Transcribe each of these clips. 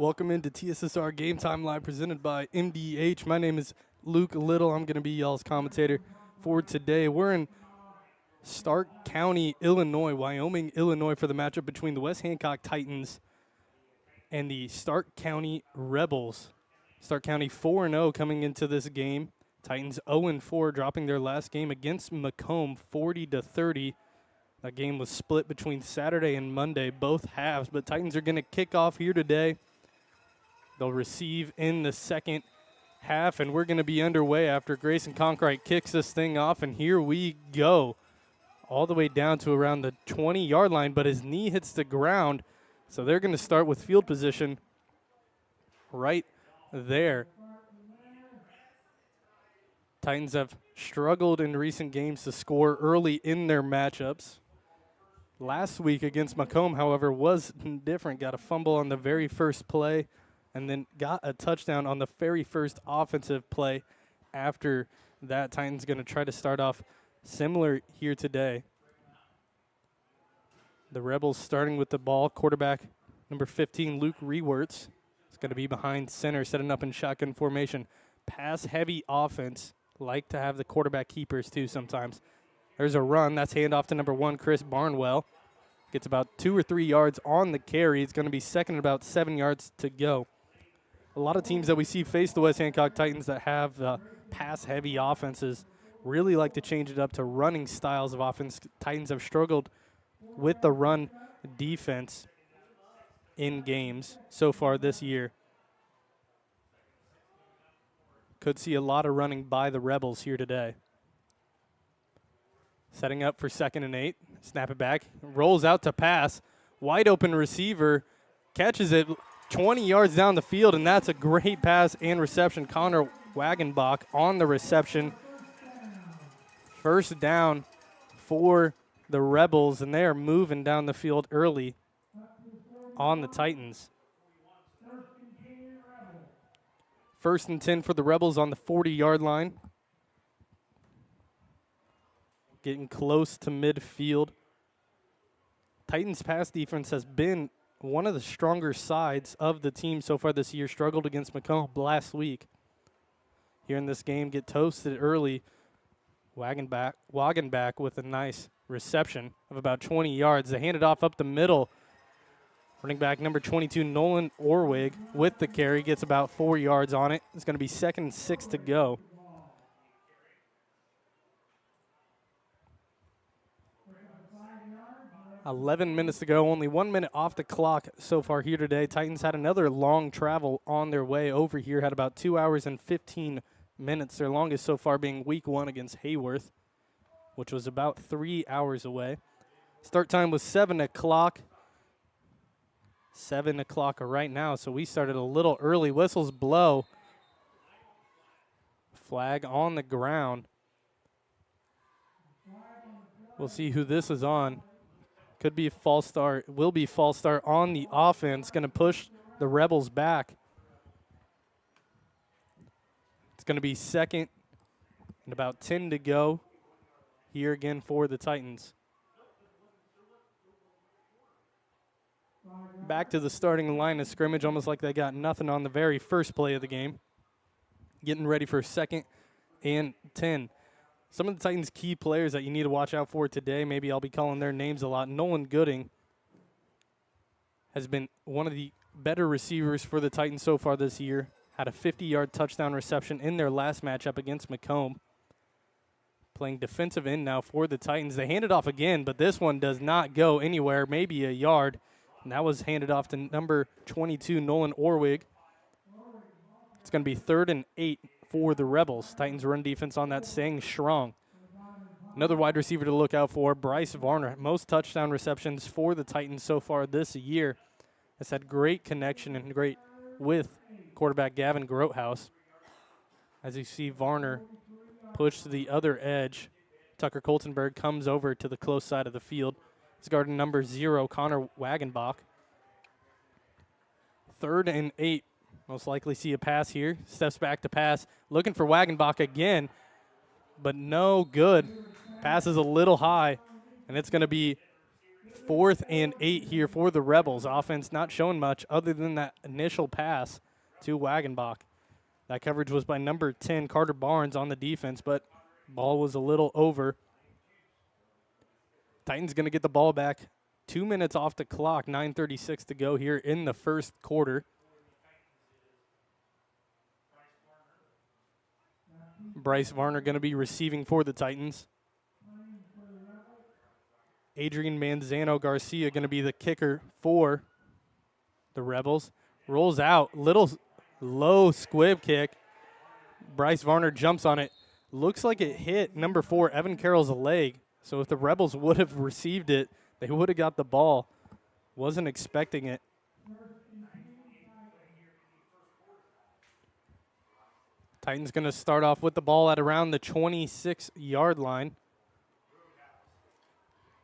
Welcome into TSSR Game Time Live presented by MDH. My name is Luke Little. I'm going to be y'all's commentator for today. We're in Stark County, Illinois, Wyoming, Illinois for the matchup between the West Hancock Titans and the Stark County Rebels. Stark County 4-0 coming into this game. Titans 0-4, dropping their last game against Macomb 40-30. That game was split between Saturday and Monday, both halves, but Titans are going to kick off here today. They'll receive in the second half, and we're going to be underway after Grayson Conkright kicks this thing off, and here we go. All the way down to around the 20-yard line, but his knee hits the ground, so they're going to start with field position right there. Titans have struggled in recent games to score early in their matchups. Last week against Macomb, however, was different. Got a fumble on the very first play and then got a touchdown on the very first offensive play. After that, Titans going to try to start off similar here today. The Rebels starting with the ball. Quarterback number 15, Luke Rewerts, is going to be behind center, setting up in shotgun formation. Pass-heavy offense. Like to have the quarterback keepers, too, sometimes. There's a run. That's handoff to number 1, Chris Barnwell. Gets about 2 or 3 yards on the carry. It's going to be second and about 7 yards to go. A lot of teams that we see face the West Hancock Titans that have pass-heavy offenses really like to change it up to running styles of offense. Titans have struggled with the run defense in games so far this year. Could see a lot of running by the Rebels here today. Setting up for 2nd and 8. Snap it back. Rolls out to pass. Wide open receiver. Catches it 20 yards down the field, and that's a great pass and reception. Connor Wagenbach on the reception. First down for the Rebels, and they are moving down the field early on the Titans. 1st and 10 for the Rebels on the 40-yard line. Getting close to midfield. Titans' pass defense has been one of the stronger sides of the team so far this year. Struggled against Macomb last week. Here in this game, get toasted early. Wagenbach with a nice reception of about 20 yards. They hand it off up the middle. Running back number 22, Nolan Orwig, with the carry, gets about 4 yards on it. It's going to be 2nd and 6 to go. $11 minutes to go, only 1 minute off the clock so far here today. Titans had another long travel on their way over here, had about 2 hours and 15 minutes, their longest so far being week 1 against Hayworth, which was about 3 hours away. Start time was 7 o'clock. 7 o'clock right now, so we started a little early. Whistles blow. Flag on the ground. We'll see who this is on. Could be a false start. Will be false start on the offense. Going to push the Rebels back. It's going to be 2nd and about 10 to go here again for the Titans. Back to the starting line of scrimmage, almost like they got nothing on the very first play of the game. Getting ready for 2nd and 10. Some of the Titans' key players that you need to watch out for today, maybe I'll be calling their names a lot. Nolan Gooding has been one of the better receivers for the Titans so far this year. Had a 50-yard touchdown reception in their last matchup against Macomb. Playing defensive end now for the Titans. They hand it off again, but this one does not go anywhere, maybe a yard. And that was handed off to number 22, Nolan Orwig. It's going to be 3rd and 8 for the Rebels. Titans run defense on that staying strong. Another wide receiver to look out for, Bryce Varner. Most touchdown receptions for the Titans so far this year. Has had great connection and great with quarterback Gavin Grothaus. As you see Varner push to the other edge, Tucker Coltenberg comes over to the close side of the field. He's guarding number 0, Connor Wagenbach. 3rd and 8. Most likely see a pass here. Steps back to pass. Looking for Wagenbach again, but no good. Pass is a little high, and it's going to be 4th and 8 here for the Rebels. Offense not showing much other than that initial pass to Wagenbach. That coverage was by number 10, Carter Barnes, on the defense, but ball was a little over. Titans going to get the ball back. 2 minutes off the clock, 9:36 to go here in the first quarter. Bryce Varner going to be receiving for the Titans. Adrian Manzano Garcia going to be the kicker for the Rebels. Rolls out, little low squib kick. Bryce Varner jumps on it. Looks like it hit number 4, Evan Carroll's leg. So if the Rebels would have received it, they would have got the ball. Wasn't expecting it. Titans going to start off with the ball at around the 26-yard line.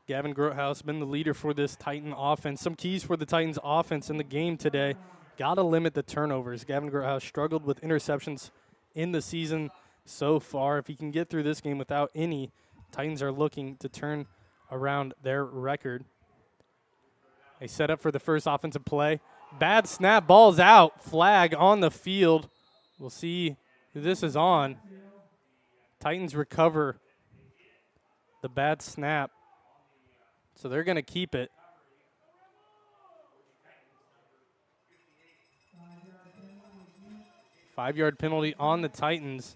Gavin Grothaus been the leader for this Titan offense. Some keys for the Titans offense in the game today. Got to limit the turnovers. Gavin Grothaus struggled with interceptions in the season so far. If he can get through this game without any, Titans are looking to turn around their record. They set up for the first offensive play. Bad snap, ball's out. Flag on the field. We'll see who this is on. Titans recover the bad snap. So they're going to keep it. 5-yard penalty on the Titans.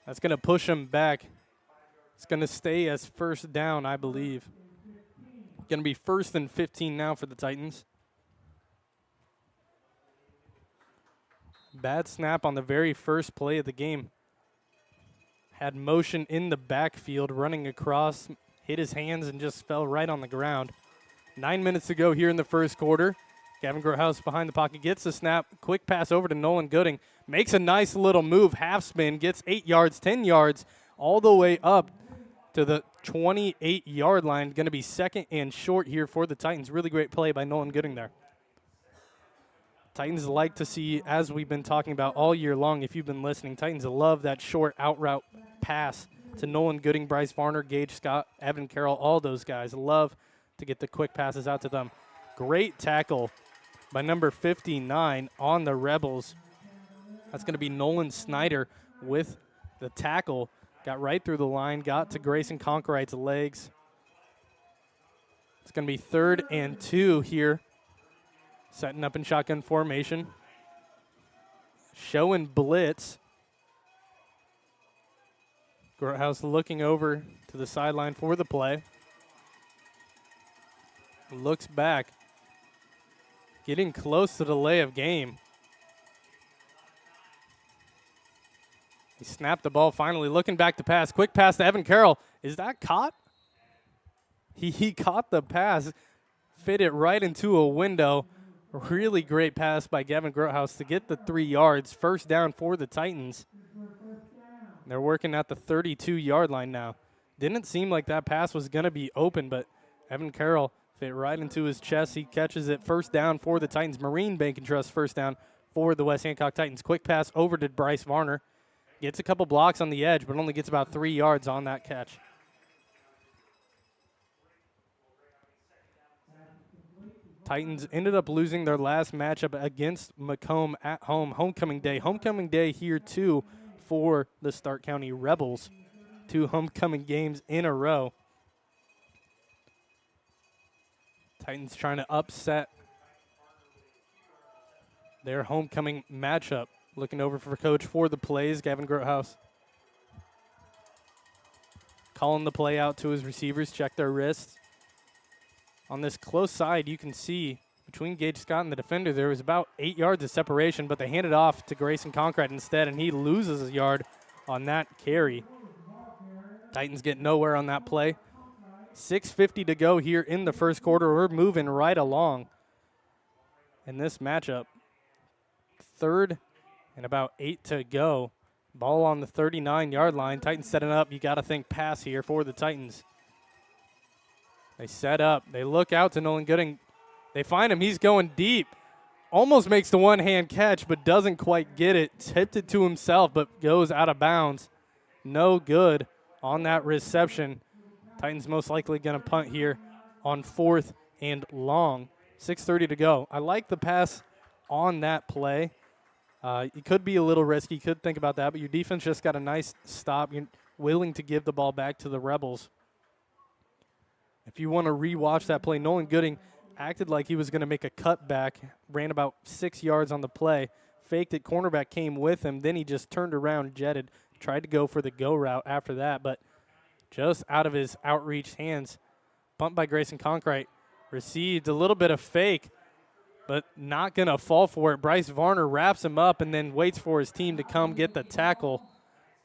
That's going to push them back. It's going to stay as first down, I believe. Going to be 1st and 15 now for the Titans. Bad snap on the very first play of the game. Had motion in the backfield, running across, hit his hands, and just fell right on the ground. 9 minutes to go here in the first quarter. Gavin Grothaus behind the pocket, gets the snap. Quick pass over to Nolan Gooding. Makes a nice little move, half spin, gets 8 yards, 10 yards, all the way up to the 28-yard line. Going to be 2nd and short here for the Titans. Really great play by Nolan Gooding there. Titans like to see, as we've been talking about all year long, if you've been listening, Titans love that short out route pass to Nolan Gooding, Bryce Varner, Gage Scott, Evan Carroll, all those guys. Love to get the quick passes out to them. Great tackle by number 59 on the Rebels. That's going to be Nolan Snyder with the tackle. Got right through the line, got to Grayson Conkerite's legs. It's going to be 3rd and 2 here. Setting up in shotgun formation. Showing blitz. Grothaus looking over to the sideline for the play. Looks back. Getting close to the lay of game. He snapped the ball finally, looking back to pass. Quick pass to Evan Carroll. Is that caught? He caught the pass. Fit it right into a window. Really great pass by Gavin Grothaus to get the 3 yards. First down for the Titans. They're working at the 32-yard line now. Didn't seem like that pass was going to be open, but Evan Carroll fit right into his chest. He catches it. First down for the Titans. Marine Bank and Trust first down for the West Hancock Titans. Quick pass over to Bryce Varner. Gets a couple blocks on the edge, but only gets about 3 yards on that catch. Titans ended up losing their last matchup against Macomb at home. Homecoming day. Homecoming day here, too, for the Stark County Rebels. 2 homecoming games in a row. Titans trying to upset their homecoming matchup. Looking over for coach for the plays, Gavin Grothaus. Calling the play out to his receivers, check their wrists. On this close side, you can see between Gage Scott and the defender, there was about 8 yards of separation, but they handed off to Grayson Conkrite instead, and he loses a yard on that carry. Titans get nowhere on that play. 6:50 to go here in the first quarter. We're moving right along in this matchup. 3rd and about 8 to go. Ball on the 39-yard line. Titans setting up. You got to think pass here for the Titans. They set up. They look out to Nolan Gooding. They find him. He's going deep. Almost makes the one-hand catch, but doesn't quite get it. Tipped it to himself, but goes out of bounds. No good on that reception. Titans most likely going to punt here on 4th and long. 6:30 to go. I like the pass on that play. It could be a little risky. Could think about that, but your defense just got a nice stop. You're willing to give the ball back to the Rebels. If you want to rewatch that play, Nolan Gooding acted like he was going to make a cutback, ran about 6 yards on the play, faked it, cornerback came with him, then he just turned around, jetted, tried to go for the go route after that, but just out of his outreached hands. Pumped by Grayson Conkright, received a little bit of fake, but not going to fall for it. Bryce Varner wraps him up and then waits for his team to come get the tackle.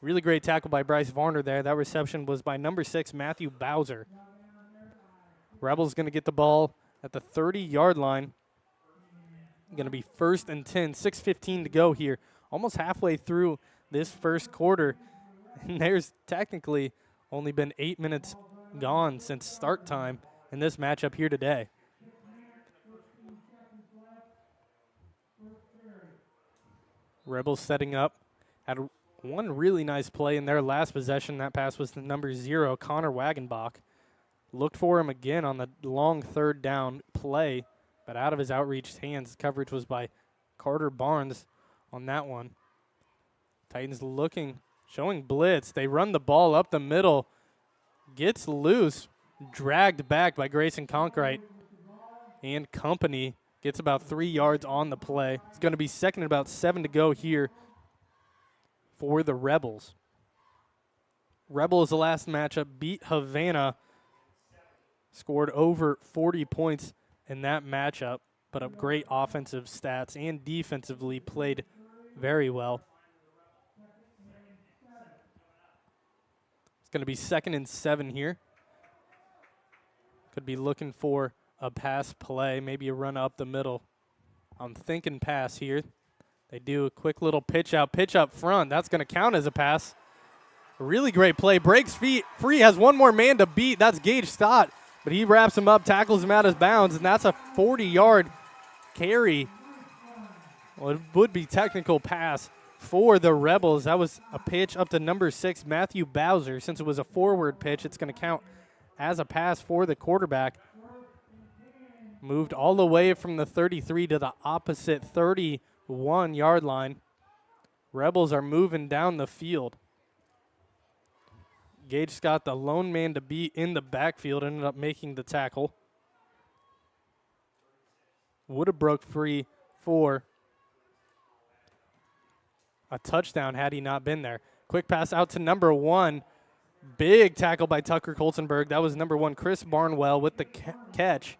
Really great tackle by Bryce Varner there. That reception was by number 6, Matthew Bowser. Rebels going to get the ball at the 30-yard line. Going to be 1st and 10, 6:15 to go here. Almost halfway through this first quarter. And there's technically only been 8 minutes gone since start time in this matchup here today. Rebels setting up. Had one really nice play in their last possession. That pass was to number 0, Connor Wagenbach. Looked for him again on the long 3rd down play, but out of his outreached hands. Coverage was by Carter Barnes on that one. Titans looking, showing blitz. They run the ball up the middle. Gets loose, dragged back by Grayson Conkright and company. Gets about 3 yards on the play. It's going to be 2nd and about 7 to go here for the Rebels. Rebels, the last matchup, beat Havana. Scored over 40 points in that matchup, put up great offensive stats and defensively played very well. It's going to be 2nd and 7 here. Could be looking for a pass play, maybe a run up the middle. I'm thinking pass here. They do a quick little pitch up front. That's going to count as a pass. A really great play. Breaks free, has one more man to beat. That's Gage Stott. But he wraps him up, tackles him out of bounds, and that's a 40-yard carry. Well, it would be technical pass for the Rebels. That was a pitch up to number 6, Matthew Bowser. Since it was a forward pitch, it's going to count as a pass for the quarterback. Moved all the way from the 33 to the opposite 31-yard line. Rebels are moving down the field. Gage Scott, the lone man to beat in the backfield, ended up making the tackle. Would have broke free for a touchdown had he not been there. Quick pass out to number 1. Big tackle by Tucker Coltenberg. That was number 1, Chris Barnwell, with the catch,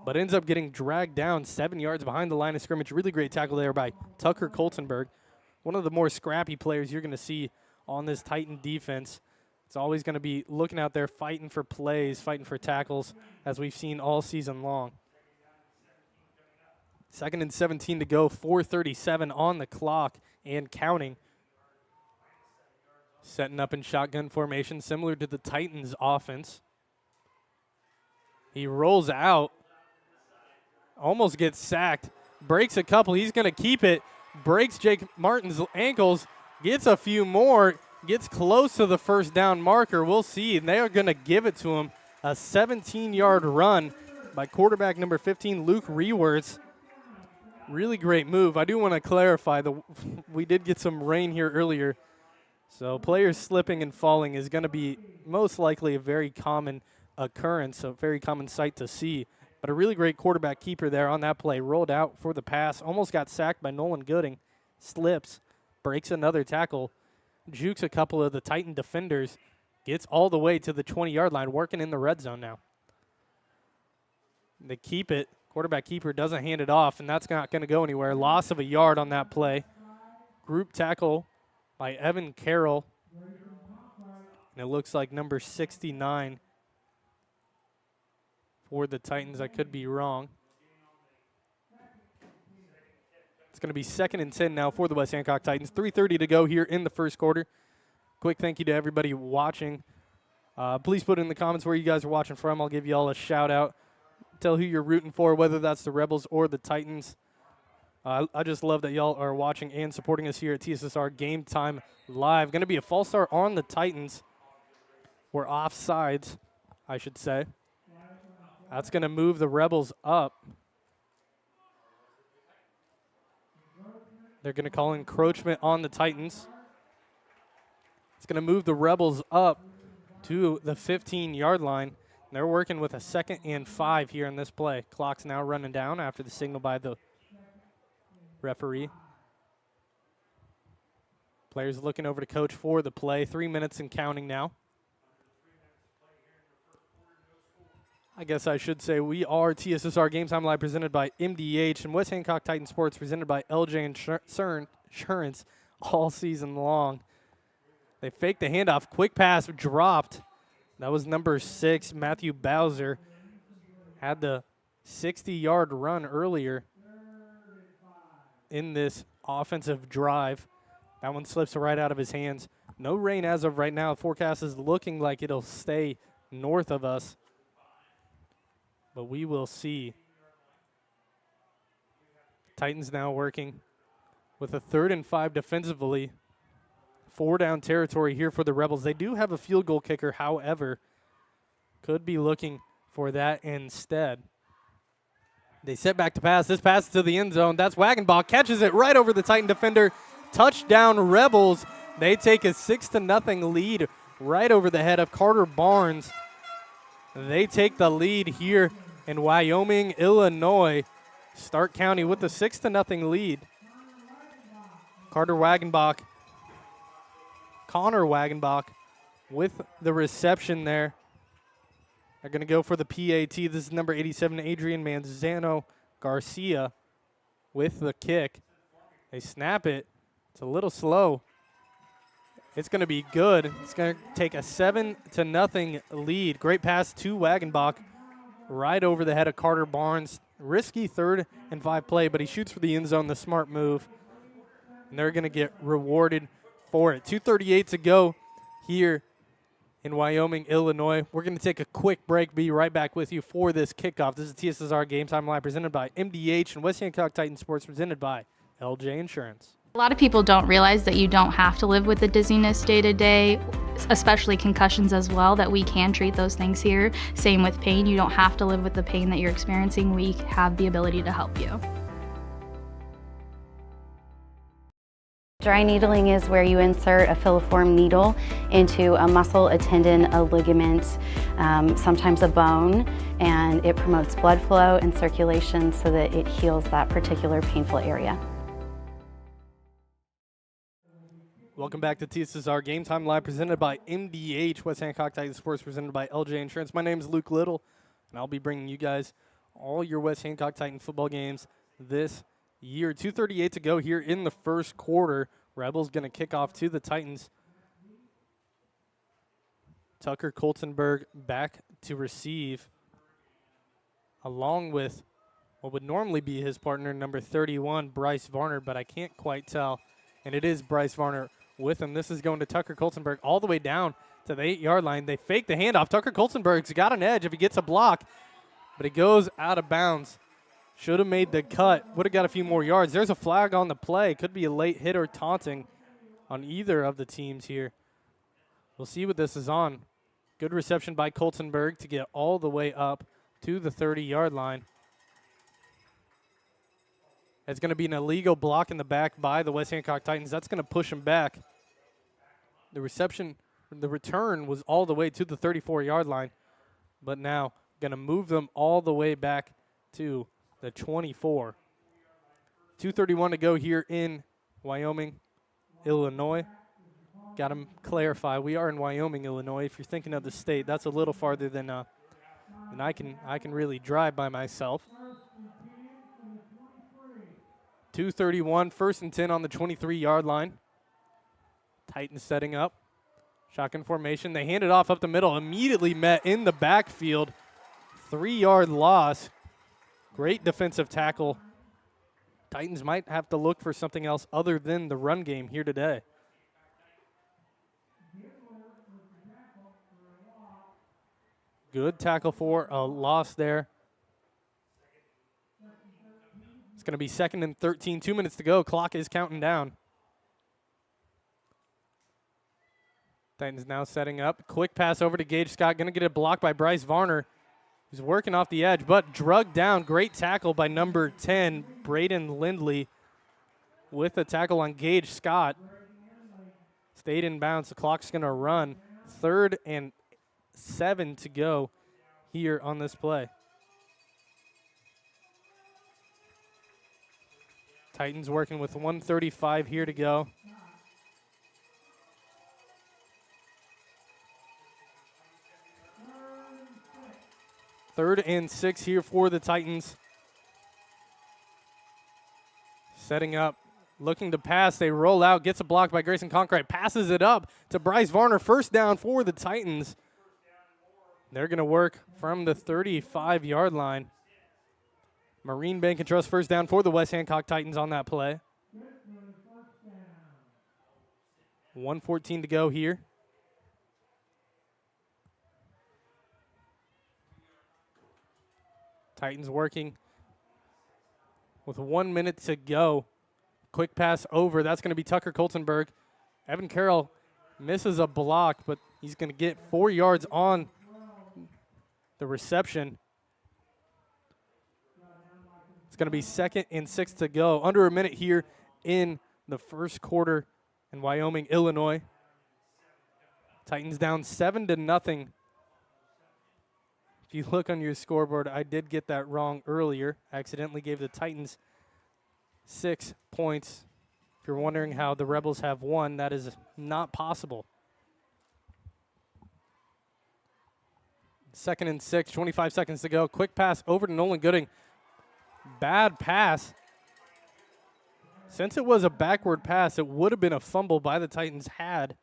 but ends up getting dragged down 7 yards behind the line of scrimmage. Really great tackle there by Tucker Coltenberg. One of the more scrappy players you're going to see on this Titan defense. It's always going to be looking out there, fighting for plays, fighting for tackles, as we've seen all season long. 2nd and 17 to go, 4:37 on the clock and counting. Setting up in shotgun formation, similar to the Titans' offense. He rolls out, almost gets sacked, breaks a couple. He's going to keep it, breaks Jake Martin's ankles, gets a few more, gets close to the 1st down marker. We'll see, and they are going to give it to him. A 17-yard run by quarterback number 15, Luke Reworth. Really great move. I do want to clarify, we did get some rain here earlier, so players slipping and falling is going to be most likely a very common occurrence, a very common sight to see. But a really great quarterback keeper there on that play. Rolled out for the pass, almost got sacked by Nolan Gooding. Slips, breaks another tackle, jukes a couple of the Titan defenders, gets all the way to the 20-yard line, working in the red zone now. They keep it. Quarterback keeper doesn't hand it off, and that's not going to go anywhere. Loss of a yard on that play. Group tackle by Evan Carroll. And it looks like number 69 for the Titans. I could be wrong. It's going to be 2nd and 10 now for the West Hancock Titans. 3:30 to go here in the first quarter. Quick thank you to everybody watching. Please put in the comments where you guys are watching from. I'll give you all a shout out. Tell who you're rooting for, whether that's the Rebels or the Titans. I just love that y'all are watching and supporting us here at TSSR Game Time Live. Going to be a false start on the Titans. We're offsides, I should say. That's going to move the Rebels up. They're going to call encroachment on the Titans. It's going to move the Rebels up to the 15-yard line. They're working with a 2nd and 5 here in this play. Clock's now running down after the signal by the referee. Players looking over to coach for the play. 3 minutes and counting now. I guess I should say we are TSSR Game Time Live presented by MDH and West Hancock Titan Sports presented by LJ Insurance all season long. They faked the handoff. Quick pass dropped. That was number 6, Matthew Bowser. Had the 60-yard run earlier in this offensive drive. That one slips right out of his hands. No rain as of right now. The forecast is looking like it'll stay north of us. But we will see. Titans now working with a 3rd and 5 defensively. 4-down territory here for the Rebels. They do have a field goal kicker, however, could be looking for that instead. They set back to pass. This pass to the end zone. That's Wagenbach. Catches it right over the Titan defender. Touchdown Rebels. They take a 6-0 lead right over the head of Carter Barnes. They take the lead here in Wyoming, Illinois. Stark County with a 6-0 lead. Connor Wagenbach with the reception there. They're going to go for the PAT. This is number 87, Adrian Manzano Garcia with the kick. They snap it. It's a little slow. It's going to be good. It's going to take a 7-0 lead. Great pass to Wagenbach right over the head of Carter Barnes. Risky 3rd and 5 play, but he shoots for the end zone, the smart move. And they're going to get rewarded for it. 2:38 to go here in Wyoming, Illinois. We're going to take a quick break. Be right back with you for this kickoff. This is TSSR Game Time Live presented by MDH and West Hancock Titan Sports presented by LJ Insurance. A lot of people don't realize that you don't have to live with the dizziness day to day, especially concussions as well, that we can treat those things here. Same with pain. You don't have to live with the pain that you're experiencing. We have the ability to help you. Dry needling is where you insert a filiform needle into a muscle, a tendon, a ligament, sometimes a bone, and it promotes blood flow and circulation so that it heals that particular painful area. Welcome back to TSSR Game Time Live presented by MDH, West Hancock Titan Sports presented by LJ Insurance. My name is Luke Little, and I'll be bringing you guys all your West Hancock Titan football games this year. 2:38 to go here in the first quarter. Rebels going to kick off to the Titans. Tucker Coltenberg back to receive, along with what would normally be his partner, number 31, Bryce Varner, but I can't quite tell. And it is Bryce Varner with him. This is going to Tucker Coltenberg all the way down to the 8-yard line. They fake the handoff. Tucker Coltenberg's got an edge if he gets a block, but he goes out of bounds. Should have made the cut. Would have got a few more yards. There's a flag on the play. Could be a late hit or taunting on either of the teams here. We'll see what this is on. Good reception by Coltenberg to get all the way up to the 30-yard line. It's going to be an illegal block in the back by the West Hancock Titans. That's going to push him back. The return was all the way to the 34-yard line, but now going to move them all the way back to the 24. 2:31 to go here in Wyoming, Illinois. Got to clarify, we are in Wyoming, Illinois. If you're thinking of the state, that's a little farther than I can really drive by myself. 2:31, 1st and 10 on the 23-yard line. Titans setting up. Shotgun formation. They hand it off up the middle. Immediately met in the backfield. 3-yard loss. Great defensive tackle. Titans might have to look for something else other than the run game here today. Good tackle for a loss there. It's going to be 2nd and 13, 2 minutes to go. Clock is counting down. Titans now setting up. Quick pass over to Gage Scott. Going to get a block by Bryce Varner. He's working off the edge, but drugged down. Great tackle by number 10, Braden Lindley, with a tackle on Gage Scott. Stayed in bounds. The clock's going to run. 3rd and 7 to go here on this play. Titans working with 1:35 here to go. Third and 6 here for the Titans. Setting up, looking to pass. They roll out, gets a block by Grayson Conkright, passes it up to Bryce Varner. First down for the Titans. They're going to work from the 35-yard line. Marine Bank and Trust first down for the West Hancock Titans on that play. 1:14 to go here. Titans working with 1 minute to go. Quick pass over. That's going to be Tucker Coltenberg. Evan Carroll misses a block, but he's going to get 4 yards on the reception. It's going to be 2nd and 6 to go. Under a minute here in the first quarter in Wyoming, Illinois. Titans down 7-0. If you look on your scoreboard, I did get that wrong earlier. I accidentally gave the Titans 6 points. If you're wondering how the Rebels have won, that is not possible. 2nd and 6, 25 seconds to go. Quick pass over to Nolan Gooding. Bad pass. Since it was a backward pass, it would have been a fumble by the Titans had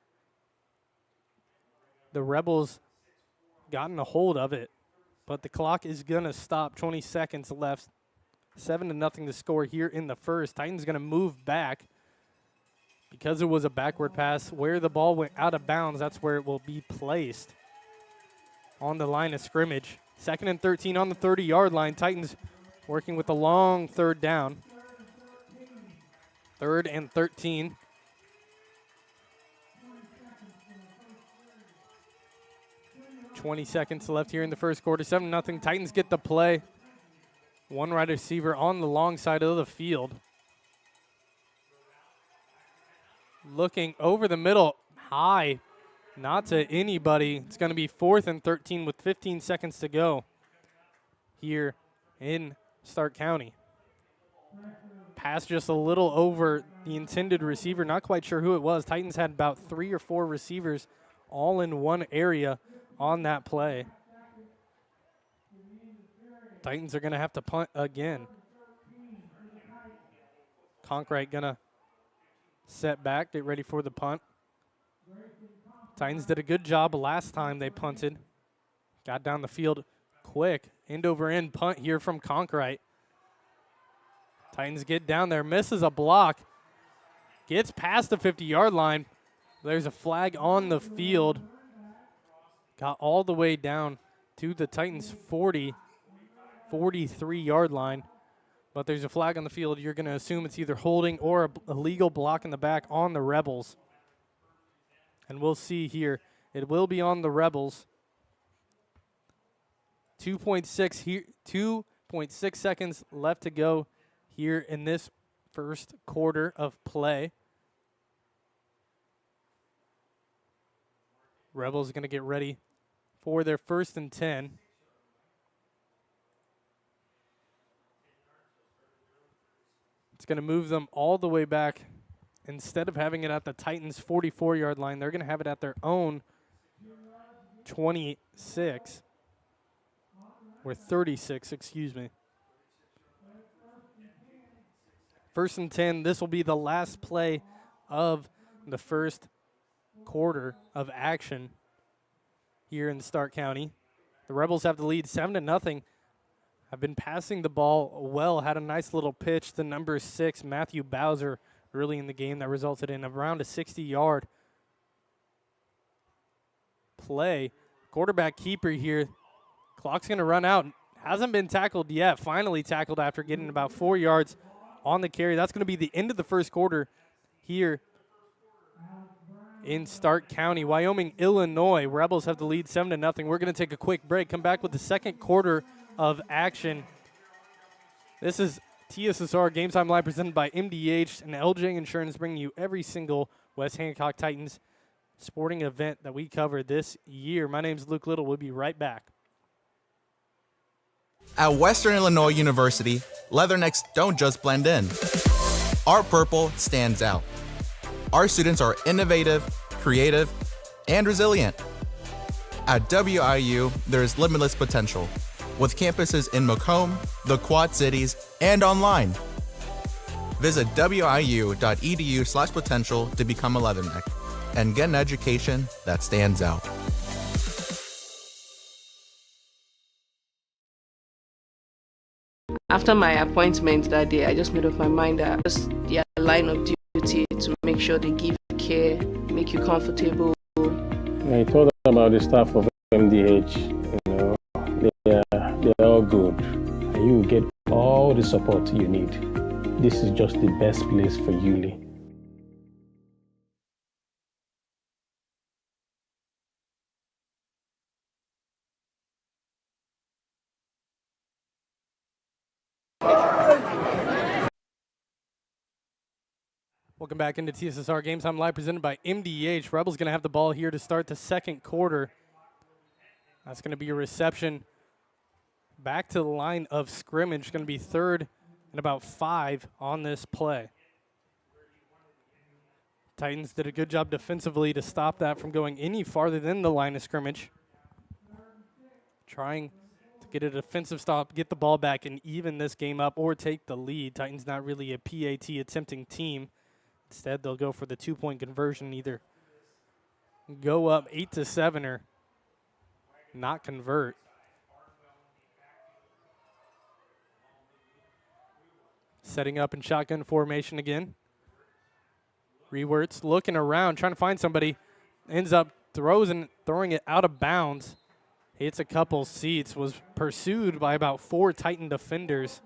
the Rebels gotten a hold of it. But the clock is going to stop. 20 seconds left. 7-0 to score here in the first. Titans going to move back because it was a backward pass. Where the ball went out of bounds, that's where it will be placed on the line of scrimmage. 2nd and 13 on the 30-yard line. Titans working with a long 3rd down. 3rd and 13. .20 seconds left here in the first quarter. 7-0. Titans get the play. One wide receiver on the long side of the field. Looking over the middle, high, not to anybody. It's going to be 4th and 13 with 15 seconds to go here in Stark County. Pass just a little over the intended receiver. Not quite sure who it was. Titans had about 3 or 4 receivers all in one area on that play. Titans are going to have to punt again. Conkright going to set back, get ready for the punt. Titans did a good job last time they punted. Got down the field quick. End over end punt here from Conkright. Titans get down there, misses a block. Gets past the 50-yard line. There's a flag on the field. Got all the way down to the Titans' 43-yard line. But there's a flag on the field. You're going to assume it's either holding or a legal block in the back on the Rebels. And we'll see here. It will be on the Rebels. 2.6 seconds left to go here in this first quarter of play. Rebels are going to get ready for their 1st and 10. It's going to move them all the way back. Instead of having it at the Titans' 44-yard line, they're going to have it at their own 26. Or 36, excuse me. 1st and 10. This will be the last play of the first quarter of action here in Stark County. The Rebels have the lead 7-0. Have been passing the ball well. Had a nice little pitch to number 6, Matthew Bowser, early in the game that resulted in around a 60-yard play. Quarterback keeper here. Clock's going to run out. Hasn't been tackled yet. Finally tackled after getting about 4 yards on the carry. That's going to be the end of the first quarter here in Stark County. Wyoming, Illinois. Rebels have the lead 7-0. We're going to take a quick break, come back with the second quarter of action. This is TSSR Game Time Live presented by MDH and LJ Insurance, bringing you every single West Hancock Titans sporting event that we cover this year. My name is Luke Little. We'll be right back. At Western Illinois University, leathernecks don't just blend in. Our purple stands out. Our students are innovative, creative, and resilient. At WIU, there's limitless potential, with campuses in Macomb, the Quad Cities, and online. Visit wiu.edu/potential to become a leatherneck and get an education that stands out. After my appointment that day, I just made up my mind that just their line of duty to make sure they give care, make you comfortable. I told them about the staff of MDH. They're all good. You will get all the support you need. This is just the best place for Yuli. Welcome back into TSSR Game Time Live presented by MDH. Rebels going to have the ball here to start the second quarter. That's going to be a reception back to the line of scrimmage. Going to be third and about 5 on this play. Titans did a good job defensively to stop that from going any farther than the line of scrimmage. Trying to get a defensive stop, get the ball back, and even this game up or take the lead. Titans not really a PAT attempting team. Instead, they'll go for the 2-point conversion, either go up 8-7 or not convert. Setting up in shotgun formation again. Rewerts looking around, trying to find somebody. Ends up throwing it out of bounds. Hits a couple seats. Was pursued by about 4 Titan defenders.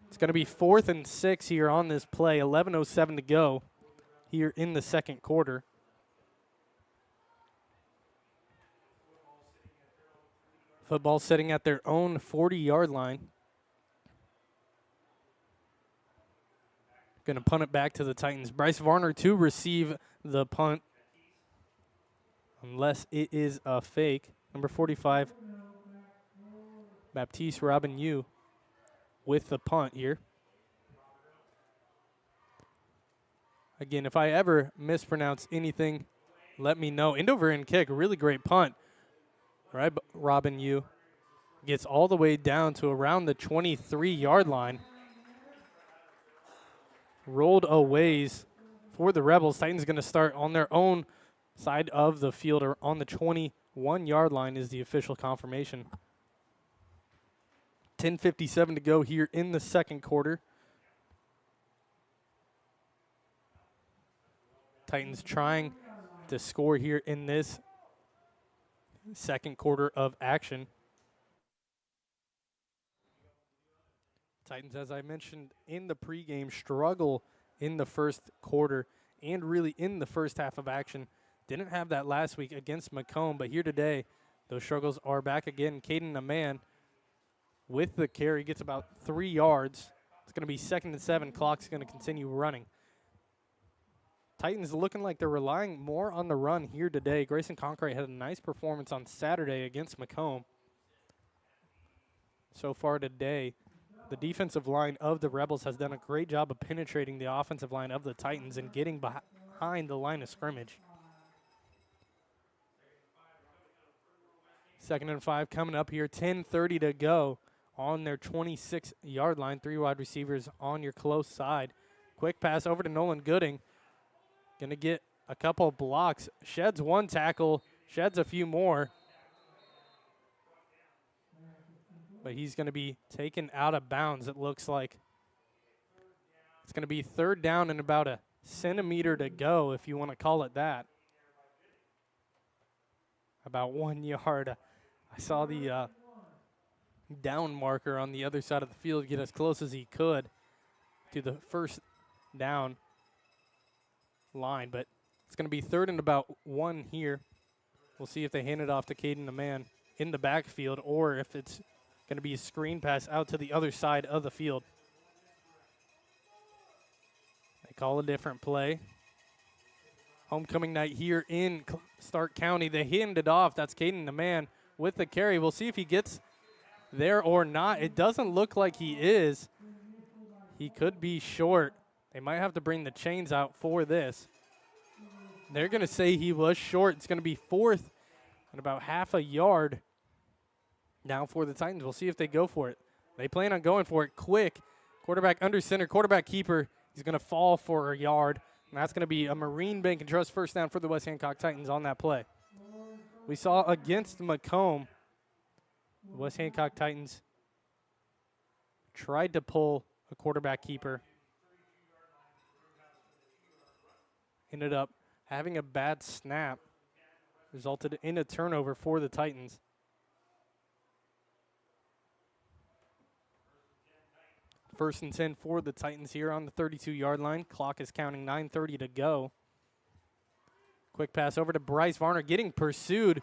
It's going to be 4th and 6 here on this play. 11:07 to go here in the second quarter. Football sitting at their own 40-yard line. Going to punt it back to the Titans. Bryce Varner to receive the punt, unless it is a fake. Number 45, Baptiste Robin-Yu with the punt here. Again, if I ever mispronounce anything, let me know. End over end kick, really great punt. All right, Robin-Yu gets all the way down to around the 23-yard line. Rolled a ways for the Rebels. Titans going to start on their own side of the field, or on the 21-yard line is the official confirmation. 10:57 to go here in the second quarter. Titans trying to score here in this second quarter of action. Titans, as I mentioned in the pregame, struggle in the first quarter and really in the first half of action. Didn't have that last week against Macomb, but here today, those struggles are back again. Caden Aman with the carry gets about 3 yards. It's going to be 2nd and 7. Clock's going to continue running. Titans looking like they're relying more on the run here today. Grayson Concrete had a nice performance on Saturday against Macomb. So far today, the defensive line of the Rebels has done a great job of penetrating the offensive line of the Titans and getting behind the line of scrimmage. 2nd and 5 coming up here. 10:30 to go on their 26-yard line. 3 wide receivers on your close side. Quick pass over to Nolan Gooding. Going to get a couple blocks. Sheds 1 tackle. Sheds a few more. But he's going to be taken out of bounds, it looks like. It's going to be 3rd down and about a centimeter to go, if you want to call it that. About 1 yard. I saw the down marker on the other side of the field get as close as he could to the first down line, but It's going to be 3rd and about 1 here. We'll see if they hand it off to Caden the man in the backfield or if it's going to be a screen pass out to the other side of the field. They call a different play. Homecoming night here in Stark County. They hand it off. That's Caden the man with the carry. We'll see if he gets there or not. It doesn't look like he is. He could be short. They might have to bring the chains out for this. They're going to say he was short. It's going to be 4th and about half a yard now for the Titans. We'll see if they go for it. They plan on going for it quick. Quarterback under center, quarterback keeper. He's going to fall for a yard. And that's going to be a Marine Bank and Trust first down for the West Hancock Titans on that play. We saw against Macomb, the West Hancock Titans tried to pull a quarterback keeper. Ended up having a bad snap. Resulted in a turnover for the Titans. First and 10 for the Titans here on the 32-yard line. Clock is counting, 9:30 to go. Quick pass over to Bryce Varner, getting pursued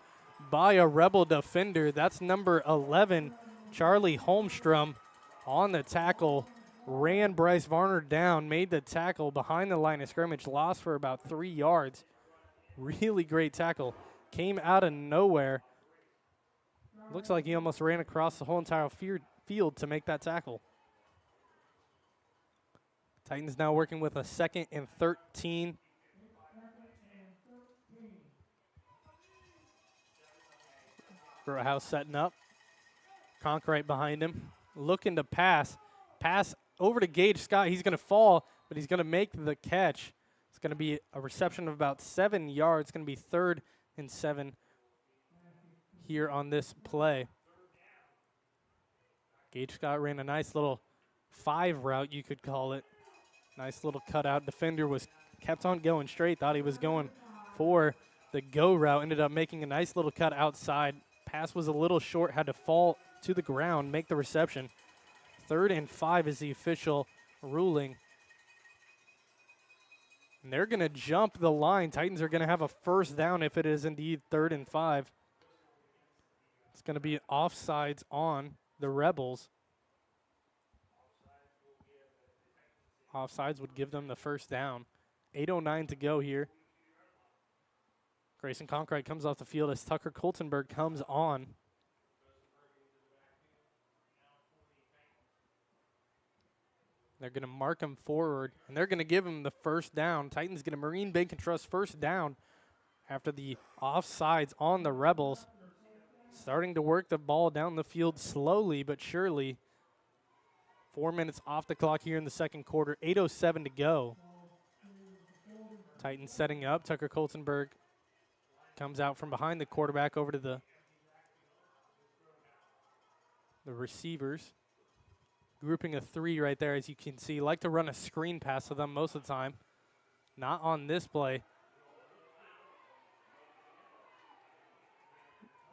by a Rebel defender. That's number 11, Charlie Holmstrom, on the tackle. Ran Bryce Varner down, made the tackle behind the line of scrimmage, lost for about 3 yards. Really great tackle. Came out of nowhere. Looks like he almost ran across the whole entire field to make that tackle. Titans now working with a 2nd and 13. Groothouse setting up. Conk right behind him. Looking to pass. Pass over to Gage Scott. He's going to fall, but he's going to make the catch. It's going to be a reception of about 7 yards. It's going to be 3rd and 7 here on this play. Gage Scott ran a nice little 5 route, you could call it. Nice little cutout. Defender was kept on going straight. Thought he was going for the go route. Ended up making a nice little cut outside. Pass was a little short. Had to fall to the ground, make the reception. 3rd and 5 is the official ruling. And they're going to jump the line. Titans are going to have a first down if it is indeed 3rd and 5. It's going to be offsides on the Rebels. Offsides would give them the first down. 8:09 to go here. Grayson Conkright comes off the field as Tucker Coltenberg comes on. They're going to mark him forward, and they're going to give him the first down. Titans get a Marine Bank and Trust first down after the offsides on the Rebels. Starting to work the ball down the field slowly but surely. 4 minutes off the clock here in the second quarter. 8:07 to go. Titans setting up. Tucker Coltenberg comes out from behind the quarterback over to the receivers. Grouping of 3 right there, as you can see. Like to run a screen pass to them most of the time. Not on this play.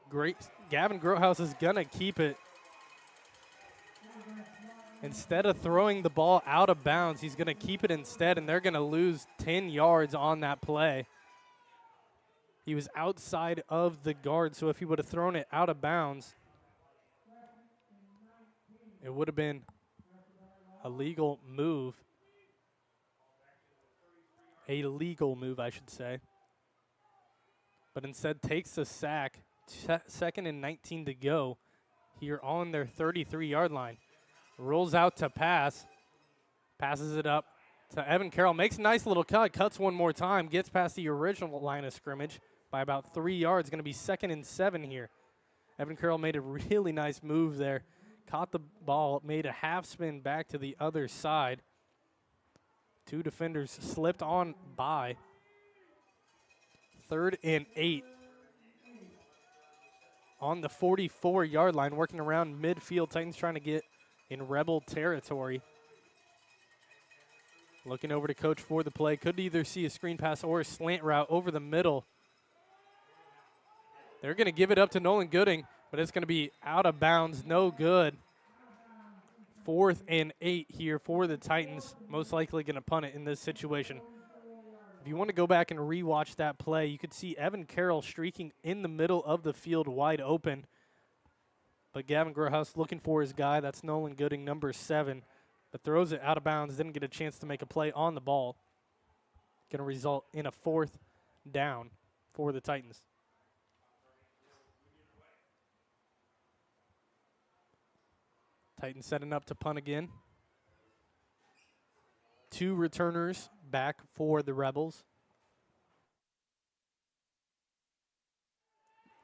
Great. Gavin Groothouse is going to keep it. Instead of throwing the ball out of bounds, he's going to keep it instead, and they're going to lose 10 yards on that play. He was outside of the guard, so if he would have thrown it out of bounds, it would have been a legal move. A legal move, I should say. But instead takes the sack. 2nd and 19 to go here on their 33-yard line. Rolls out to pass. Passes it up to Evan Carroll. Makes a nice little cut. Cuts one more time. Gets past the original line of scrimmage by about 3 yards. Going to be 2nd and 7 here. Evan Carroll made a really nice move there. Caught the ball. Made a half spin back to the other side. 2 defenders slipped on by. 3rd and 8. On the 44-yard line. Working around midfield. Titans trying to get in Rebel territory. Looking over to coach for the play. Could either see a screen pass or a slant route over the middle. They're going to give it up to Nolan Gooding, but it's going to be out of bounds. No good. 4th and 8 here for the Titans. Most likely going to punt it in this situation. If you want to go back and rewatch that play, you could see Evan Carroll streaking in the middle of the field wide open. But Gavin Grohouse looking for his guy. That's Nolan Gooding, number 7. But throws it out of bounds, didn't get a chance to make a play on the ball. Going to result in a 4th down for the Titans. Titans setting up to punt again. 2 returners back for the Rebels.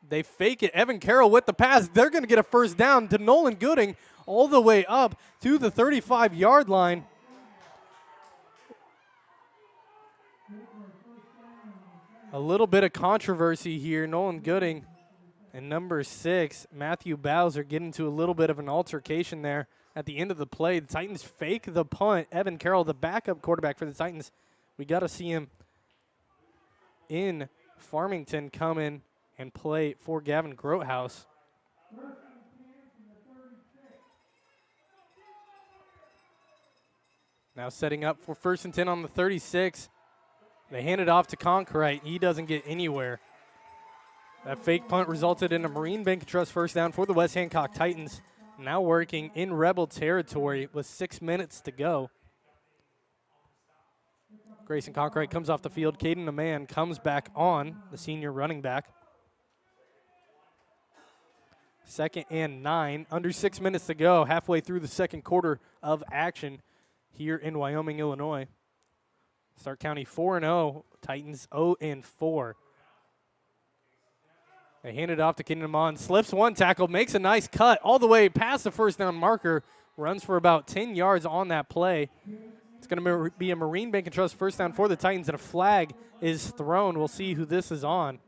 They fake it. Evan Carroll with the pass. They're going to get a first down to Nolan Gooding all the way up to the 35-yard line. A little bit of controversy here. Nolan Gooding and number 6, Matthew Bowser, get into a little bit of an altercation there at the end of the play. The Titans fake the punt. Evan Carroll, the backup quarterback for the Titans, we got to see him in Farmington come in and play for Gavin Grohouse. Now setting up for 1st and 10 on the 36. They hand it off to Conkrite. He doesn't get anywhere. That fake punt resulted in a Marine Bank Trust first down for the West Hancock Titans. Now working in Rebel territory with 6 minutes to go. Grayson Conkrite comes off the field. Caden Aman comes back on, the senior running back. 2nd and 9, under 6 minutes to go, halfway through the second quarter of action here in Wyoming, Illinois. Stark County 4-0, Titans 0-4. They hand it off to Caden Aman, slips one tackle, makes a nice cut all the way past the first down marker, runs for about 10 yards on that play. It's going to be a Marine Bank and Trust first down for the Titans, and a flag is thrown. We'll see who this is on.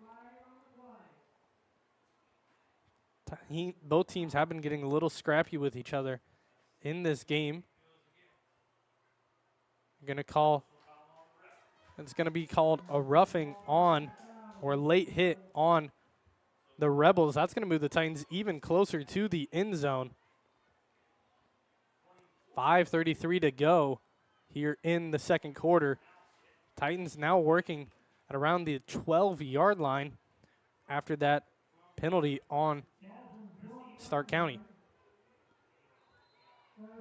Both teams have been getting a little scrappy with each other in this game. We're going to call, it's going to be called a roughing on or late hit on the Rebels. That's going to move the Titans even closer to the end zone. 5:33 to go here in the second quarter. Titans now working at around the 12-yard line after that penalty on Stark County.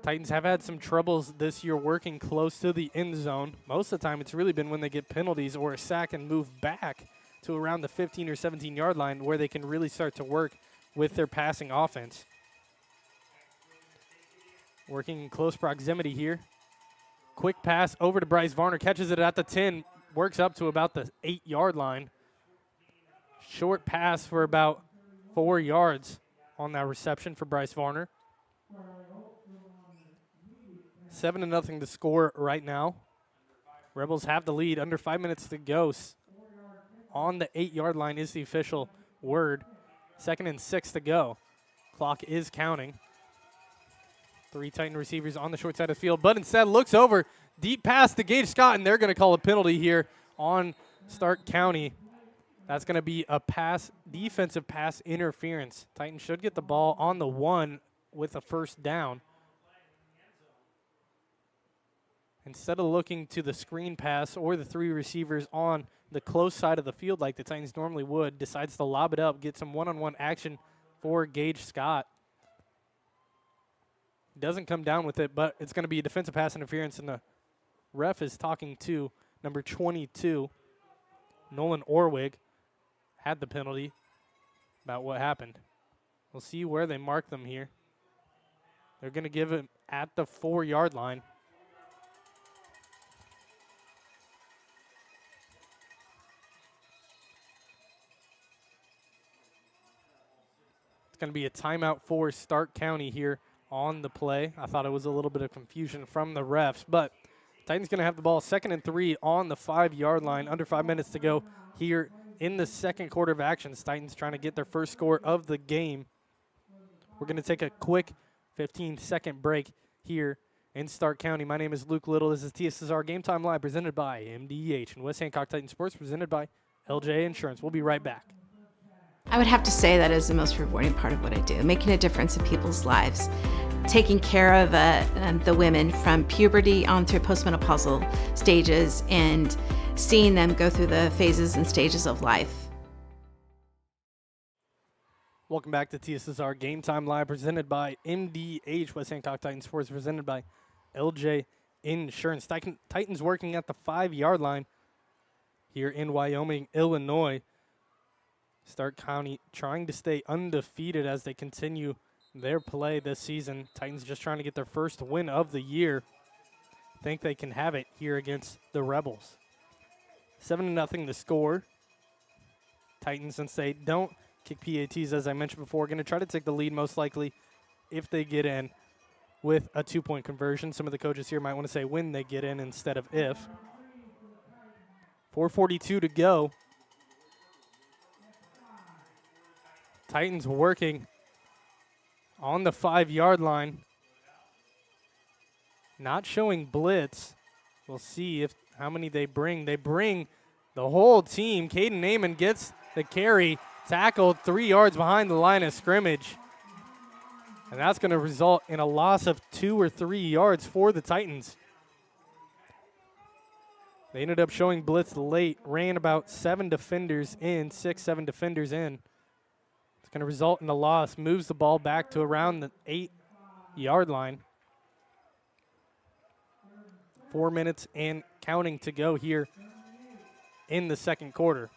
Titans have had some troubles this year working close to the end zone. Most of the time it's really been when they get penalties or a sack and move back to around the 15 or 17-yard line where they can really start to work with their passing offense. Working in close proximity here. Quick pass over to Bryce Varner, catches it at the 10, works up to about the 8-yard line. Short pass for about 4 yards on that reception for Bryce Varner. 7-0 to score right now. Rebels have the lead, under 5 minutes to go. On the 8-yard line is the official word. 2nd and 6 to go. Clock is counting. 3 Titan receivers on the short side of the field, but instead looks over, deep pass to Gage Scott, and they're going to call a penalty here on Stark County. That's going to be a defensive pass interference. Titans should get the ball on the 1 with a first down. Instead of looking to the screen pass or the 3 receivers on the close side of the field like the Titans normally would, decides to lob it up, get some one-on-one action for Gage Scott. Doesn't come down with it, but it's going to be a defensive pass interference, and the ref is talking to number 22, Nolan Orwig, had the penalty about what happened. We'll see where they mark them here. They're going to give it at the 4-yard line. It's going to be a timeout for Stark County here on the play. I thought it was a little bit of confusion from the refs, but Titans going to have the ball 2nd and 3 on the 5-yard line. Under 5 minutes to go here in the second quarter of action. Titans trying to get their first score of the game. We're going to take a quick 15-second break here in Stark County. My name is Luke Little. This is TSSR Game Time Live presented by MDH and West Hancock Titan Sports presented by LJ Insurance. We'll be right back. I would have to say that is the most rewarding part of what I do, making a difference in people's lives. taking care of the women from puberty on through postmenopausal stages and seeing them go through the phases and stages of life. Welcome back to TSSR Game Time Live, presented by MDH, West Hancock Titans Sports, presented by LJ Insurance. Titans working at the 5-yard line here in Wyoming, Illinois. Stark County trying to stay undefeated as they continue their play this season. Titans just trying to get their first win of the year. Think they can have it here against the Rebels. 7-0 the score. Titans, since they don't kick PATs, as I mentioned before, going to try to take the lead most likely if they get in with a 2-point conversion. Some of the coaches here might want to say when they get in instead of if. 4:42 to go. Titans working on the 5-yard line. Not showing blitz. We'll see how many they bring. They bring the whole team. Caden Naiman gets the carry, tackled 3 yards behind the line of scrimmage. And that's going to result in a loss of 2 or 3 yards for the Titans. They ended up showing blitz late, ran about 7 defenders in, 6-7 defenders in. It's going to result in a loss, moves the ball back to around the 8-yard line. 4 minutes and counting to go here in the second quarter.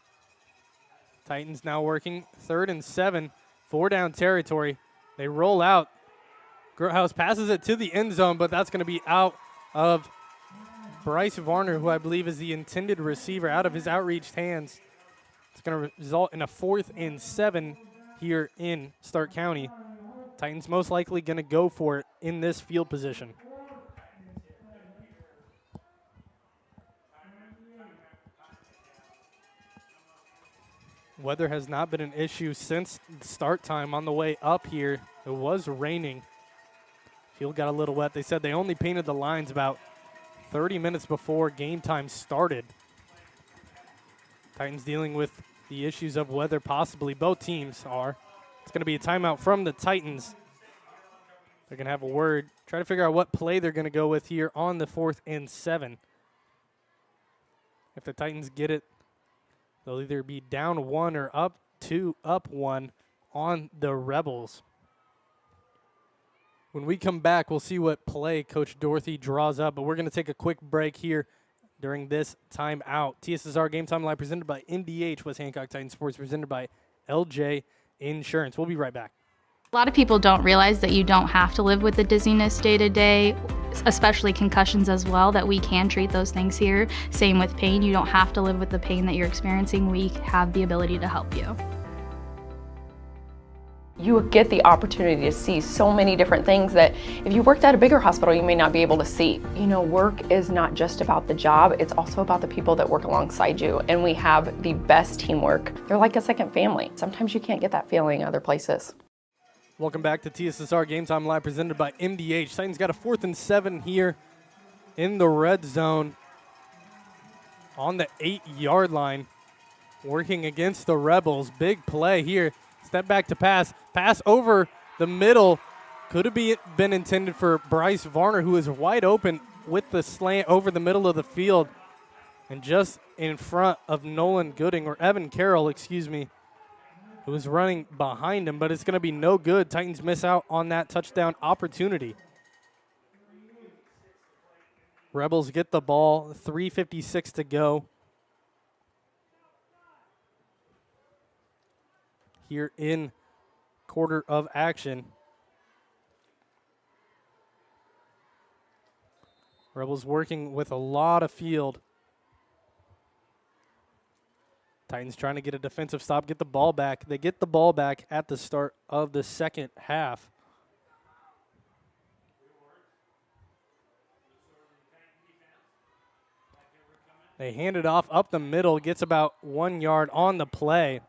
Titans now working 3rd and 7, 4-down territory. They roll out. Groothouse passes it to the end zone, but that's going to be out of Bryce Varner, who I believe is the intended receiver, out of his outreached hands. It's going to result in a 4th and 7 here in Stark County. Titans most likely going to go for it in this field position. Weather has not been an issue since start time on the way up here. It was raining. Field got a little wet. They said they only painted the lines about 30 minutes before game time started. Titans dealing with the issues of weather possibly. Both teams are. It's going to be a timeout from the Titans. They're going to have a word. Try to figure out what play they're going to go with here on the 4th and 7. If the Titans get it, they'll either be down 1 or up 1 on the Rebels. When we come back, we'll see what play Coach Dorothy draws up, but we're going to take a quick break here during this timeout. TSSR Game Time Live presented by MDH, West Hancock Titans Sports, presented by LJ Insurance. We'll be right back. A lot of people don't realize that you don't have to live with the dizziness day to day, especially concussions as well, that we can treat those things here. Same with pain. You don't have to live with the pain that you're experiencing. We have the ability to help you. You get the opportunity to see so many different things that if you worked at a bigger hospital, you may not be able to see. You know, work is not just about the job, it's also about the people that work alongside you. And we have the best teamwork. They're like a second family. Sometimes you can't get that feeling other places. Welcome back to TSSR Game Time Live presented by MDH. Titans got a 4th and 7 here in the red zone on the 8-yard line, working against the Rebels. Big play here. Step back to pass. Pass over the middle. Could have been intended for Bryce Varner, who is wide open with the slant over the middle of the field and just in front of Nolan Gooding, or Evan Carroll, excuse me, who was running behind him, but it's going to be no good. Titans miss out on that touchdown opportunity. Rebels get the ball, 3:56 to go here in quarter of action. Rebels working with a lot of field. Titans trying to get a defensive stop, get the ball back. They get the ball back at the start of the second half. They hand it off up the middle, gets about 1 yard on the play.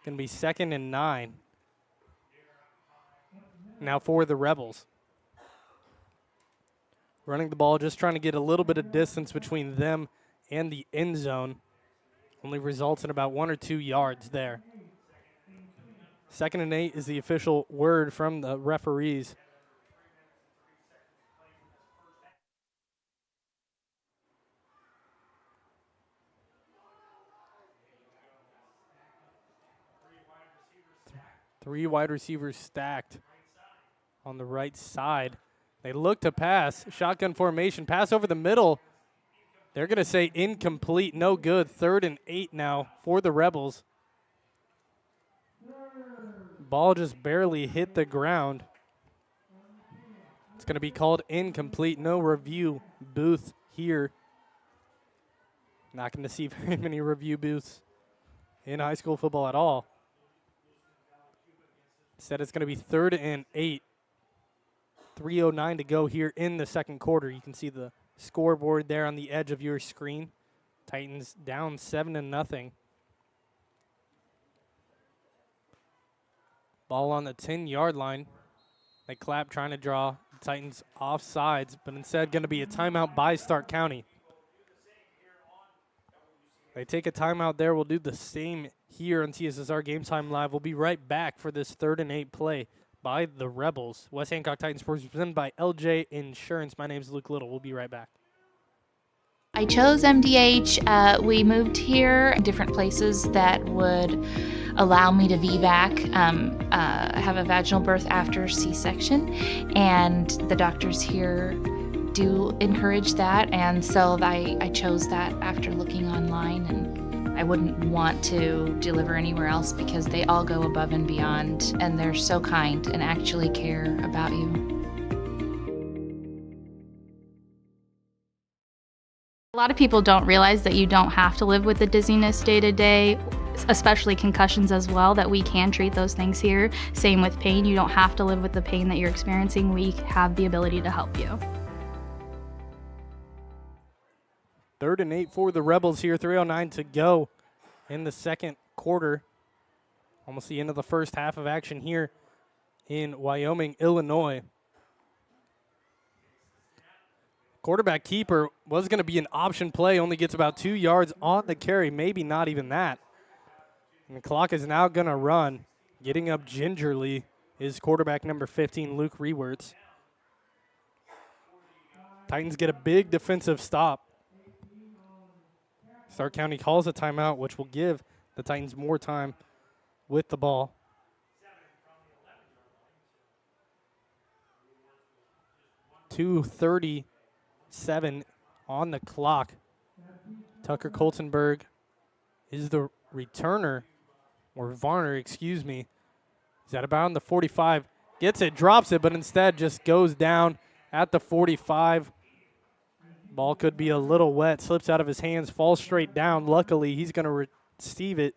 Going to be 2nd and 9. Now for the Rebels. Running the ball, just trying to get a little bit of distance between them and the end zone. Only results in about 1 or 2 yards there. 2nd and 8 is the official word from the referees. Three wide receivers stacked on the right side. They look to pass. Shotgun formation. Pass over the middle. They're going to say incomplete. No good. 3rd and 8 now for the Rebels. Ball just barely hit the ground. It's going to be called incomplete. No review booth here. Not going to see very many review booths in high school football at all. Instead, it's going to be 3rd and 8. 3:09 to go here in the 2nd quarter. You can see the scoreboard there on the edge of your screen. Titans down 7-0. Ball on the 10-yard line. They clap trying to draw the Titans off sides, but instead going to be a timeout by Stark County. They take a timeout there. We'll do the same here on TSSR Game Time Live. We'll be right back for this 3rd and 8 play by the Rebels. West Hancock Titans Sports presented by LJ Insurance. My name is Luke Little. We'll be right back. I chose MDH. We moved here, different places that would allow me to VBAC, have a vaginal birth after C-section, and the doctors here do encourage that, and so I chose that after looking online, and I wouldn't want to deliver anywhere else because they all go above and beyond, and they're so kind and actually care about you. A lot of people don't realize that you don't have to live with the dizziness day to day, especially concussions as well, that we can treat those things here. Same with pain. You don't have to live with the pain that you're experiencing. We have the ability to help you. 3rd and 8 for the Rebels here. 3:09 to go in the 2nd quarter. Almost the end of the first half of action here in Wyoming, Illinois. Quarterback keeper was going to be an option play, only gets about 2 yards on the carry, maybe not even that. And the clock is now going to run. Getting up gingerly is quarterback number 15, Luke Rewerts. Titans get a big defensive stop. Stark County calls a timeout, which will give the Titans more time with the ball. .237 on the clock. Tucker Coltenberg is the returner, or Varner, excuse me. He's at about the 45. Gets it, drops it, but instead just goes down at the 45. Ball could be a little wet, slips out of his hands, falls straight down. Luckily, he's going to receive it,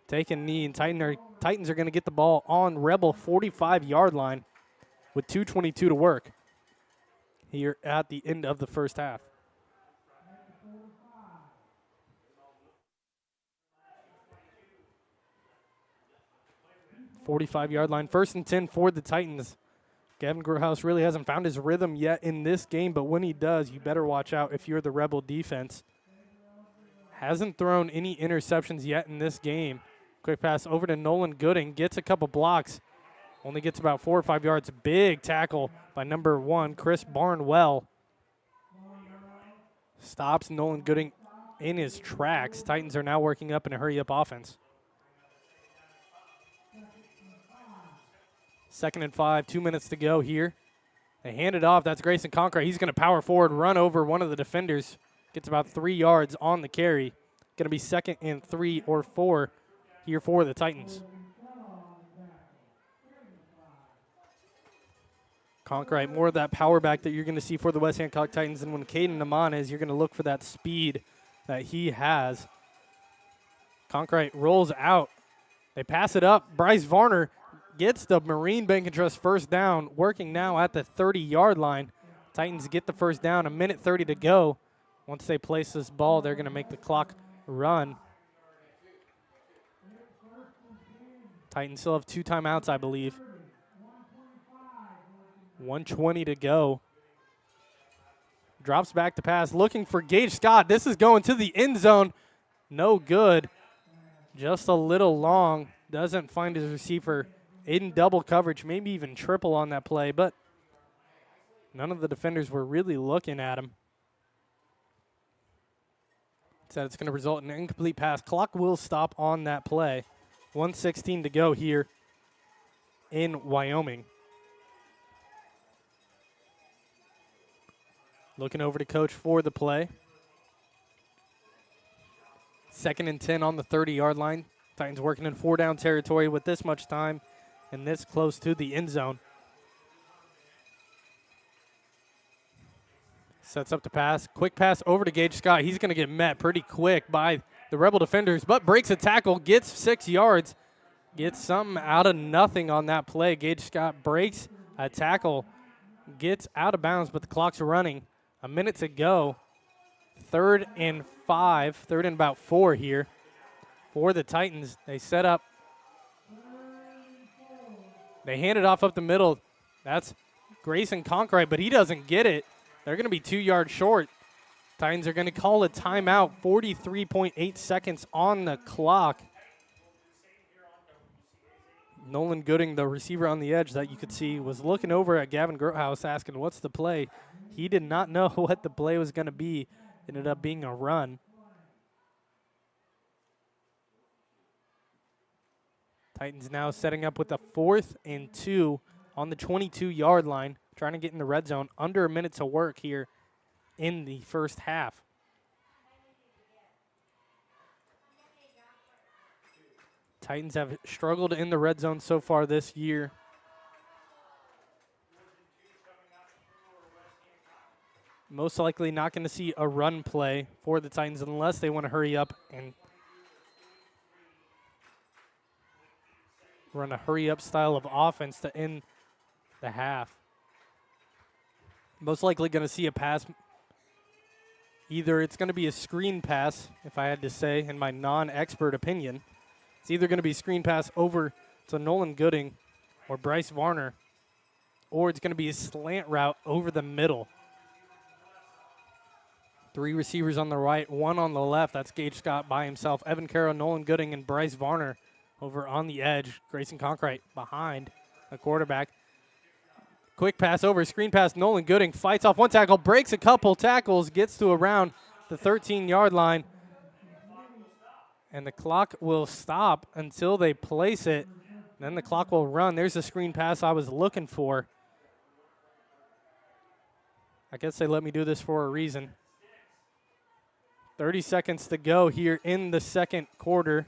take a knee, and Titans are going to get the ball on Rebel 45-yard line with 2:22 to work here at the end of the first half. .45-yard line, 1st and 10 for the Titans. Gavin Grohouse really hasn't found his rhythm yet in this game, but when he does, you better watch out if you're the Rebel defense. Hasn't thrown any interceptions yet in this game. Quick pass over to Nolan Gooding, gets a couple blocks, only gets about 4 or 5 yards. Big tackle by number 1, Chris Barnwell. Stops Nolan Gooding in his tracks. Titans are now working up in a hurry-up offense. 2nd and 5, 2 minutes to go here. They hand it off. That's Grayson Conkright. He's going to power forward, run over one of the defenders. Gets about 3 yards on the carry. Going to be 2nd and 3 or 4 here for the Titans. Conkright, more of that power back that you're going to see for the West Hancock Titans. And when Caden Amon is, you're going to look for that speed that he has. Conkright rolls out. They pass it up. Bryce Varner gets the Marine Bank and Trust first down, working now at the 30-yard line. Titans get the first down, 1:30 to go. Once they place this ball, they're going to make the clock run. Titans still have 2 timeouts, I believe. 1:20 to go. Drops back to pass, looking for Gage Scott. This is going to the end zone. No good. Just a little long. Doesn't find his receiver in double coverage, maybe even triple on that play, but none of the defenders were really looking at him. Said it's going to result in an incomplete pass. Clock will stop on that play. 1:16 to go here in Wyoming. Looking over to coach for the play. 2nd and 10 on the 30-yard line. Titans working in 4-down territory with this much time and this close to the end zone. Sets up the pass. Quick pass over to Gage Scott. He's going to get met pretty quick by the Rebel defenders, but breaks a tackle, gets 6 yards, gets something out of nothing on that play. Gage Scott breaks a tackle, gets out of bounds, but the clock's running. A minute to go. 3rd and 5, 3rd and about 4 here for the Titans. They set up. They hand it off up the middle. That's Grayson Conkright, but he doesn't get it. They're going to be 2 yards short. Titans are going to call a timeout. 43.8 seconds on the clock. Nolan Gooding, the receiver on the edge that you could see, was looking over at Gavin Grothouse asking, what's the play? He did not know what the play was going to be. Ended up being a run. Titans now setting up with a 4th and 2 on the 22-yard line, trying to get in the red zone. Under a minute to work here in the first half. Titans have struggled in the red zone so far this year. Most likely not going to see a run play for the Titans unless they want to hurry up and run a hurry-up style of offense to end the half. Most likely going to see a pass. Either it's going to be a screen pass, if I had to say, in my non-expert opinion. It's either going to be a screen pass over to Nolan Gooding or Bryce Varner, or it's going to be a slant route over the middle. 3 receivers on the right, 1 on the left. That's Gage Scott by himself. Evan Carroll, Nolan Gooding, and Bryce Varner over on the edge. Grayson Conkright behind the quarterback. Quick pass over, screen pass. Nolan Gooding fights off one tackle, breaks a couple tackles, gets to around the 13-yard line. And the clock will stop until they place it. Then the clock will run. There's the screen pass I was looking for. I guess they let me do this for a reason. 30 seconds to go here in the second quarter.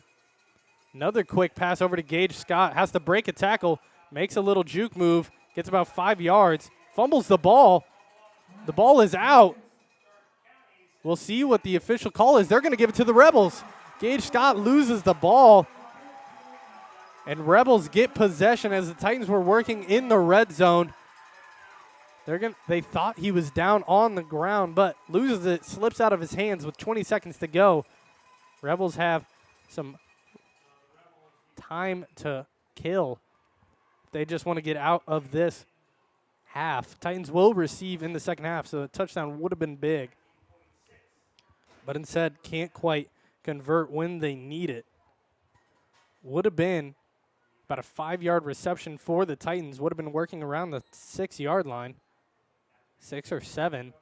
Another quick pass over to Gage Scott. Has to break a tackle. Makes a little juke move. Gets about 5 yards. Fumbles the ball. The ball is out. We'll see what the official call is. They're going to give it to the Rebels. Gage Scott loses the ball. And Rebels get possession as the Titans were working in the red zone. They thought he was down on the ground, but loses it, slips out of his hands with 20 seconds to go. Rebels have some time to kill. They just want to get out of this half. Titans will receive in the second half, so a touchdown would have been big. But instead, can't quite convert when they need it. Would have been about a 5-yard reception for the Titans. Would have been working around the 6-yard line. 6 or 7.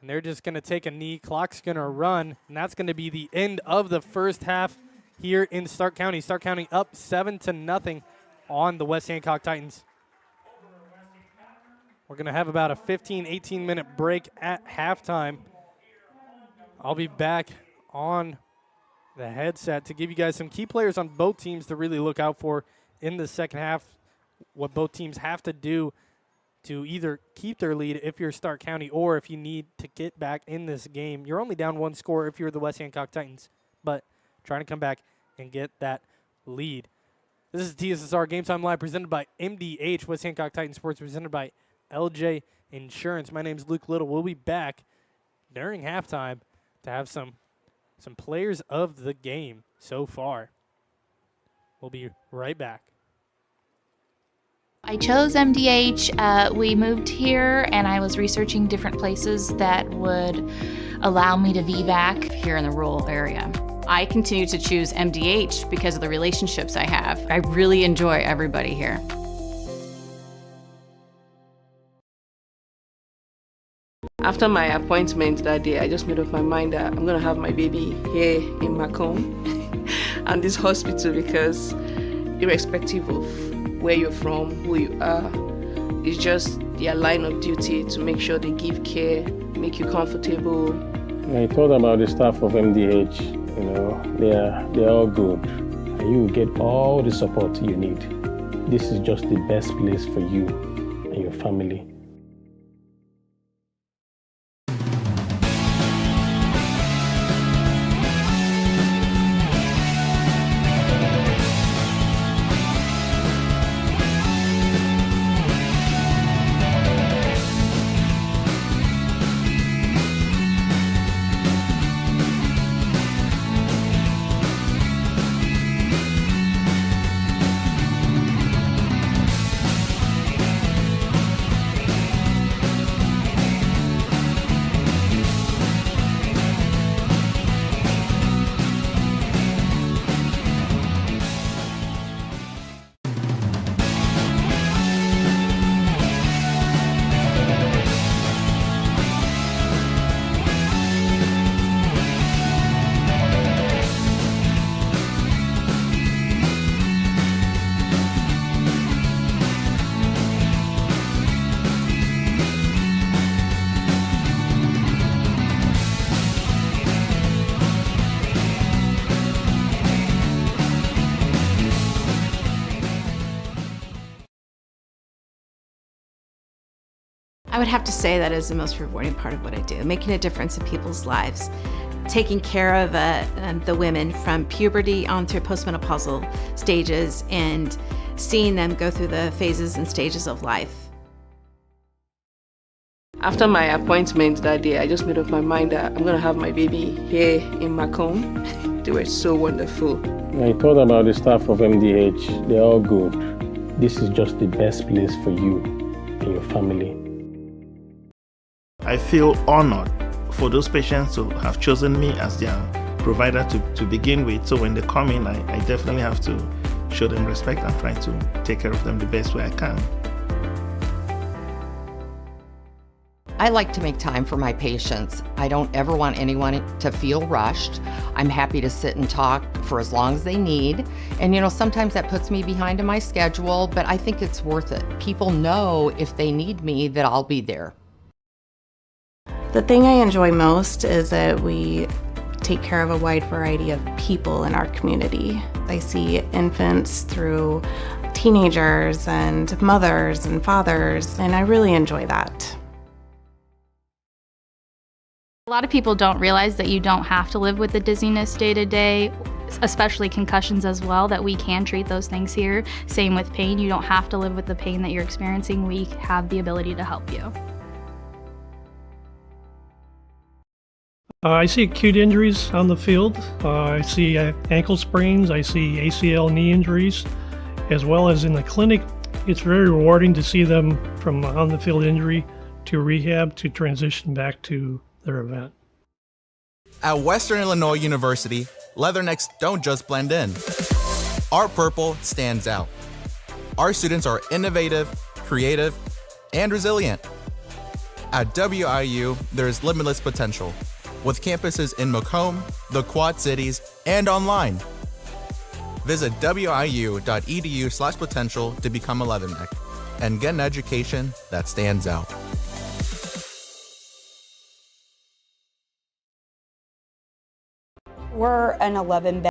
And they're just going to take a knee. Clock's going to run, and that's going to be the end of the first half here in Stark County. Stark County up 7-0 on the West Hancock Titans. We're going to have about a 15, 18-minute break at halftime. I'll be back on the headset to give you guys some key players on both teams to really look out for in the second half, what both teams have to do to either keep their lead if you're Stark County or if you need to get back in this game. You're only down 1 score if you're the West Hancock Titans, but trying to come back and get that lead. This is TSSR Game Time Live presented by MDH, West Hancock Titans Sports, presented by LJ Insurance. My name is Luke Little. We'll be back during halftime to have some players of the game so far. We'll be right back. I chose MDH. We moved here and I was researching different places that would allow me to VBAC here in the rural area. I continue to choose MDH because of the relationships I have. I really enjoy everybody here. After my appointment that day, I just made up my mind that I'm going to have my baby here in Macomb and this hospital, because irrespective of where you're from, who you are, it's just their line of duty to make sure they give care, make you comfortable. I thought about the staff of MDH. They're all good. And you will get all the support you need. This is just the best place for you and your family. I would have to say that is the most rewarding part of what I do, making a difference in people's lives, taking care of the women from puberty on through postmenopausal stages and seeing them go through the phases and stages of life. After my appointment that day, I just made up my mind that I'm going to have my baby here in Macomb. They were so wonderful. I thought about the staff of MDH. They're all good. This is just the best place for you and your family. I feel honored for those patients to have chosen me as their provider to begin with. So when they come in, I definitely have to show them respect and try to take care of them the best way I can. I like to make time for my patients. I don't ever want anyone to feel rushed. I'm happy to sit and talk for as long as they need. And sometimes that puts me behind in my schedule, but I think it's worth it. People know if they need me that I'll be there. The thing I enjoy most is that we take care of a wide variety of people in our community. I see infants through teenagers and mothers and fathers, and I really enjoy that. A lot of people don't realize that you don't have to live with the dizziness day to day, especially concussions as well, that we can treat those things here. Same with pain. You don't have to live with the pain that you're experiencing. We have the ability to help you. I see acute injuries on the field. I see ankle sprains. I see ACL knee injuries, as well as in the clinic. It's very rewarding to see them from on the field injury to rehab to transition back to their event. At Western Illinois University, leathernecks don't just blend in. Our purple stands out. Our students are innovative, creative, and resilient. At WIU, there is limitless potential, with campuses in Macomb, the Quad Cities, and online. Visit wiu.edu/potential to become a leatherneck and get an education that stands out. We're an 11-bed.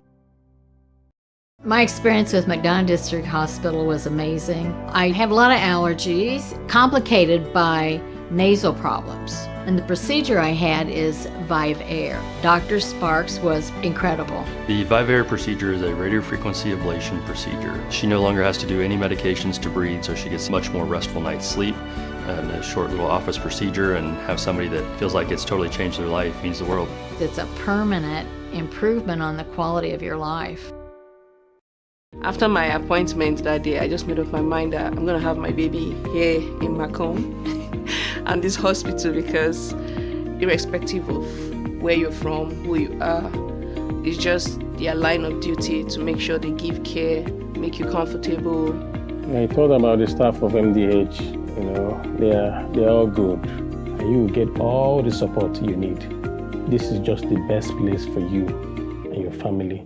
My experience with McDonough District Hospital was amazing. I have a lot of allergies, complicated by nasal problems. And the procedure I had is Vive Air. Dr. Sparks was incredible. The Vive Air procedure is a radiofrequency ablation procedure. She no longer has to do any medications to breathe, so she gets much more restful night's sleep. And a short little office procedure, and have somebody that feels like it's totally changed their life means the world. It's a permanent improvement on the quality of your life. After my appointment that day, I just made up my mind that I'm going to have my baby here in Macomb and this hospital, because irrespective of where you're from, who you are, It's just their line of duty to make sure they give care, make you comfortable. I thought about the staff of MDH. They're all good. And you will get all the support you need. This is just the best place for you and your family.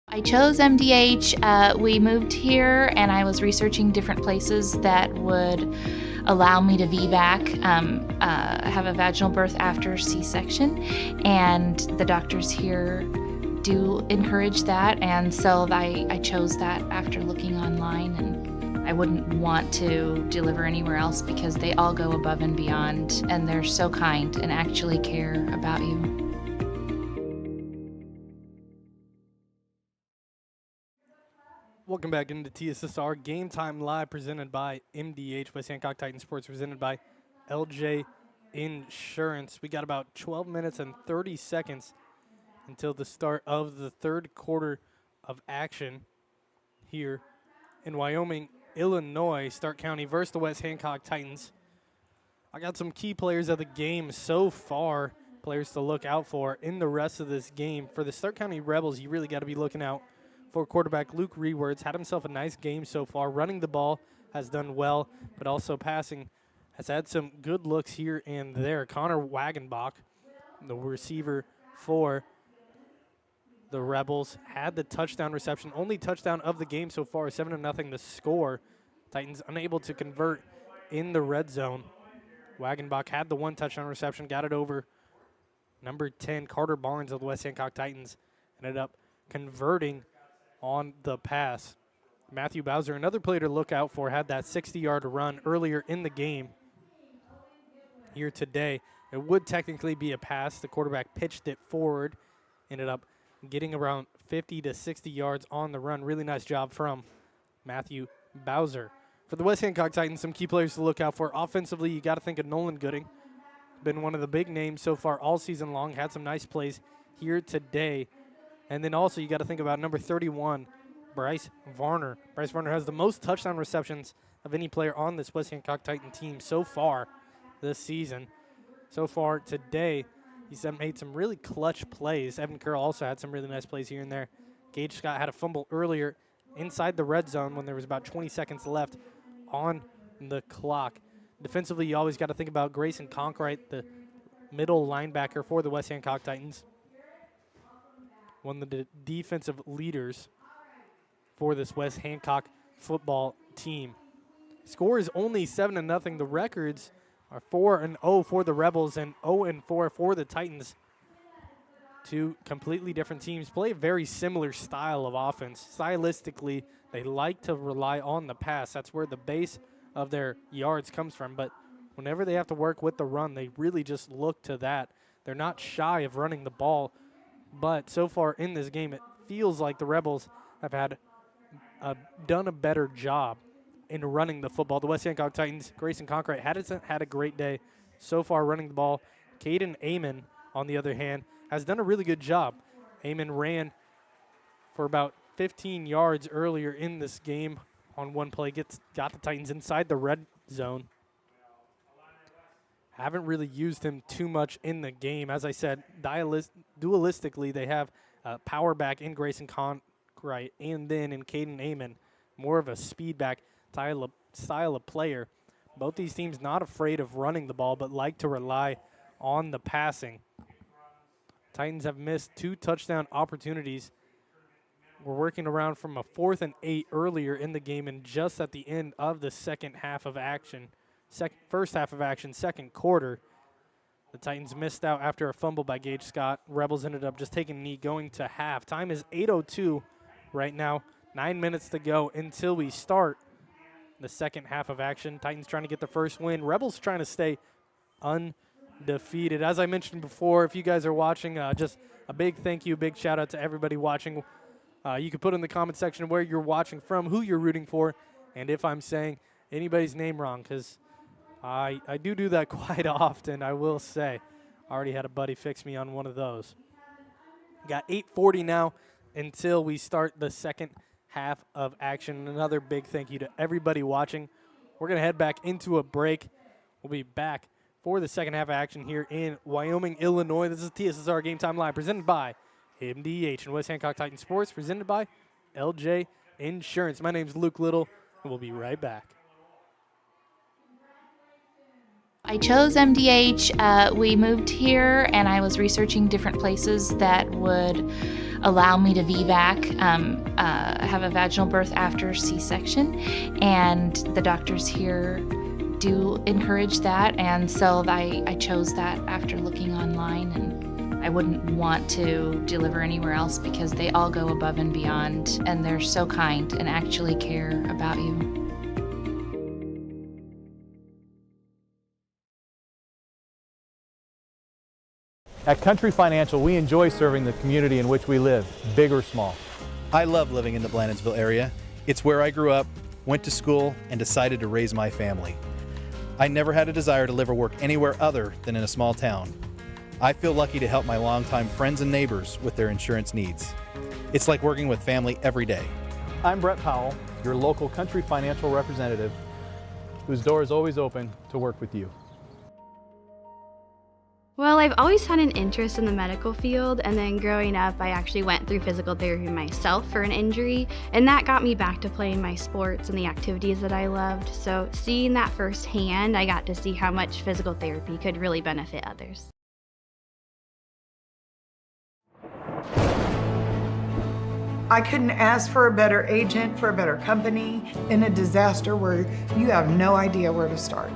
I chose MDH. We moved here and I was researching different places that would allow me to VBAC, have a vaginal birth after C-section, and the doctors here do encourage that, and so I chose that after looking online, and I wouldn't want to deliver anywhere else because they all go above and beyond, and they're so kind and actually care about you. Welcome back into TSSR Game Time Live, presented by MDH, West Hancock Titan Sports, presented by LJ Insurance. We got about 12 minutes and 30 seconds until the start of the third quarter of action here in Wyoming, Illinois. Stark County versus the West Hancock Titans. I got some key players of the game so far, players to look out for in the rest of this game. For the Stark County Rebels, you really got to be looking out for quarterback Luke Rewords. Had himself a nice game so far. Running the ball has done well, but also passing has had some good looks here and there. Connor Wagenbach, the receiver for the Rebels, had the touchdown reception. Only touchdown of the game so far, 7-0 the score. Titans unable to convert in the red zone. Wagenbach had the one touchdown reception, got it over number 10, Carter Barnes of the West Hancock Titans. Ended up converting on the pass. Matthew Bowser, another player to look out for, had that 60-yard run earlier in the game here today. It would technically be a pass. The quarterback pitched it forward, ended up getting around 50 to 60 yards on the run. Really nice job from Matthew Bowser. For the West Hancock Titans, some key players to look out for. Offensively, you got to think of Nolan Gooding. Been one of the big names so far all season long. Had some nice plays here today. And then also you got to think about number 31, Bryce Varner. Bryce Varner has the most touchdown receptions of any player on this West Hancock Titan team so far this season. So far today, he's made some really clutch plays. Evan Curl also had some really nice plays here and there. Gage Scott had a fumble earlier inside the red zone when there was about 20 seconds left on the clock. Defensively, you always got to think about Grayson Conkright, the middle linebacker for the West Hancock Titans. One of the defensive leaders for this West Hancock football team. Score is only 7-0. The records are 4-0 for the Rebels and 0-4 for the Titans. Two completely different teams play a very similar style of offense. Stylistically, they like to rely on the pass. That's where the base of their yards comes from. But whenever they have to work with the run, they really just look to that. They're not shy of running the ball. But so far in this game, it feels like the Rebels have done a better job in running the football. The West Hancock Titans, Grayson Conkright had a great day so far running the ball. Caden Amon, on the other hand, has done a really good job. Amon ran for about 15 yards earlier in this game on one play, got the Titans inside the red zone. Haven't really used him too much in the game. As I said, dualistically, they have power back in Grayson Conkright, and then in Caden Amon, more of a speed back style of player. Both these teams not afraid of running the ball, but like to rely on the passing. Titans have missed 2 touchdown opportunities. We're working around from a 4th and 8 earlier in the game, and just at the end of the second half of action. First half of action, second quarter, the Titans missed out after a fumble by Gage Scott. Rebels ended up just taking a knee going to half. Time is 8:02 right now. 9 minutes to go until we start the second half of action. Titans trying to get the first win. Rebels trying to stay undefeated. As I mentioned before, if you guys are watching, just a big thank you, big shout out to everybody watching. You can put in the comment section where you're watching from, who you're rooting for, and if I'm saying anybody's name wrong, because I do that quite often, I will say. I already had a buddy fix me on one of those. Got 8:40 now until we start the second half of action. Another big thank you to everybody watching. We're going to head back into a break. We'll be back for the second half of action here in Wyoming, Illinois. This is TSSR Game Time Live, presented by MDH and West Hancock Titan Sports, presented by LJ Insurance. My name is Luke Little, and we'll be right back. I chose MDH. We moved here, and I was researching different places that would allow me to VBAC, have a vaginal birth after C-section, and the doctors here do encourage that, and so I chose that after looking online, and I wouldn't want to deliver anywhere else because they all go above and beyond, and they're so kind and actually care about you. At Country Financial, we enjoy serving the community in which we live, big or small. I love living in the Blandonsville area. It's where I grew up, went to school, and decided to raise my family. I never had a desire to live or work anywhere other than in a small town. I feel lucky to help my longtime friends and neighbors with their insurance needs. It's like working with family every day. I'm Brett Powell, your local Country Financial representative, whose door is always open to work with you. Well, I've always had an interest in the medical field, and then growing up, I actually went through physical therapy myself for an injury, and that got me back to playing my sports and the activities that I loved. So seeing that firsthand, I got to see how much physical therapy could really benefit others. I couldn't ask for a better agent, for a better company in a disaster where you have no idea where to start.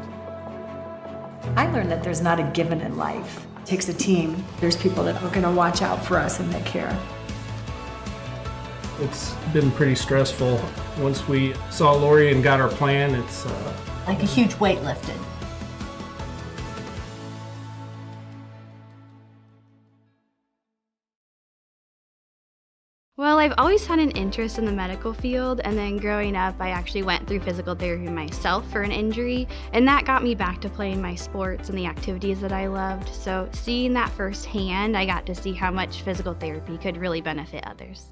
I learned that there's not a given in life. It takes a team. There's people that are going to watch out for us and that care. It's been pretty stressful. Once we saw Lori and got our plan, it's like a huge weight lifted. Well, I've always had an interest in the medical field, and then growing up, I actually went through physical therapy myself for an injury, and that got me back to playing my sports and the activities that I loved. So seeing that firsthand, I got to see how much physical therapy could really benefit others.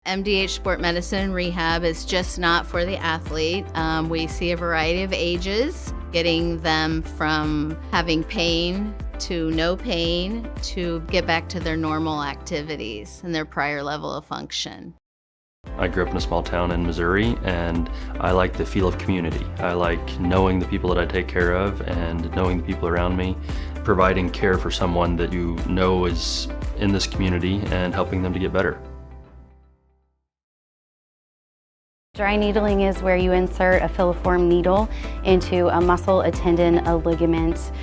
MDH Sport Medicine and Rehab is just not for the athlete. We see a variety of ages, getting them from having pain to no pain to get back to their normal activities and their prior level of function. I grew up in a small town in Missouri, and I like the feel of community. I like knowing the people that I take care of and knowing the people around me, providing care for someone that you know is in this community and helping them to get better. Dry needling is where you insert a filiform needle into a muscle, a tendon, a ligament,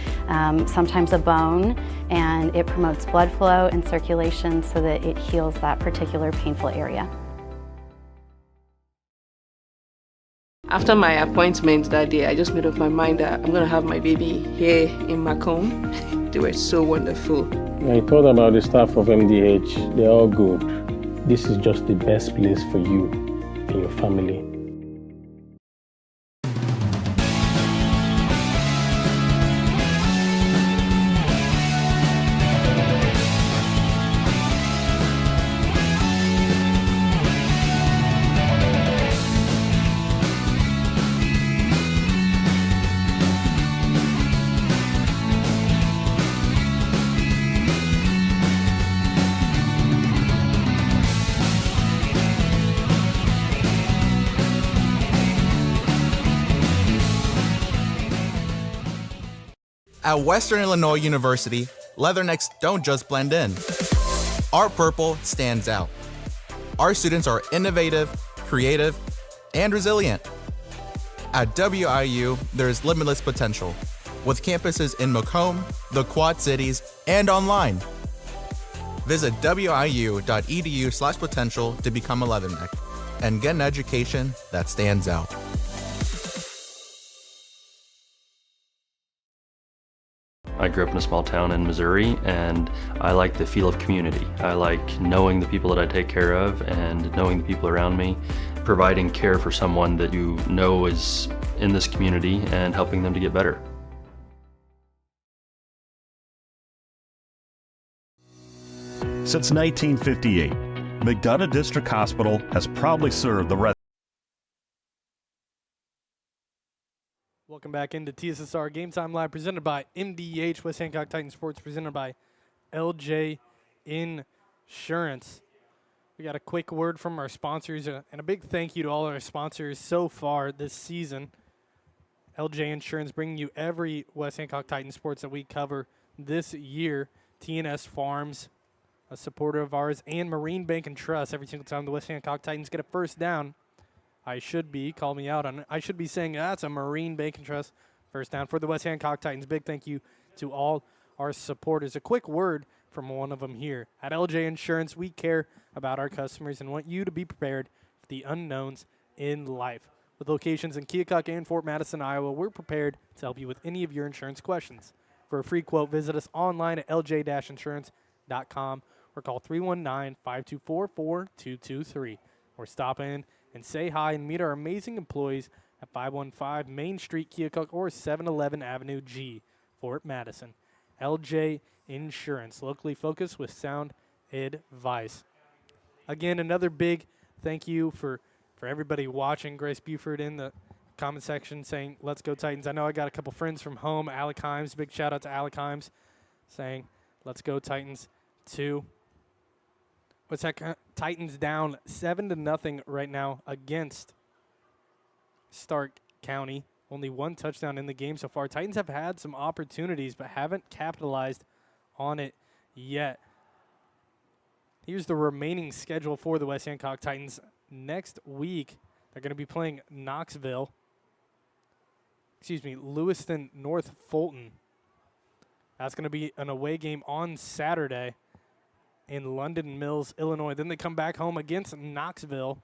sometimes a bone, and it promotes blood flow and circulation so that it heals that particular painful area. After my appointment that day, I just made up my mind that I'm going to have my baby here in Macomb. They were so wonderful. I thought about the staff of MDH. They're all good. This is just the best place for you and your family. At Western Illinois University, leathernecks don't just blend in. Our purple stands out. Our students are innovative, creative, and resilient. At WIU, there's limitless potential, with campuses in Macomb, the Quad Cities, and online. Visit wiu.edu/potential to become a leatherneck and get an education that stands out. I grew up in a small town in Missouri, and I like the feel of community. I like knowing the people that I take care of and knowing the people around me, providing care for someone that you know is in this community and helping them to get better. Since 1958, McDonough District Hospital has proudly served the residents. Welcome back into TSSR Game Time Live, presented by MDH, West Hancock Titan Sports, presented by LJ Insurance. We got a quick word from our sponsors, and a big thank you to all our sponsors so far this season. LJ Insurance bringing you every West Hancock Titan Sports that we cover this year. TNS Farms, a supporter of ours, and Marine Bank and Trust. Every single time the West Hancock Titans get a first down, I should be saying that's a Marine Bank and Trust first down for the West Hancock Titans. Big thank you to all our supporters. A quick word from one of them here. At LJ Insurance, we care about our customers and want you to be prepared for the unknowns in life. With locations in Keokuk and Fort Madison, Iowa, we're prepared to help you with any of your insurance questions. For a free quote, visit us online at lj-insurance.com or call 319-524-4223. Or stop in and say hi and meet our amazing employees at 515 Main Street, Keokuk, or 711 Avenue G, Fort Madison. LJ Insurance, locally focused with sound advice. Again, another big thank you for everybody watching. Grace Buford in the comment section saying, let's go Titans. I know I got a couple friends from home. Alec Himes, big shout out to Alec Himes, saying, let's go Titans too. What's that? Titans down 7-0 right now against Stark County. Only one touchdown in the game so far. Titans have had some opportunities but haven't capitalized on it yet. Here's the remaining schedule for the West Hancock Titans. Next week, they're going to be playing Lewiston North Fulton. That's going to be an away game on Saturday in London Mills, Illinois. Then they come back home against Knoxville.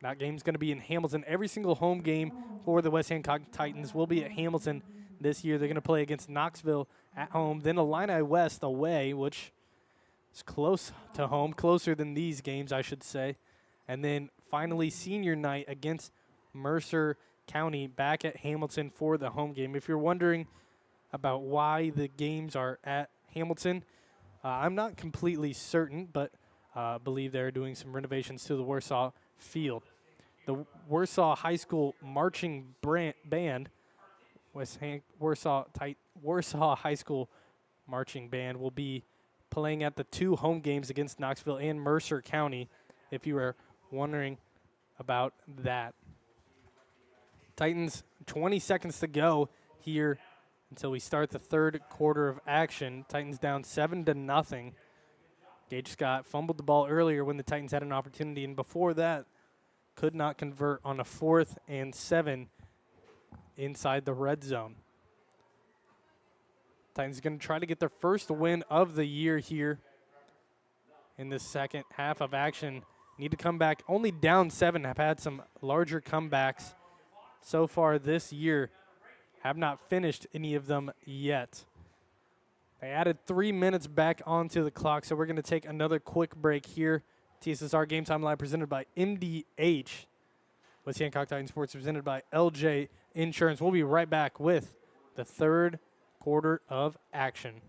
That game's going to be in Hamilton. Every single home game for the West Hancock Titans will be at Hamilton this year. They're going to play against Knoxville at home. Then Illini West away, which is close to home, closer than these games, I should say. And then finally senior night against Mercer County back at Hamilton for the home game. If you're wondering about why the games are at Hamilton, I'm not completely certain, but believe they're doing some renovations to the Warsaw field. The Warsaw High School marching band, Warsaw High School marching band, will be playing at the two home games against Knoxville and Mercer County, if you were wondering about that. Titans, 20 seconds to go here until we start the third quarter of action. Titans down 7-0. Gage Scott fumbled the ball earlier when the Titans had an opportunity, and before that could not convert on a 4th and 7 inside the red zone. Titans are going to try to get their first win of the year here in the second half of action. Need to come back. Only down 7, have had some larger comebacks so far this year. Have not finished any of them yet. They added 3 minutes back onto the clock, so we're going to take another quick break here. TSSR Game Time Live presented by MDH. West Hancock Titan Sports presented by LJ Insurance. We'll be right back with the third quarter of action.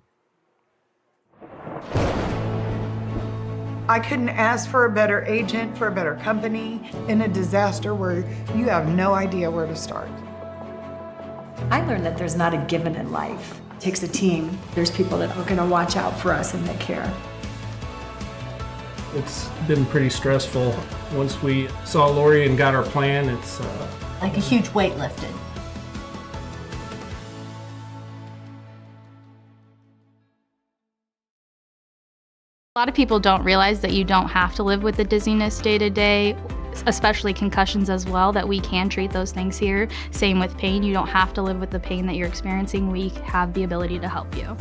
I couldn't ask for a better agent, for a better company in a disaster where you have no idea where to start. I learned that there's not a given in life. It takes a team. There's people that are going to watch out for us and that care. It's been pretty stressful. Once we saw Lori and got our plan, it's Like a huge weight lifted. A lot of people don't realize that you don't have to live with the dizziness day to day, especially concussions as well, that we can treat those things here. Same with pain. You don't have to live with the pain that you're experiencing. We have the ability to help you.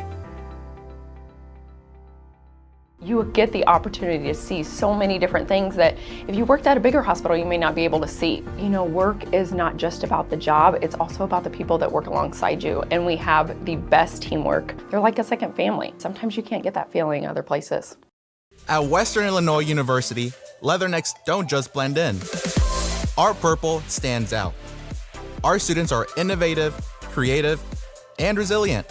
You get the opportunity to see so many different things that if you worked at a bigger hospital, you may not be able to see. You know, work is not just about the job, it's also about the people that work alongside you. And we have the best teamwork. They're like a second family. Sometimes you can't get that feeling other places. At Western Illinois University, leathernecks don't just blend in. Our purple stands out. Our students are innovative, creative, and resilient.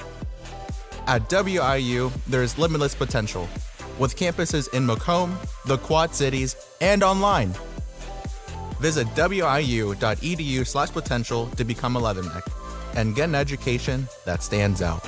At WIU, there's limitless potential, with campuses in Macomb, the Quad Cities, and online. Visit wiu.edu/potential to become a leatherneck. and get an education that stands out.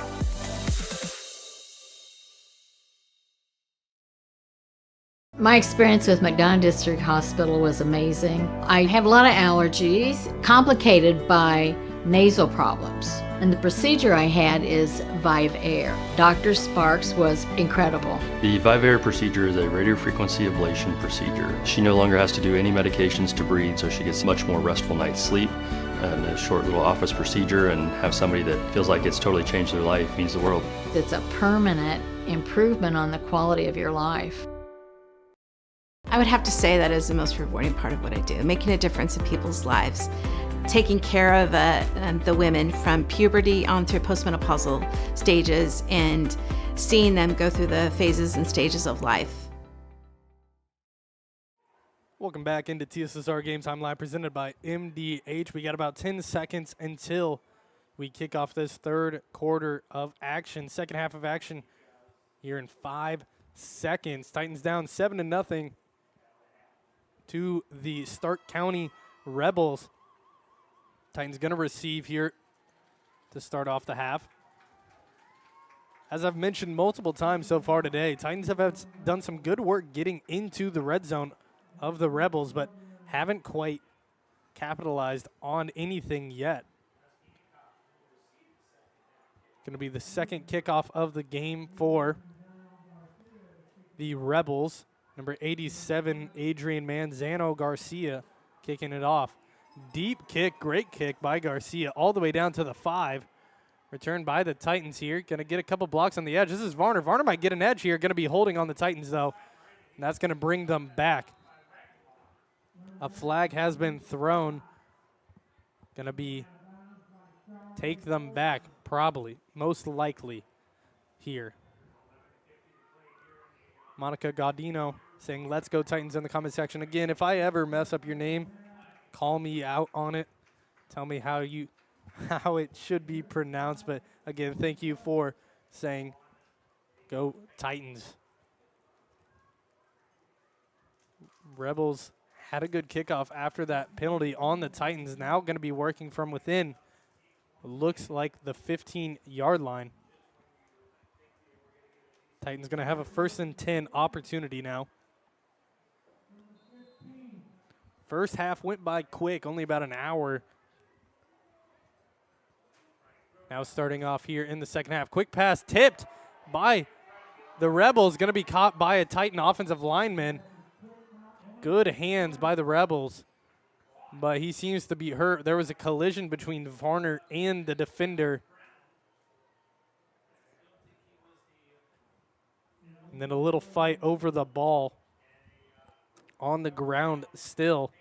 My experience with McDonough District Hospital was amazing. I have a lot of allergies, complicated by nasal problems. And the procedure I had is Vive Air. Dr. Sparks was incredible. The Vive Air procedure is a radiofrequency ablation procedure. She no longer has to do any medications to breathe, so she gets much more restful night's sleep. And a short little office procedure, and have somebody that feels like it's totally changed their life means the world. It's a permanent improvement on the quality of your life. I would have to say that is the most rewarding part of what I do, making a difference in people's lives, taking care of the women from puberty on through postmenopausal stages and seeing them go through the phases and stages of life. Welcome back into TSSR Game Time Live, presented by MDH. We got about 10 seconds until we kick off this third quarter of action. Second half of action here in 5 seconds. Titans down 7-0 to the Stark County Rebels. Titans going to receive here to start off the half. As I've mentioned multiple times so far today, Titans have done some good work getting into the red zone of the Rebels, but haven't quite capitalized on anything yet. Going to be the second kickoff of the game for the Rebels. Number 87, Adrian Manzano Garcia kicking it off. Deep kick, great kick by Garcia all the way down to the 5. Returned by the Titans here. Going to get a couple blocks on the edge. This is Varner. Varner might get an edge here. Going to be holding on the Titans, though. And that's going to bring them back. A flag has been thrown. Going to be take them back, probably, most likely here. Monica Gaudino saying, "Let's go Titans" in the comment section. Again, if I ever mess up your name, call me out on it. Tell me how it should be pronounced. But again, thank you for saying go Titans. Rebels had a good kickoff after that penalty on the Titans. Now going to be working from within. Looks like the 15-yard line. Titans going to have a 1st and 10 opportunity now. First half went by quick, only about an hour. Now starting off here in the second half. Quick pass tipped by the Rebels. Going to be caught by a Titan offensive lineman. Good hands by the Rebels, but he seems to be hurt. There was a collision between Varner and the defender. And then a little fight over the ball. On the ground still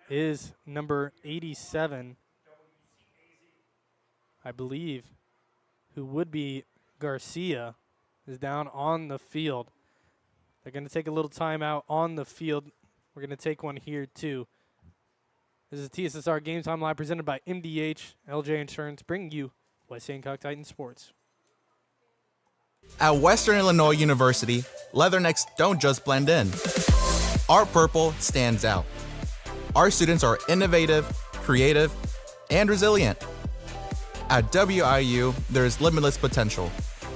is number 87, I believe, who would be Garcia, is down on the field. They're going to take a little time out on the field. We're going to take one here, too. This is TSSR Game Time Live, presented by MDH, LJ Insurance, bringing you West Hancock Titans Sports. At Western Illinois University, leathernecks don't just blend in. Our purple stands out. Our students are innovative, creative, and resilient. At WIU, there's limitless potential,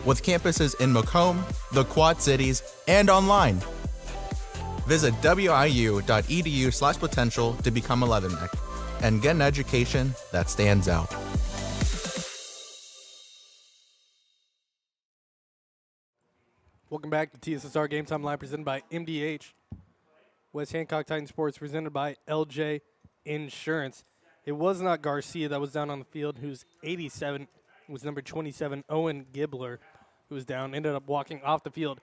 with campuses in Macomb, the Quad Cities, and online. Visit wiu.edu/potential to become a leatherneck and get an education that stands out. Welcome back to TSSR Game Time Live, presented by MDH. West Hancock Titans Sports, presented by LJ Insurance. It was not Garcia that was down on the field, who's 87. It was number 27, Owen Gibbler, who was down, ended up walking off the field.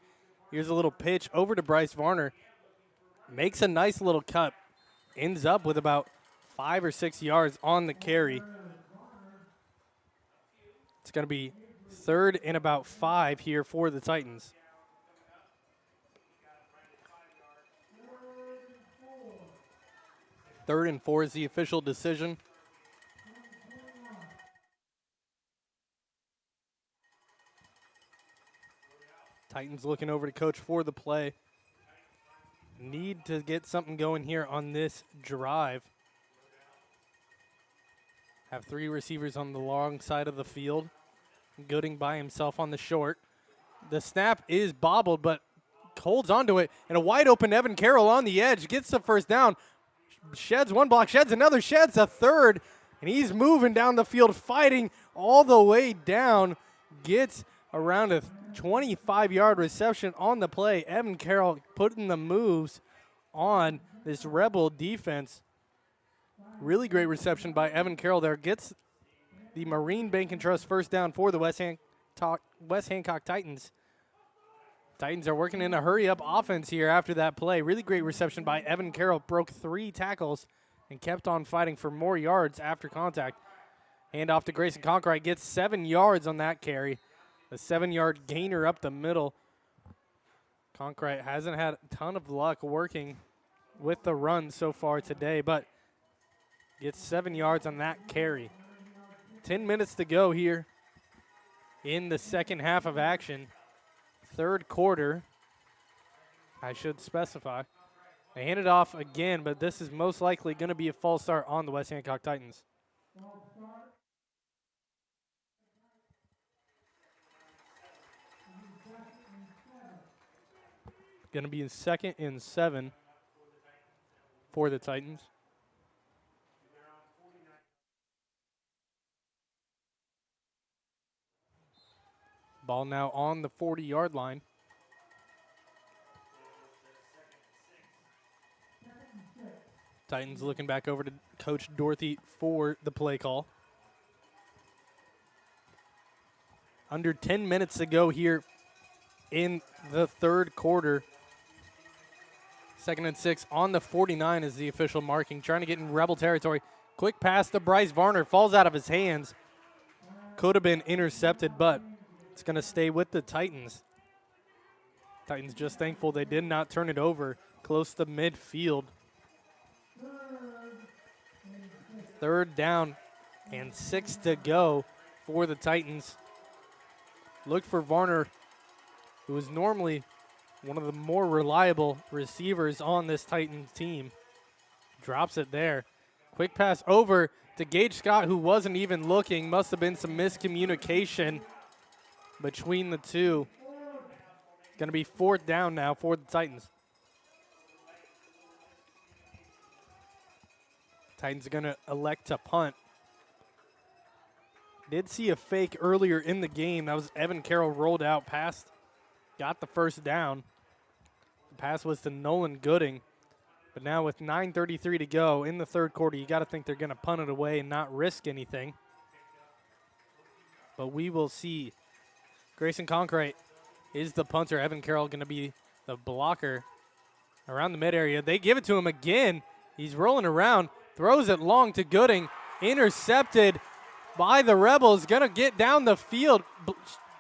Here's a little pitch over to Bryce Varner. Makes a nice little cut. Ends up with about 5 or 6 yards on the carry. It's going to be 3rd and about 5 here for the Titans. Third and 4 is the official decision. Titans looking over to coach for the play. Need to get something going here on this drive. Have 3 receivers on the long side of the field. Gooding by himself on the short. The snap is bobbled, but holds onto it. And a wide open Evan Carroll on the edge. Gets the first down. Sheds one block, sheds another, sheds a third. And he's moving down the field, fighting all the way down. Gets around a 25-yard reception on the play. Evan Carroll putting the moves on this Rebel defense. Really great reception by Evan Carroll there. Gets the Marine Bank and Trust first down for the West Hancock Titans. Titans are working in a hurry-up offense here after that play. Really great reception by Evan Carroll. Broke 3 tackles and kept on fighting for more yards after contact. Hand off to Grayson Conkright. Gets 7 yards on that carry. A 7-yard gainer up the middle. Conkright hasn't had a ton of luck working with the run so far today, but gets 7 yards on that carry. 10 minutes to go here in the second half of action. Third quarter, I should specify. They hand it off again, but this is most likely going to be a false start on the West Hancock Titans. Going to be in 2nd and 7 for the Titans. Ball now on the 40-yard line. Titans looking back over to Coach Dorothy for the play call. Under 10 minutes to go here in the third quarter. 2nd and 6 on the 49 is the official marking. Trying to get in Rebel territory. Quick pass to Bryce Varner. Falls out of his hands. Could have been intercepted, but it's going to stay with the Titans. Titans just thankful they did not turn it over close to midfield. 3rd down and 6 to go for the Titans. Look for Varner, who is normally one of the more reliable receivers on this Titans team. Drops it there. Quick pass over to Gage Scott, who wasn't even looking. Must have been some miscommunication between the two. It's going to be 4th down now for the Titans. Titans are going to elect to punt. Did see a fake earlier in the game. That was Evan Carroll rolled out past. Got the first down. The pass was to Nolan Gooding. But now with 9:33 to go in the third quarter, you got to think they're going to punt it away and not risk anything. But we will see. Grayson Conkright is the punter. Evan Carroll going to be the blocker around the mid area. They give it to him again. He's rolling around, throws it long to Gooding. Intercepted by the Rebels. Going to get down the field.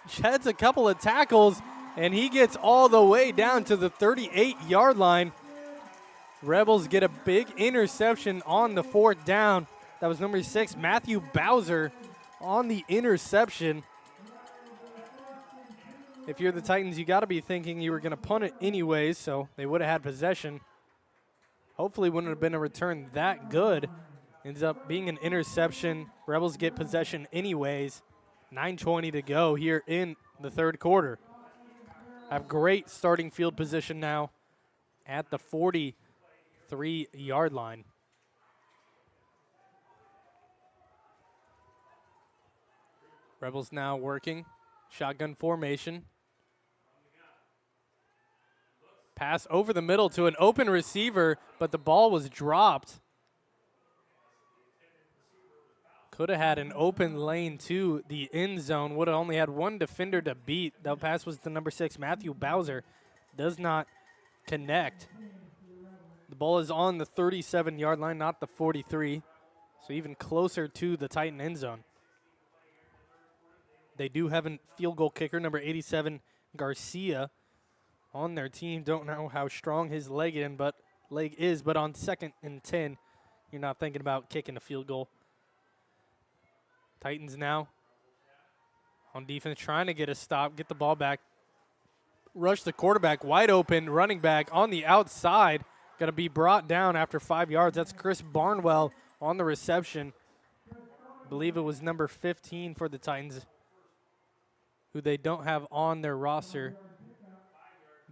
Sheds a couple of tackles, and he gets all the way down to the 38-yard line. Rebels get a big interception on the 4th down. That was number 6, Matthew Bowser, on the interception. If you're the Titans, you got to be thinking you were going to punt it anyways, so they would have had possession. Hopefully wouldn't have been a return that good. Ends up being an interception. Rebels get possession anyways. 9:20 to go here in the third quarter. Have great starting field position now at the 43-yard line. Rebels now working. Shotgun formation. Pass over the middle to an open receiver, but the ball was dropped. Could have had an open lane to the end zone. Would have only had one defender to beat. That pass was to number 6, Matthew Bowser. Does not connect. The ball is on the 37-yard line, not the 43. So even closer to the Titan end zone. They do have a field goal kicker, number 87, Garcia, on their team. Don't know how strong his leg is, but on 2nd and 10, you're not thinking about kicking a field goal. Titans now on defense, trying to get a stop, get the ball back. Rush the quarterback, wide open, running back on the outside. Going to be brought down after 5 yards. That's Chris Barnwell on the reception. I believe it was number 15 for the Titans, who they don't have on their roster.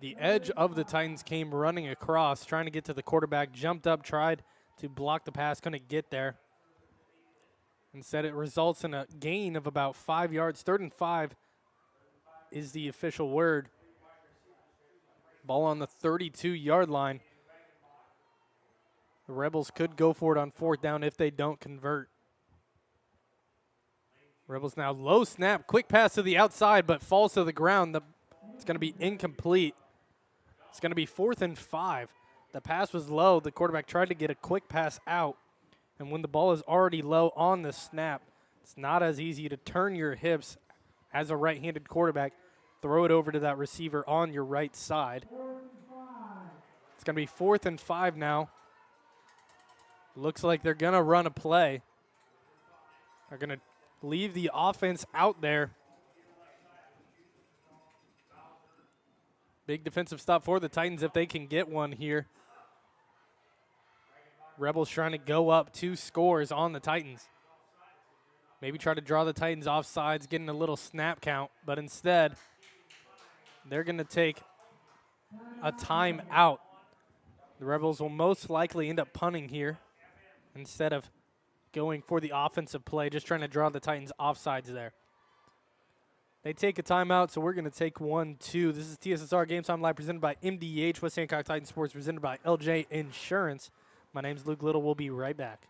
The edge of the Titans came running across, trying to get to the quarterback, jumped up, tried to block the pass, couldn't get there. Instead, it results in a gain of about 5 yards. 3rd and 5 is the official word. Ball on the 32-yard line. The Rebels could go for it on 4th down if they don't convert. Rebels now low snap, quick pass to the outside, but falls to the ground. It's going to be incomplete. It's going to be 4th and 5. The pass was low. The quarterback tried to get a quick pass out. And when the ball is already low on the snap, it's not as easy to turn your hips as a right-handed quarterback, throw it over to that receiver on your right side. It's going to be 4th and 5 now. Looks like they're going to run a play. They're going to leave the offense out there. Big defensive stop for the Titans if they can get one here. Rebels trying to go up 2 scores on the Titans. Maybe try to draw the Titans off sides, getting a little snap count, but instead they're going to take a timeout. The Rebels will most likely end up punting here instead of going for the offensive play, just trying to draw the Titans off sides there. They take a timeout, so we're going to take 1, 2. This is TSSR Game Time Live presented by MDH, West Hancock Titan Sports, presented by LJ Insurance. My name's Luke Little. We'll be right back.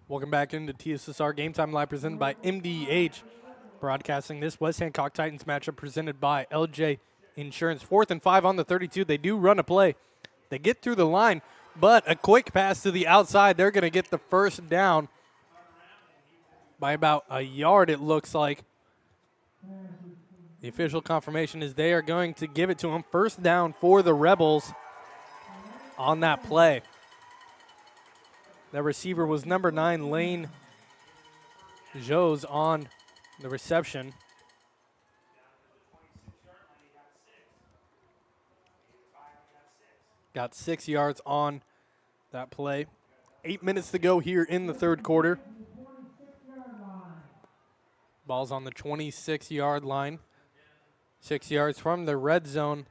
Welcome back into TSSR Game Time Live presented by MDH. Broadcasting this West Hancock Titans matchup presented by LJ Insurance. 4th and 5 on the 32. They do run a play. They get through the line, but a quick pass to the outside. They're going to get the 1st down by about a yard, it looks like. The official confirmation is they are going to give it to him. 1st down for the Rebels on that play. The receiver was number 9, Lane Jose, on the reception. Got 6 yards on that play. 8 minutes to go here in the 3rd quarter. Ball's on the 26-yard line. 6 yards from the red zone.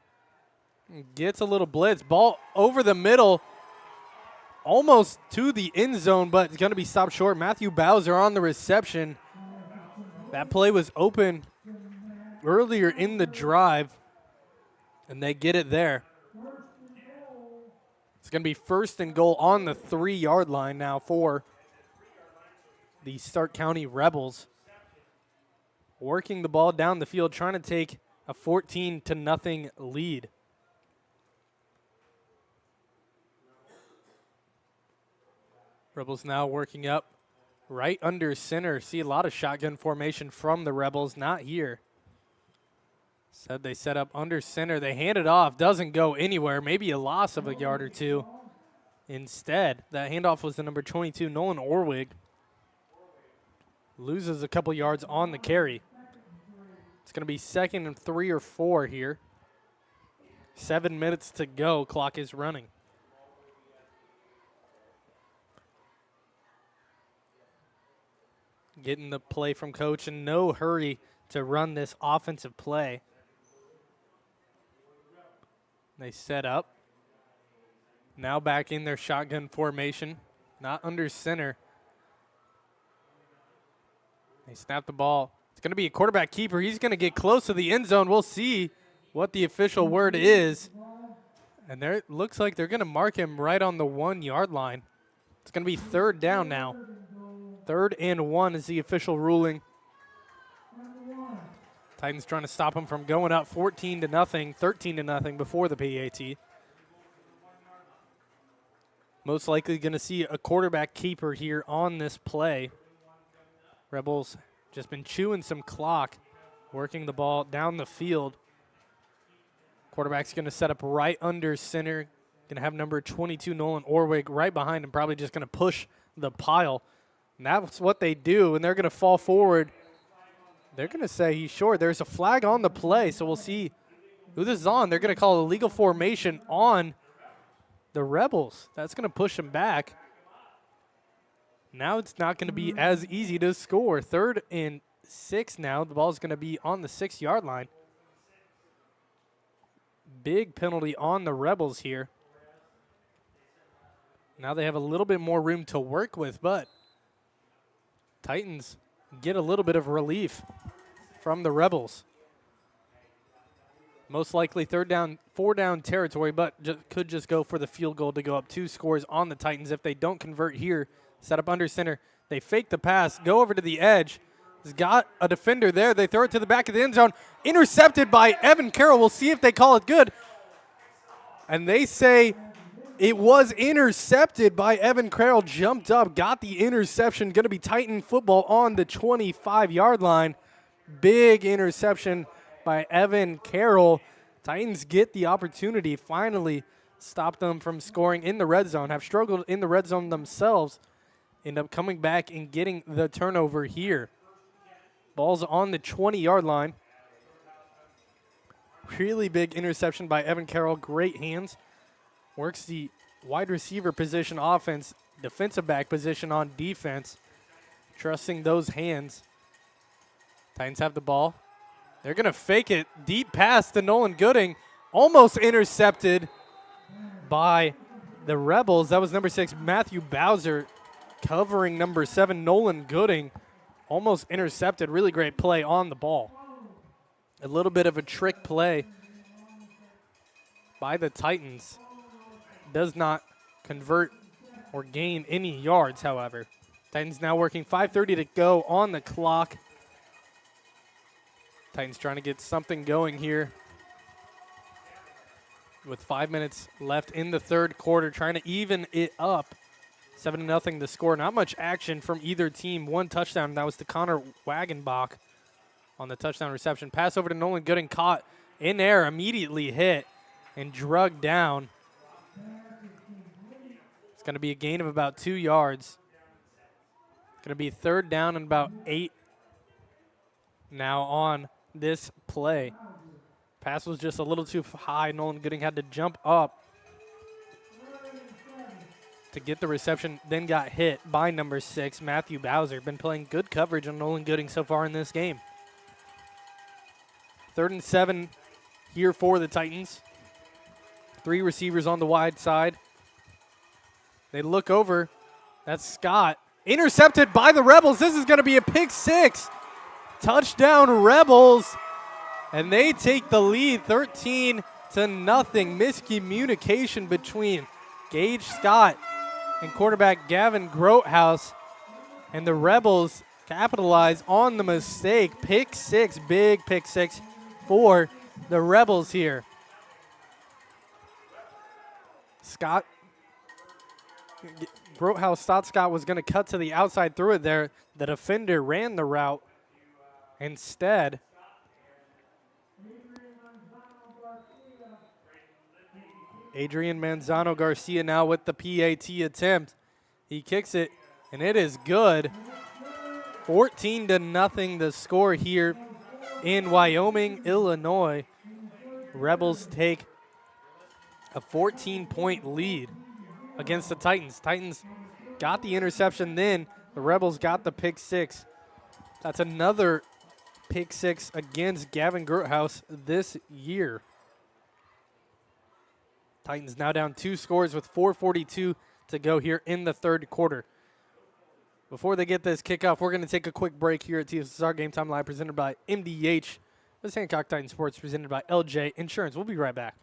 Gets a little blitz. Ball over the middle. Almost to the end zone, but it's going to be stopped short. Matthew Bowser on the reception. That play was open earlier in the drive, and they get it there. It's going to be 1st and goal on the 3-yard line now for the Stark County Rebels. Working the ball down the field, trying to take a 14-0 lead. Rebels now working up right under center. See a lot of shotgun formation from the Rebels. Not here. Said they set up under center. They hand it off. Doesn't go anywhere. Maybe a loss of a yard or two. Instead, that handoff was the number 22, Nolan Orwig. Loses a couple yards on the carry. It's going to be 2nd and 3 or 4 here. 7 minutes to go. Clock is running. Getting the play from coach, in no hurry to run this offensive play. They set up. Now back in their shotgun formation, not under center. They snap the ball. It's going to be a quarterback keeper. He's going to get close to the end zone. We'll see what the official word is. And there it looks like they're going to mark him right on the 1-yard line. It's going to be 3rd down now. 3rd and 1 is the official ruling. Titans trying to stop him from going up 14-0, 13-0 before the PAT. Most likely going to see a quarterback keeper here on this play. Rebels just been chewing some clock, working the ball down the field. Quarterback's going to set up right under center. Going to have number 22, Nolan Orwig, right behind him, probably just going to push the pile. And that's what they do, and they're going to fall forward. They're going to say he's short. There's a flag on the play, so we'll see who this is on. They're going to call a legal formation on the Rebels. That's going to push them back. Now it's not going to be as easy to score. 3rd and 6 now. The ball is going to be on the 6-yard line. Big penalty on the Rebels here. Now they have a little bit more room to work with, but Titans get a little bit of relief from the Rebels. Most likely 4-down territory, but could just go for the field goal to go up 2 scores on the Titans. If they don't convert here, set up under center. They fake the pass, go over to the edge. He's got a defender there. They throw it to the back of the end zone. Intercepted by Evan Carroll. We'll see if they call it good. And they say it was intercepted by Evan Carroll. Jumped up, got the interception. Going to be Titan football on the 25-yard line. Big interception by Evan Carroll. Titans get the opportunity, finally stop them from scoring in the red zone. Have struggled in the red zone themselves. End up coming back and getting the turnover here. Ball's on the 20-yard line. Really big interception by Evan Carroll. Great hands. Works the wide receiver position offense, defensive back position on defense. Trusting those hands. Titans have the ball. They're going to fake it. Deep pass to Nolan Gooding. Almost intercepted by the Rebels. That was number 6, Matthew Bowser, covering number 7, Nolan Gooding. Almost intercepted. Really great play on the ball. A little bit of a trick play by the Titans. Does not convert or gain any yards, however. Titans now working 5:30 to go on the clock. Titans trying to get something going here with 5 minutes left in the 3rd quarter, trying to even it up. 7-0 the score. Not much action from either team. 1 touchdown. That was to Connor Wagenbach on the touchdown reception. Pass over to Nolan Gooding, caught in air, immediately hit and drugged down. It's going to be a gain of about 2 yards. Going to be 3rd down and about 8 now on this play. Pass was just a little too high. Nolan Gooding had to jump up to get the reception, then got hit by number 6, Matthew Bowser. Been playing good coverage on Nolan Gooding so far in this game. 3rd and 7 here for the Titans. 3 receivers on the wide side. They look over. That's Scott. Intercepted by the Rebels. This is going to be a pick 6. Touchdown Rebels. And they take the lead 13-0. Miscommunication between Gage Scott and quarterback Gavin Grothaus. And the Rebels capitalize on the mistake. Pick 6, big pick 6 for the Rebels here. Scott, Grothaus thought Scott was going to cut to the outside, threw it there. The defender ran the route instead. Adrian Manzano Garcia now with the PAT attempt. He kicks it, and it is good. 14-0 the score here in Wyoming, Illinois. Rebels take a 14-point lead against the Titans. Titans got the interception then. The Rebels got the pick 6. That's another pick 6 against Gavin Grothaus this year. Titans now down 2 scores with 4:42 to go here in the 3rd quarter. Before they get this kickoff, we're going to take a quick break here at TSSR Game Time Live, presented by MDH. This is Hancock Titan Sports, presented by LJ Insurance. We'll be right back.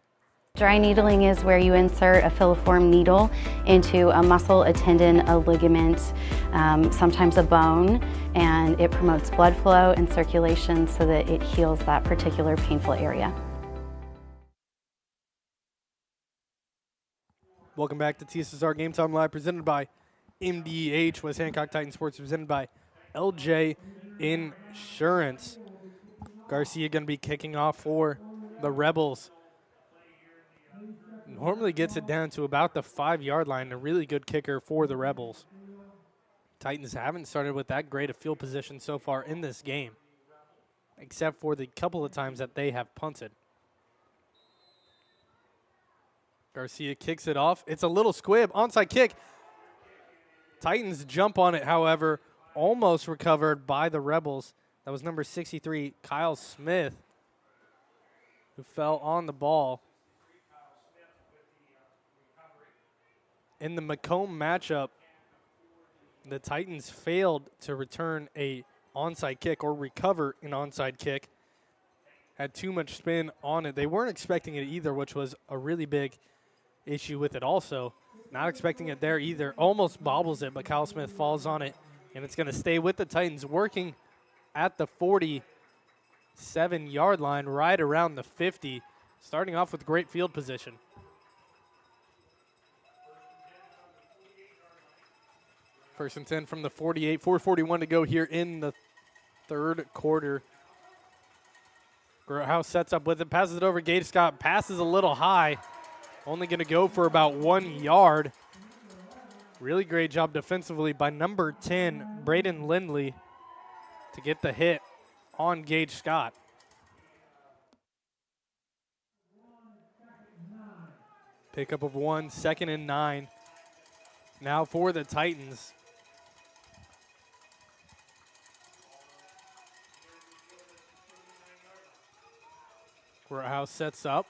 Dry needling is where you insert a filiform needle into a muscle, a tendon, a ligament, sometimes a bone, and it promotes blood flow and circulation so that it heals that particular painful area. Welcome back to TSSR Game Time Live, presented by MDH, West Hancock Titan Sports, presented by LJ Insurance. Garcia going to be kicking off for the Rebels. Normally gets it down to about the 5-yard line, a really good kicker for the Rebels. Titans haven't started with that great a field position so far in this game, except for the couple of times that they have punted. Garcia kicks it off. It's a little squib. Onside kick. Titans jump on it, however, almost recovered by the Rebels. That was number 63, Kyle Smith, who fell on the ball. In the Macomb matchup, the Titans failed to return a onside kick or recover an onside kick. Had too much spin on it. They weren't expecting it either, which was a really big issue with it also. Not expecting it there either. Almost bobbles it, but Kyle Smith falls on it, and it's going to stay with the Titans, working at the 47-yard line, right around the 50, starting off with great field position. First and 10 from the 48, 4:41 to go here in the third quarter. House sets up with it, passes it over. Gage Scott passes a little high. Only going to go for about 1 yard. Really great job defensively by number 10, Braden Lindley, to get the hit on Gage Scott. Pickup of 1, 2nd and 9. Now for the Titans. House sets up.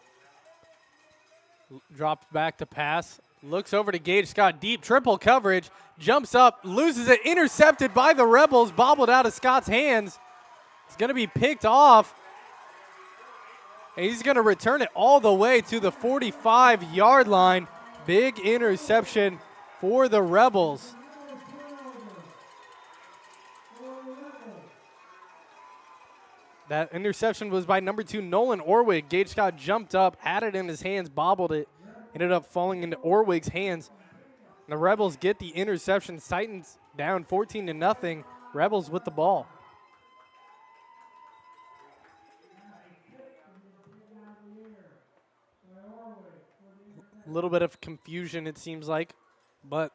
Drops back to pass. Looks over to Gage Scott. Deep triple coverage. Jumps up. Loses it. Intercepted by the Rebels. Bobbled out of Scott's hands. It's going to be picked off. And he's going to return it all the way to the 45-yard line. Big interception for the Rebels. That interception was by number 2, Nolan Orwig. Gage Scott jumped up, had it in his hands, bobbled it, ended up falling into Orwig's hands. And the Rebels get the interception. Titans down 14-0. Rebels with the ball. A little bit of confusion, it seems like, but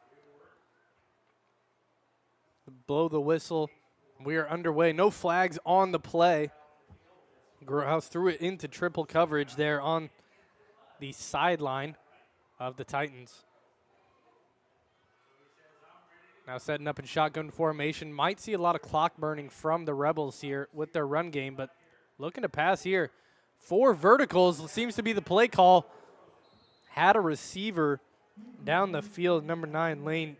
blow the whistle. We are underway. No flags on the play. House threw it into triple coverage there on the sideline of the Titans. Now setting up in shotgun formation. Might see a lot of clock burning from the Rebels here with their run game, but looking to pass here. 4 verticals seems to be the play call. Had a receiver down the field, number 9,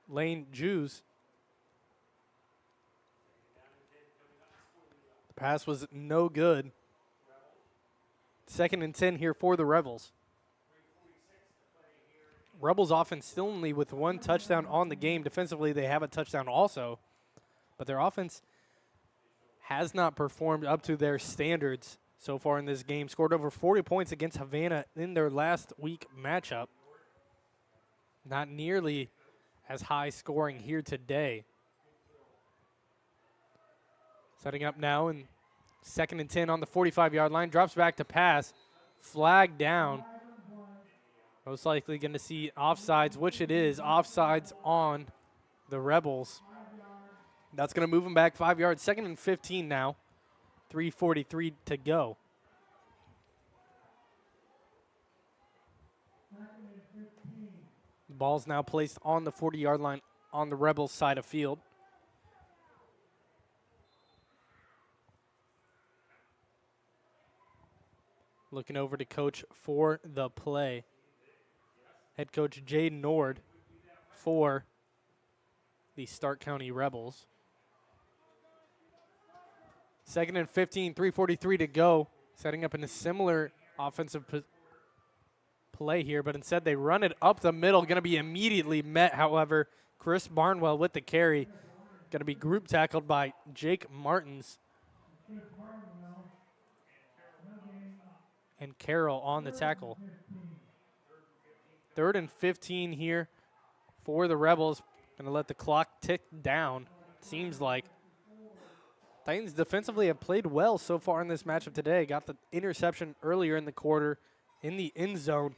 Lane Jews. The pass was no good. 2nd and 10 here for the Rebels. Rebels offense still only with 1 touchdown on the game. Defensively, they have a touchdown also, but their offense has not performed up to their standards so far in this game. Scored over 40 points against Havana in their last week matchup. Not nearly as high scoring here today. Setting up now in 2nd and 10 on the 45-yard line. Drops back to pass. Flag down. Most likely going to see offsides, which it is. Offsides on the Rebels. That's going to move them back 5 yards. 2nd and 15 now. 3:43 to go. The ball's now placed on the 40-yard line on the Rebels side of field. Looking over to coach for the play. Head coach Jade Nord for the Stark County Rebels. 2nd and 15, 3:43 to go. Setting up in a similar offensive play here, but instead they run it up the middle. Going to be immediately met, however. Chris Barnwell with the carry. Going to be group tackled by Jake Martins. And Carroll on the tackle. 3rd and 15 here for the Rebels. Going to let the clock tick down, seems like. Titans defensively have played well so far in this matchup today. Got the interception earlier in the quarter in the end zone.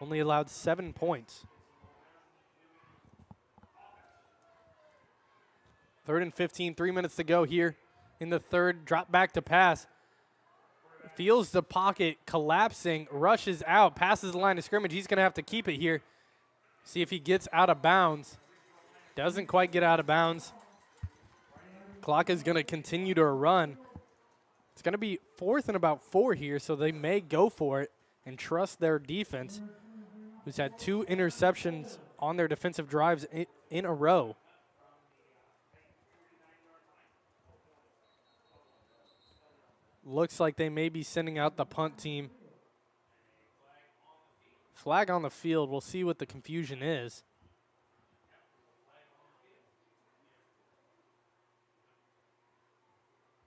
Only allowed 7 points. 3rd and 15, 3 minutes to go here in the third. Drop back to pass. Feels the pocket collapsing, rushes out, passes the line of scrimmage. He's going to have to keep it here. See if he gets out of bounds. Doesn't quite get out of bounds. Clock is going to continue to run. It's going to be 4th and about 4 here, so they may go for it and trust their defense, who's had 2 interceptions on their defensive drives in a row. Looks like they may be sending out the punt team. Flag on the field. We'll see what the confusion is.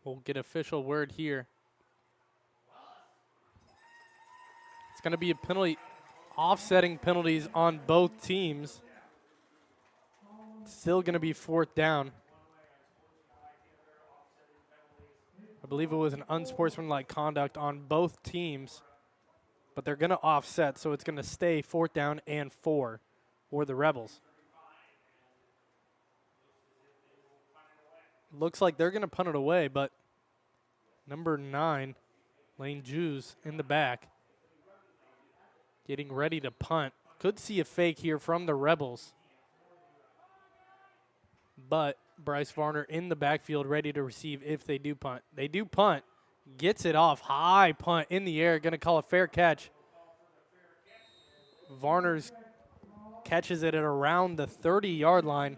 We'll get official word here. It's going to be a penalty, offsetting penalties on both teams. Still going to be 4th down. I believe it was an unsportsmanlike conduct on both teams, but they're going to offset, so it's going to stay 4th down and 4 for the Rebels. Looks like they're going to punt it away, but number 9, Lane Jews in the back, getting ready to punt. Could see a fake here from the Rebels, but Bryce Varner in the backfield ready to receive if they do punt. They do punt, gets it off, high punt in the air, going to call a fair catch. Varner's catches it at around the 30-yard line.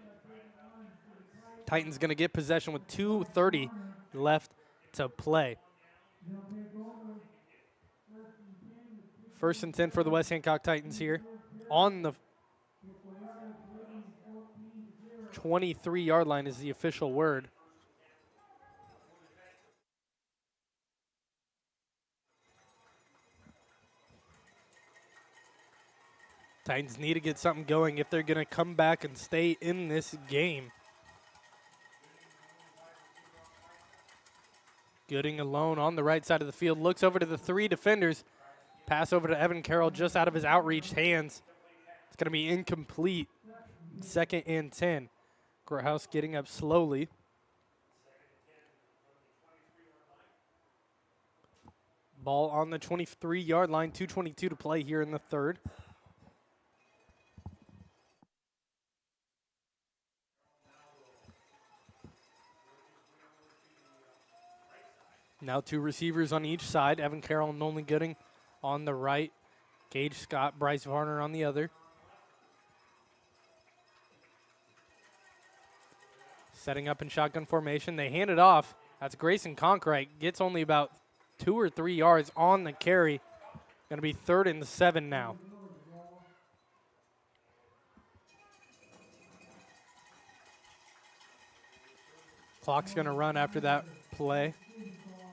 Titans going to get possession with 2:30 left to play. 1st and 10 for the West Hancock Titans here on the 23-yard line is the official word. Titans need to get something going if they're going to come back and stay in this game. Gooding alone on the right side of the field. Looks over to the 3 defenders. Pass over to Evan Carroll just out of his outreached hands. It's going to be incomplete. 2nd and 10. Grohouse getting up slowly. Ball on the 23-yard line. 2:22 to play here in the third. Now 2 receivers on each side. Evan Carroll and Nolan Gooding on the right. Gage Scott, Bryce Varner on the other. Setting up in shotgun formation. They hand it off. That's Grayson Conkright. Gets only about 2 or 3 yards on the carry. Going to be 3rd and 7 now. Clock's going to run after that play.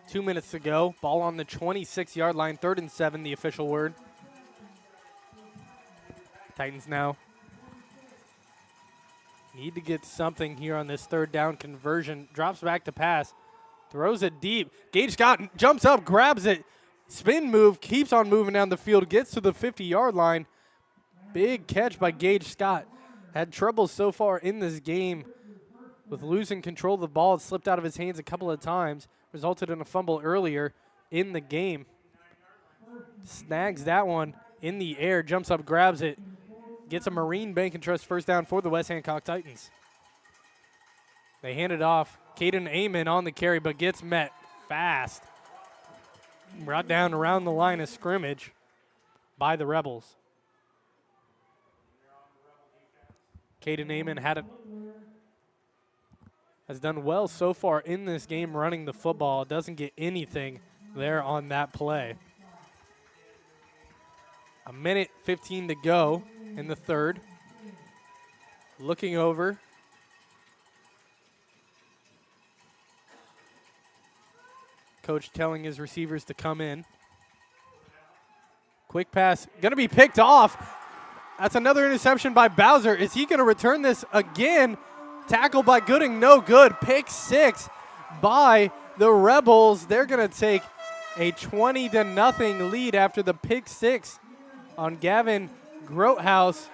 2 minutes to go. Ball on the 26-yard line. 3rd and 7, the official word. Titans now need to get something here on this 3rd down conversion. Drops back to pass. Throws it deep. Gage Scott jumps up, grabs it. Spin move, keeps on moving down the field, gets to the 50-yard line. Big catch by Gage Scott. Had trouble so far in this game with losing control of the ball. It slipped out of his hands a couple of times. Resulted in a fumble earlier in the game. Snags that one in the air, jumps up, grabs it. Gets a Marine Bank and Trust 1st down for the West Hancock Titans. They hand it off. Caden Amon on the carry, but gets met fast. Brought down around the line of scrimmage by the Rebels. Caden Amon has done well so far in this game running the football. Doesn't get anything there on that play. 1:15 to go in the third. Looking over. Coach telling his receivers to come in. Quick pass, going to be picked off. That's another interception by Bowser. Is he going to return this again? Tackled by Gooding, no good. Pick 6 by the Rebels. They're going to take a 20-0 lead after the pick 6 on Gavin Grothaus.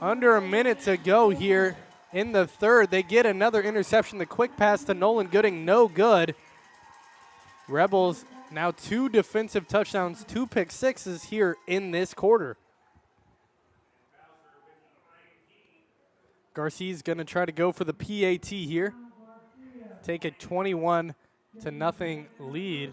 Under a minute to go here in the third. They get another interception. The quick pass to Nolan Gooding, no good. Rebels now 2 defensive touchdowns, 2 pick 6s here in this quarter. Garcia's going to try to go for the PAT here. Take a 21-0 lead.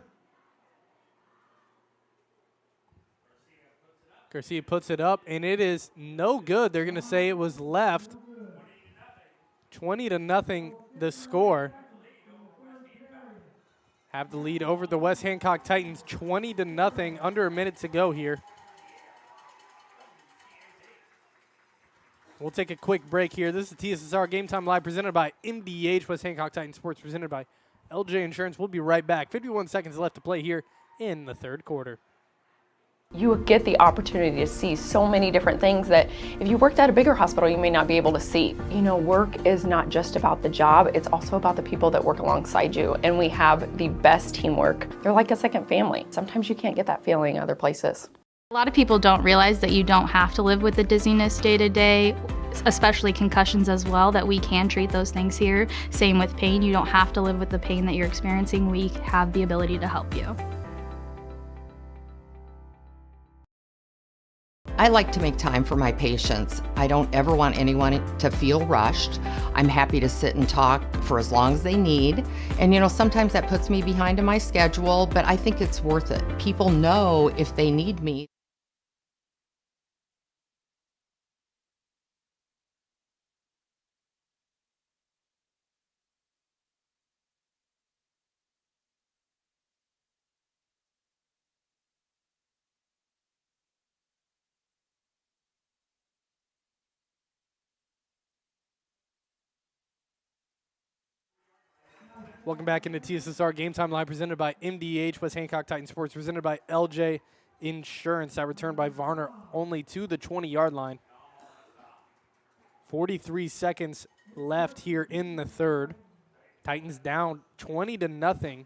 Garcia puts it up, and it is no good. They're going to say it was left. 20-0 the score. Have the lead over the West Hancock Titans, 20-0, under a minute to go here. We'll take a quick break here. This is TSSR Game Time Live presented by MDH, West Hancock Titans Sports presented by LJ Insurance. We'll be right back. 51 seconds left to play here in the third quarter. You will get the opportunity to see so many different things that if you worked at a bigger hospital, you may not be able to see. You know, work is not just about the job, it's also about the people that work alongside you. And we have the best teamwork. They're like a second family. Sometimes you can't get that feeling other places. A lot of people don't realize that you don't have to live with the dizziness day to day, especially concussions as well, that we can treat those things here. Same with pain. You don't have to live with the pain that you're experiencing. We have the ability to help you. I like to make time for my patients. I don't ever want anyone to feel rushed. I'm happy to sit and talk for as long as they need. And you know, sometimes that puts me behind in my schedule, but I think it's worth it. People know if they need me. Welcome back into TSSR Game Time Live presented by MDH, West Hancock Titan Sports, presented by LJ Insurance. That return by Varner only to the 20-yard line. 43 seconds left here in the third. Titans down 20-0.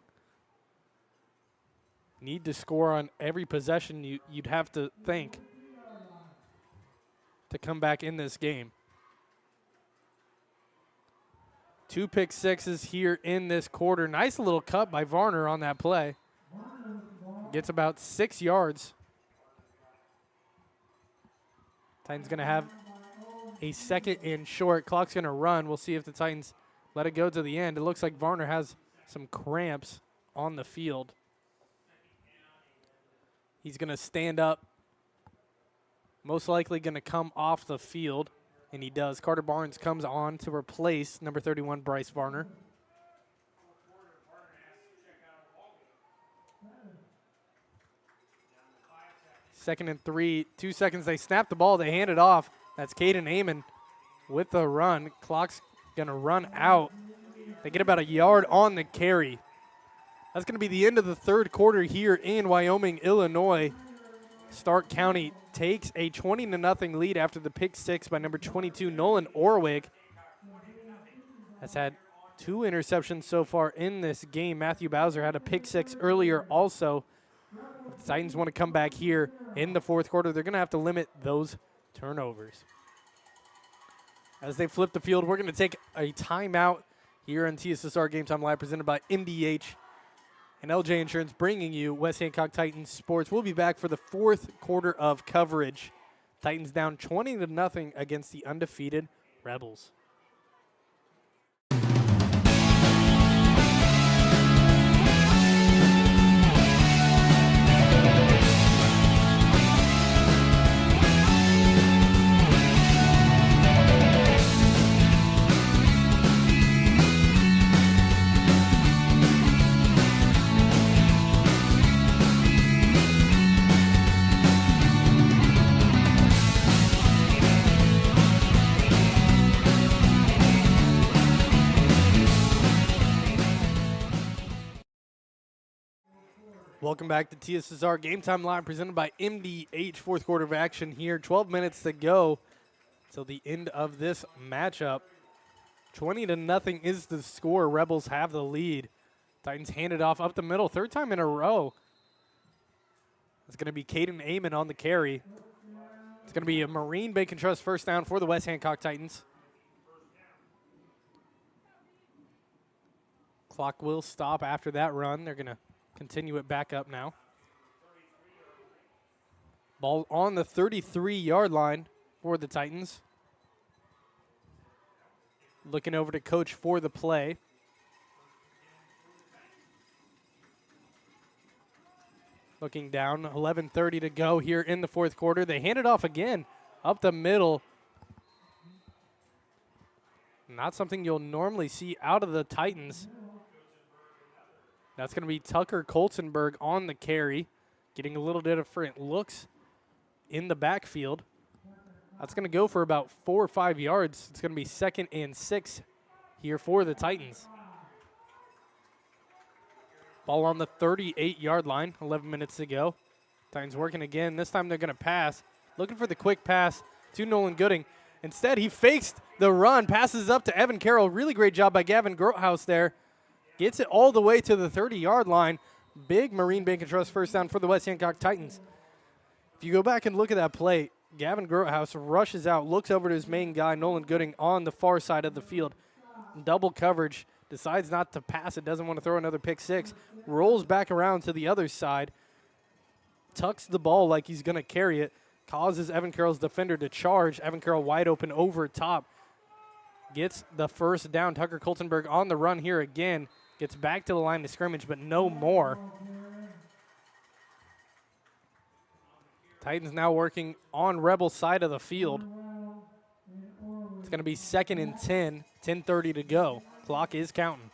Need to score on every possession you'd have to think to come back in this game. 2 pick sixes here in this quarter. Nice little cut by Varner on that play. Gets about 6 yards. Titans going to have a second and short. Clock's going to run. We'll see if the Titans let it go to the end. It looks like Varner has some cramps on the field. He's going to stand up. Most likely going to come off the field. And he does. Carter Barnes comes on to replace number 31, Bryce Varner. Second and 3, 2 seconds. They snap the ball. They hand it off. That's Caden Amon with the run. Clock's going to run out. They get about a yard on the carry. That's going to be the end of the third quarter here in Wyoming, Illinois. Stark County takes a 20-0 lead after the pick six by number 22, Nolan Orwig. Has had 2 interceptions so far in this game. Matthew Bowser had a pick six earlier also. If the Titans want to come back here in the fourth quarter, they're going to have to limit those turnovers. As they flip the field, we're going to take a timeout here on TSSR Game Time Live presented by MDH and LJ Insurance, bringing you West Hancock Titans Sports. We'll be back for the fourth quarter of coverage. Titans down 20-0 against the undefeated Rebels. Welcome back to TSSR Game Time Live, presented by MDH. Fourth quarter of action here. 12 minutes to go till the end of this matchup. 20-0 is the score. Rebels have the lead. Titans hand it off up the middle. Third time in a row. It's going to be Caden Amon on the carry. It's going to be a Marine Bacon Trust first down for the West Hancock Titans. Clock will stop after that run. They're going to continue it back up now. Ball on the 33-yard line for the Titans. Looking over to coach for the play. Looking down, 11:30 to go here in the fourth quarter. They hand it off again up the middle. Not something you'll normally see out of the Titans. That's going to be Tucker Coltenberg on the carry, getting a little different looks in the backfield. That's going to go for about 4 or 5 yards. It's going to be 2nd and 6 here for the Titans. Ball on the 38-yard line, 11 minutes to go. Titans working again. This time they're going to pass. Looking for the quick pass to Nolan Gooding. Instead, he fakes the run, passes up to Evan Carroll. Really great job by Gavin Grothaus there. Gets it all the way to the 30-yard line. Big Marine Bacon Trust first down for the West Hancock Titans. If you go back and look at that play, Gavin Grothaus rushes out, looks over to his main guy, Nolan Gooding, on the far side of the field. Double coverage. Decides not to pass it, doesn't want to throw another pick six. Rolls back around to the other side. Tucks the ball like he's going to carry it. Causes Evan Carroll's defender to charge. Evan Carroll wide open over top. Gets the first down. Tucker Coltenberg on the run here again. Gets back to the line of scrimmage, but no more. Titans now working on Rebel side of the field. It's going to be 2nd and 10, 10:30 to go. Clock is counting.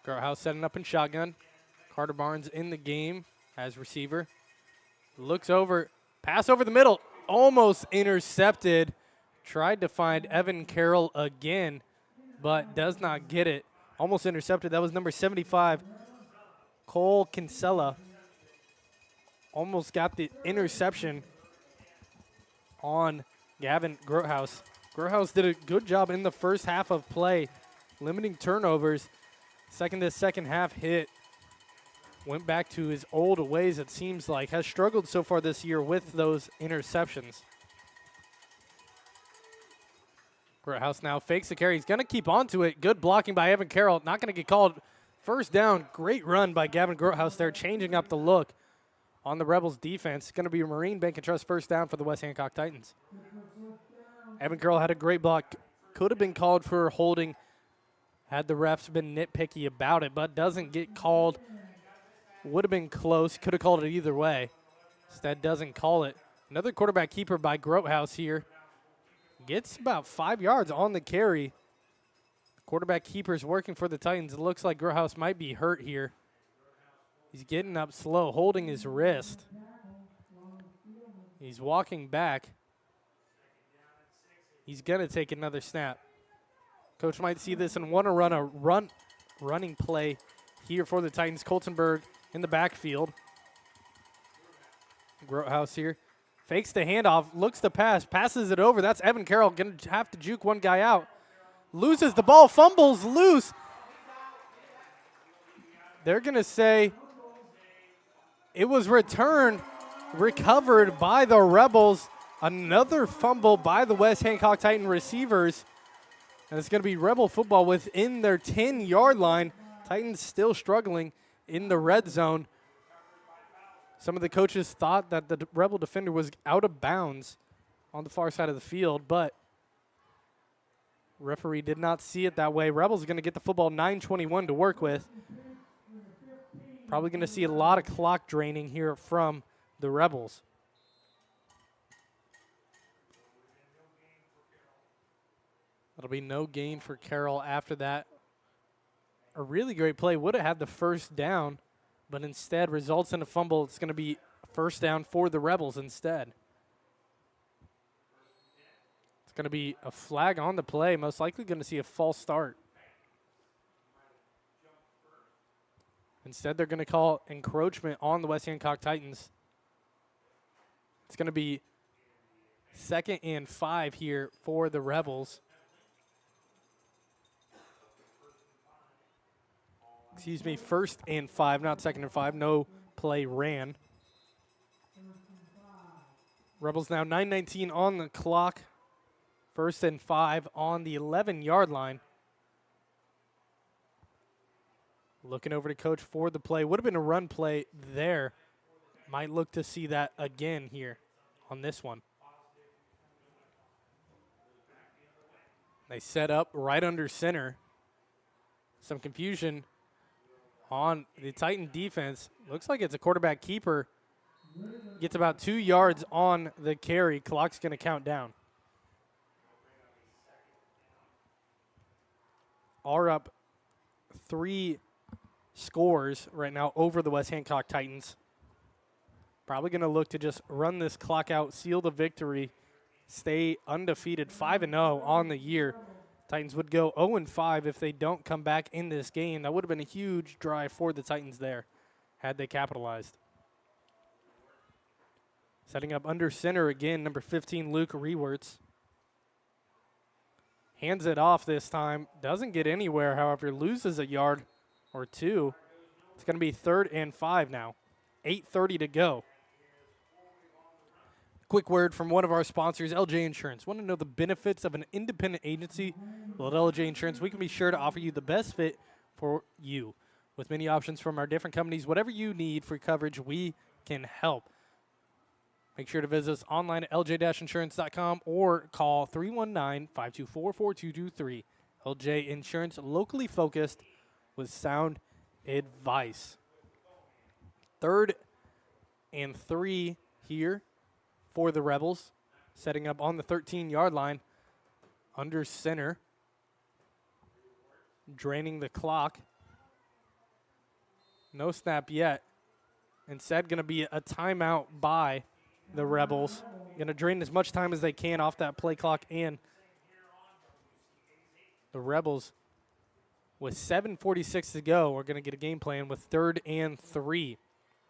Grothaus setting up in shotgun. Carter Barnes in the game as receiver. Looks over, pass over the middle, almost intercepted. Tried to find Evan Carroll again, but does not get it. Almost intercepted. That was number 75, Cole Kinsella. Almost got the interception on Gavin Grothaus. Grothaus did a good job in the first half of play, limiting turnovers. Second half hit. Went back to his old ways, it seems like. Has struggled so far this year with those interceptions. Grothaus now fakes the carry. He's going to keep on to it. Good blocking by Evan Carroll. Not going to get called. First down. Great run by Gavin Grothaus there, changing up the look on the Rebels defense. Going to be a Marine Bacon Trust first down for the West Hancock Titans. Evan Carroll had a great block. Could have been called for holding had the refs been nitpicky about it, but doesn't get called. Would have been close. Could have called it either way. Instead doesn't call it. Another quarterback keeper by Grothaus here. Gets about 5 yards on the carry. Quarterback keeper's working for the Titans. It looks like Grothaus might be hurt here. He's getting up slow, holding his wrist. He's walking back. He's going to take another snap. Coach might see this and want to run a running play here for the Titans. Coltenberg in the backfield. Grothaus here. Fakes the handoff, looks to pass, passes it over. That's Evan Carroll, going to have to juke one guy out. Loses the ball, fumbles loose. They're going to say it was returned, recovered by the Rebels. Another fumble by the West Hancock Titan receivers. And it's going to be Rebel football within their 10-yard line. Titans still struggling in the red zone. Some of the coaches thought that the Rebel defender was out of bounds on the far side of the field, but referee did not see it that way. Rebels are going to get the football, 9:21 to work with. Probably going to see a lot of clock draining here from the Rebels. That'll be no gain for Carroll after that. A really great play. Would have had the first down, but instead results in a fumble. It's going to be first down for the Rebels instead. It's going to be a flag on the play. Most likely going to see a false start. Instead, they're going to call encroachment on the West Hancock Titans. It's going to be 2nd and 5 here for the Rebels. Excuse me, 1st and 5, not 2nd and 5. No play ran. Rebels now 9:19 on the clock. 1st and 5 on the 11-yard line. Looking over to coach for the play. Would have been a run play there. Might look to see that again here on this one. They set up right under center. Some confusion on the Titan defense. Looks like it's a quarterback keeper. Gets about 2 yards on the carry. Clock's going to count down. Are up 3 scores right now over the West Hancock Titans. Probably going to look to just run this clock out, seal the victory, stay undefeated, 5-0 on the year. Titans would go 0-5 if they don't come back in this game. That would have been a huge drive for the Titans there had they capitalized. Setting up under center again, number 15, Luke Rewerts. Hands it off this time. Doesn't get anywhere, however, loses a yard or 2. It's going to be 3rd and 5 now. 8:30 to go. Quick word from one of our sponsors, LJ Insurance. Want to know the benefits of an independent agency? Well, at LJ Insurance, we can be sure to offer you the best fit for you. With many options from our different companies, whatever you need for coverage, we can help. Make sure to visit us online at lj-insurance.com or call 319-524-4223. LJ Insurance, locally focused with sound advice. 3rd and 3 here for the Rebels. Setting up on the 13-yard line under center. Draining the clock. No snap yet. Instead, going to be a timeout by the Rebels. Going to drain as much time as they can off that play clock, and the Rebels, with 7:46 to go, are going to get a game plan with 3rd and 3.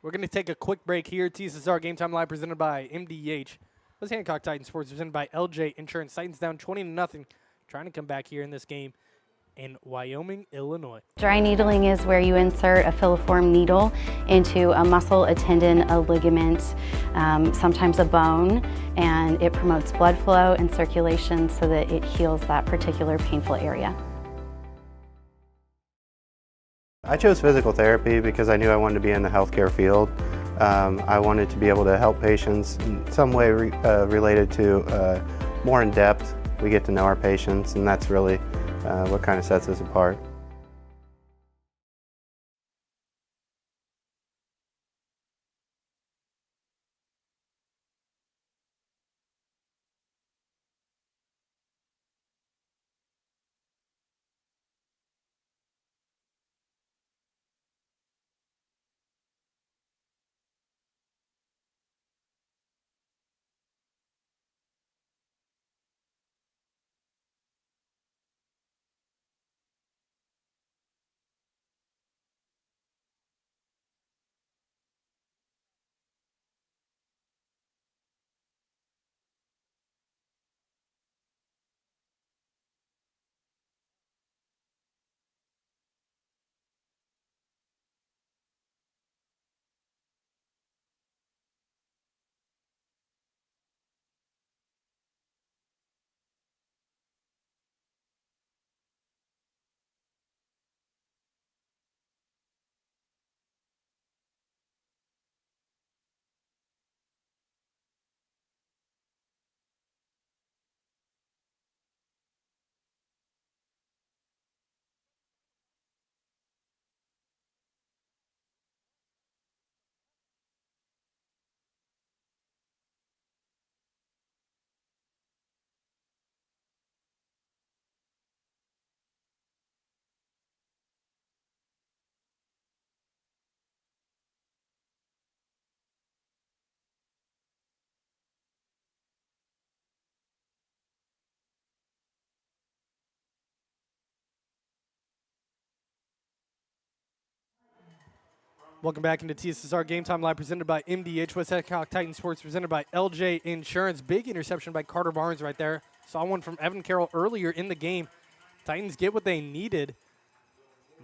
We're going to take a quick break here. TSSR Game Time Live presented by MDH. This Hancock Titans Sports presented by LJ Insurance. Titans down 20-0, trying to come back here in this game in Wyoming, Illinois. Dry needling is where you insert a filiform needle into a muscle, a tendon, a ligament, sometimes a bone, and it promotes blood flow and circulation so that it heals that particular painful area. I chose physical therapy because I knew I wanted to be in the healthcare field. I wanted to be able to help patients in some way related to more in depth. We get to know our patients, and that's really what kind of sets us apart. Welcome back into TSSR Game Time Live, presented by MDH. West Hancock Titan Sports, presented by LJ Insurance. Big interception by Carter Barnes right there. Saw one from Evan Carroll earlier in the game. Titans get what they needed.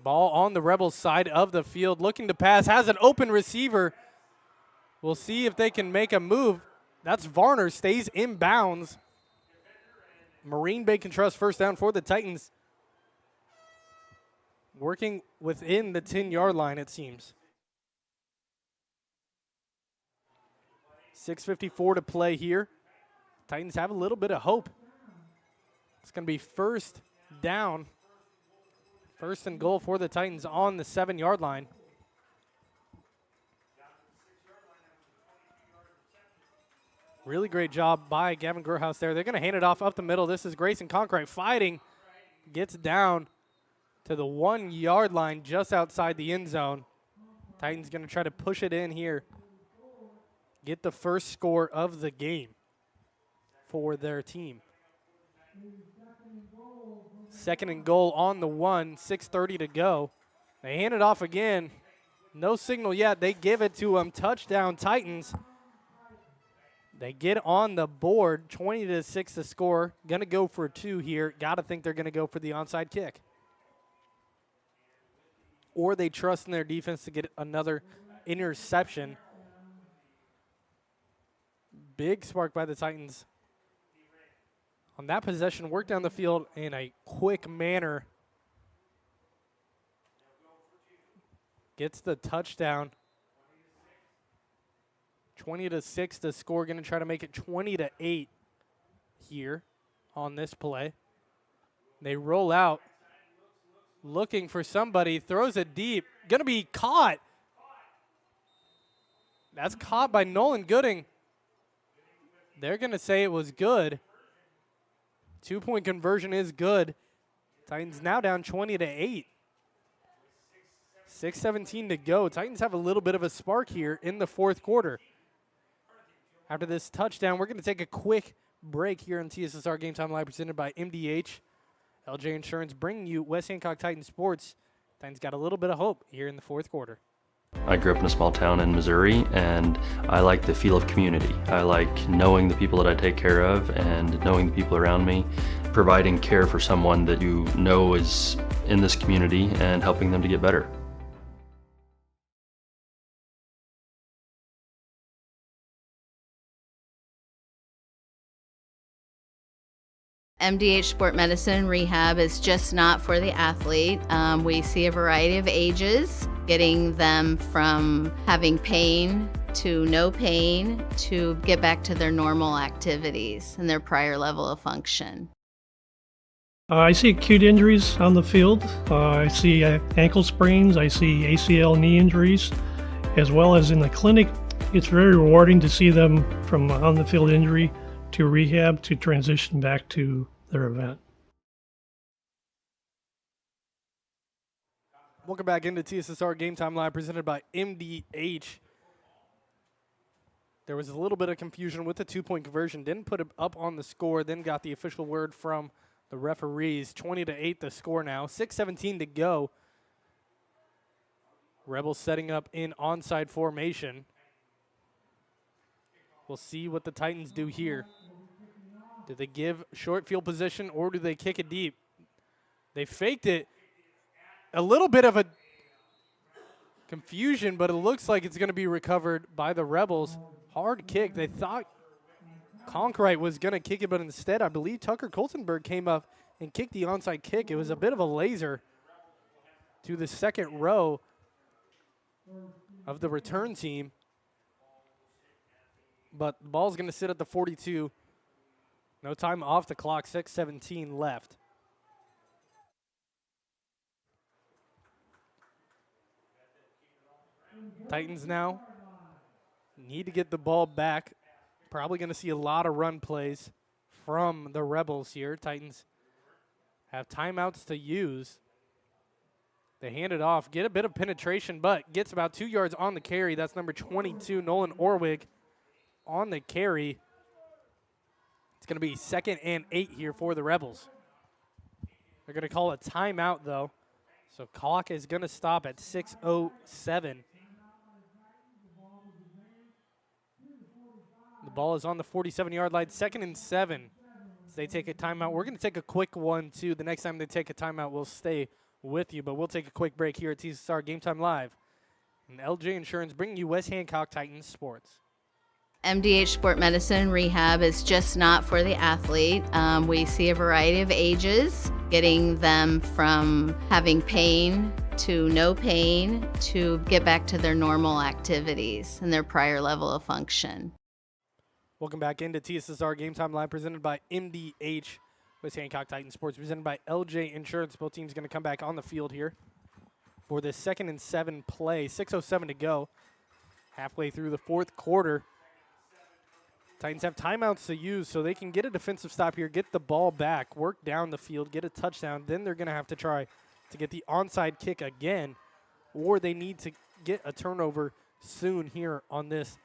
Ball on the Rebels side of the field, looking to pass, has an open receiver. We'll see if they can make a move. That's Varner, stays in bounds. Marine Bacon Trust first down for the Titans. Working within the 10-yard line, it seems. 6:54 to play here. Titans have a little bit of hope. It's going to be first down. First and goal for the Titans on the 7-yard line. Really great job by Gavin Gerhaus there. They're going to hand it off up the middle. This is Grayson Conkright fighting. Gets down to the 1-yard line just outside the end zone. Titans going to try to push it in here. Get the first score of the game for their team. Second and goal on the 1, 6:30 to go. They hand it off again. No signal yet. They give it to them. Touchdown Titans. They get on the board, 20-6 the score. Going to go for 2 here. Got to think they're going to go for the onside kick. Or they trust in their defense to get another interception. Big spark by the Titans. On that possession, work down the field in a quick manner. Gets the touchdown. 20-6 the score. Going to try to make it 20-8 here on this play. They roll out. Looking for somebody. Throws it deep. Going to be caught. That's caught by Nolan Gooding. They're going to say it was good. 2-point conversion is good. Titans now down 20-8. 6:17 to go. Titans have a little bit of a spark here in the fourth quarter. After this touchdown, we're going to take a quick break here on TSSR Game Time Live, presented by MDH. LJ Insurance bringing you West Hancock Titan Sports. Titans got a little bit of hope here in the fourth quarter. I grew up in a small town in Missouri, and I like the feel of community. I like knowing the people that I take care of and knowing the people around me, providing care for someone that you know is in this community and helping them to get better. MDH Sport Medicine Rehab is just not for the athlete. We see a variety of ages, getting them from having pain to no pain to get back to their normal activities and their prior level of function. I see acute injuries on the field. I see ankle sprains. I see ACL knee injuries, as well as in the clinic. It's very rewarding to see them from on the field injury to rehab to transition back to their event. Welcome back into TSSR Game Time Live, presented by MDH. There was a little bit of confusion with the 2-point conversion. Didn't put it up on the score, then got the official word from the referees. 20-8 the score now. 6:17 to go. Rebels setting up in onside formation. We'll see what the Titans do here. Do they give short field position or do they kick it deep? They faked it. A little bit of a confusion, but it looks like it's going to be recovered by the Rebels. Hard kick. They thought Conkright was going to kick it, but instead I believe Tucker Coltenberg came up and kicked the onside kick. It was a bit of a laser to the second row of the return team. But the ball's going to sit at the 42. No time off the clock, 6:17 left. Titans now need to get the ball back. Probably going to see a lot of run plays from the Rebels here. Titans have timeouts to use. They hand it off, get a bit of penetration, but gets about 2 yards on the carry. That's number 22, Nolan Orwig, on the carry. It's going to be 2nd and 8 here for the Rebels. They're going to call a timeout, though. So clock is going to stop at 6:07. Ball is on the 47-yard line, 2nd and 7. As they take a timeout. We're going to take a quick one, too. The next time they take a timeout, we'll stay with you. But we'll take a quick break here at TSSR Game Time Live. And LJ Insurance bringing you West Hancock Titans Sports. MDH Sport Medicine Rehab is just not for the athlete. We see a variety of ages, getting them from having pain to no pain to get back to their normal activities and their prior level of function. Welcome back into TSSR Game Time Live, presented by MDH West Hancock Titans Sports, presented by LJ Insurance. Both teams going to come back on the field here for this 2nd and 7 play. 6:07 to go. Halfway through the 4th quarter. Titans have timeouts to use, so they can get a defensive stop here, get the ball back, work down the field, get a touchdown. Then they're going to have to try to get the onside kick again, or they need to get a turnover soon here on this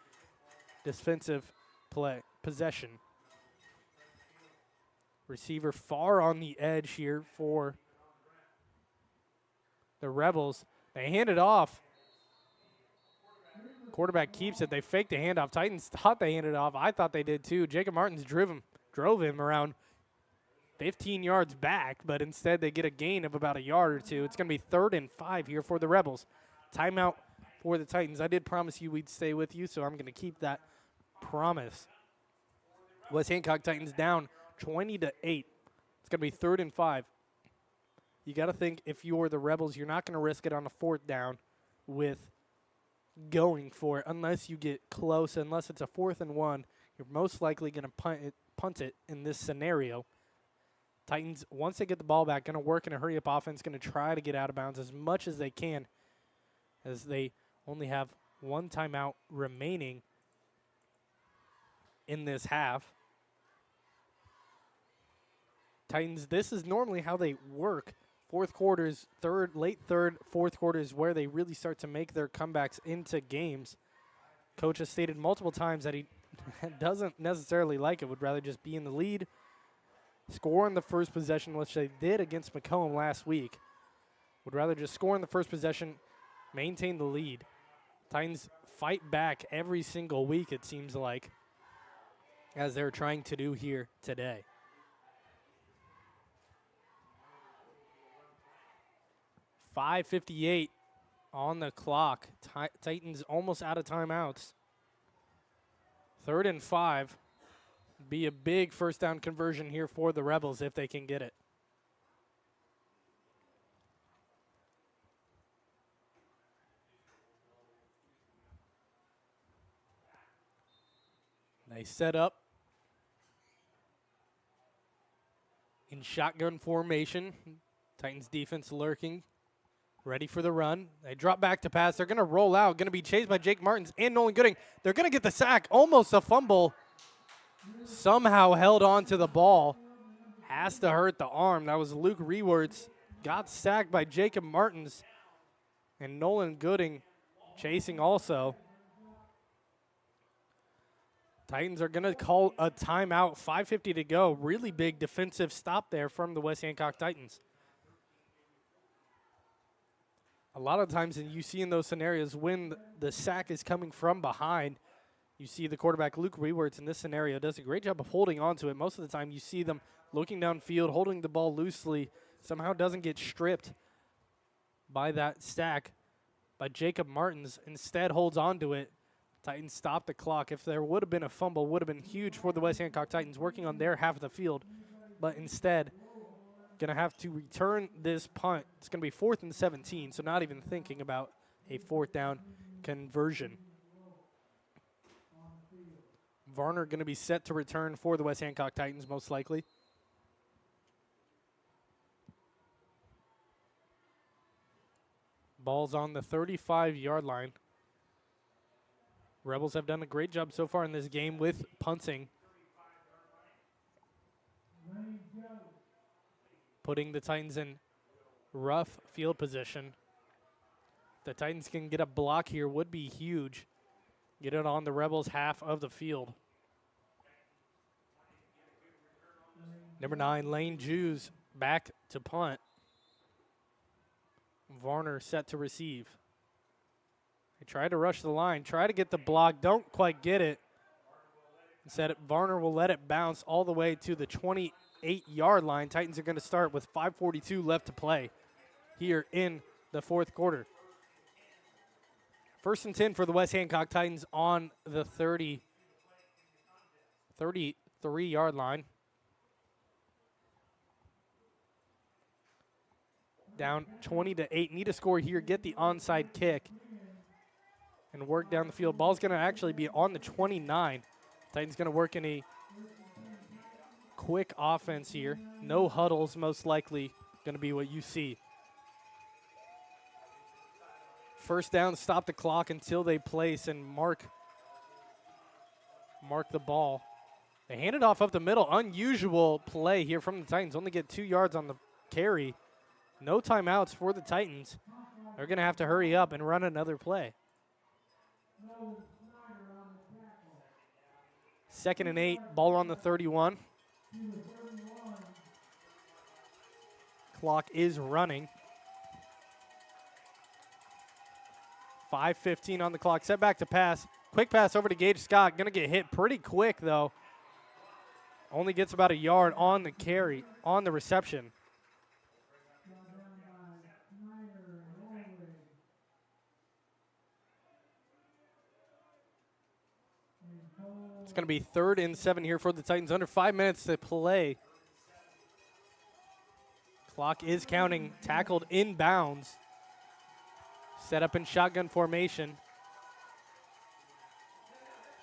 defensive possession. Receiver far on the edge here for the Rebels. They hand it off. Quarterback keeps it. They faked the handoff. Titans thought they handed it off. I thought they did too. Jacob Martins drove him around 15 yards back, but instead they get a gain of about a yard or two. It's going to be 3rd and 5 here for the Rebels. Timeout for the Titans. I did promise you we'd stay with you, so I'm going to keep that promise. West Hancock Titans down 20-8. It's going to be 3rd and 5. You got to think if you're the Rebels, you're not going to risk it on a 4th down with going for it unless you get close. Unless it's a 4th and 1, you're most likely going to punt it in this scenario. Titans, once they get the ball back, going to work in a hurry-up offense, going to try to get out of bounds as much as they can, as they only have 1 timeout remaining in this half. Titans, this is normally how they work. 4th quarters, late 3rd, 4th quarters, where they really start to make their comebacks into games. Coach has stated multiple times that he doesn't necessarily like it, would rather just be in the lead, score in the first possession, which they did against Macomb last week. Would rather just score in the first possession, maintain the lead. Titans fight back every single week, it seems like, as they're trying to do here today. .558 on the clock. Titans almost out of timeouts. 3rd and 5. Be a big 1st down conversion here for the Rebels if they can get it. They set up in shotgun formation. Titans defense lurking. Ready for the run. They drop back to pass. They're going to roll out. Going to be chased by Jake Martins and Nolan Gooding. They're going to get the sack. Almost a fumble. Somehow held on to the ball. Has to hurt the arm. That was Luke Rewards. Got sacked by Jacob Martins. And Nolan Gooding chasing also. Titans are going to call a timeout. 5:50 to go. Really big defensive stop there from the West Hancock Titans. A lot of times, and you see in those scenarios, when the sack is coming from behind, you see the quarterback, Luke Rewards, in this scenario, does a great job of holding on to it. Most of the time, you see them looking downfield, holding the ball loosely, somehow doesn't get stripped by that sack by Jacob Martins. Instead, holds on to it. Titans stop the clock. If there would have been a fumble, would have been huge for the West Hancock Titans working on their half of the field. But instead, going to have to return this punt. It's going to be 4th and 17, so not even thinking about a 4th down conversion. Varner going to be set to return for the West Hancock Titans, most likely. Ball's on the 35-yard line. Rebels have done a great job so far in this game with punting. Putting the Titans in rough field position. The Titans can get a block here, would be huge. Get it on the Rebels' half of the field. Number 9, Lane Jews back to punt. Varner set to receive. They try to rush the line, try to get the block, don't quite get it. Instead, Varner will let it bounce all the way to the 28-yard line. Titans are going to start with 5:42 left to play here in the fourth quarter. First and 10 for the West Hancock Titans on the 33-yard line. Down 20-8. Need to score here, get the onside kick, and work down the field. Ball's going to actually be on the 29. Titans going to work in a quick offense here. No huddles, most likely going to be what you see. First down, stop the clock until they place and mark the ball. They hand it off up the middle. Unusual play here from the Titans. Only get 2 yards on the carry. No timeouts for the Titans. They're going to have to hurry up and run another play. 2nd and 8, ball on the 31. Clock is running. 5:15 on the clock. Set back to pass. Quick pass over to Gage Scott. Going to get hit pretty quick, though. Only gets about a yard on the carry, on the reception. It's going to be 3rd and 7 here for the Titans. Under 5 minutes to play. Clock is counting. Tackled inbounds. Set up in shotgun formation.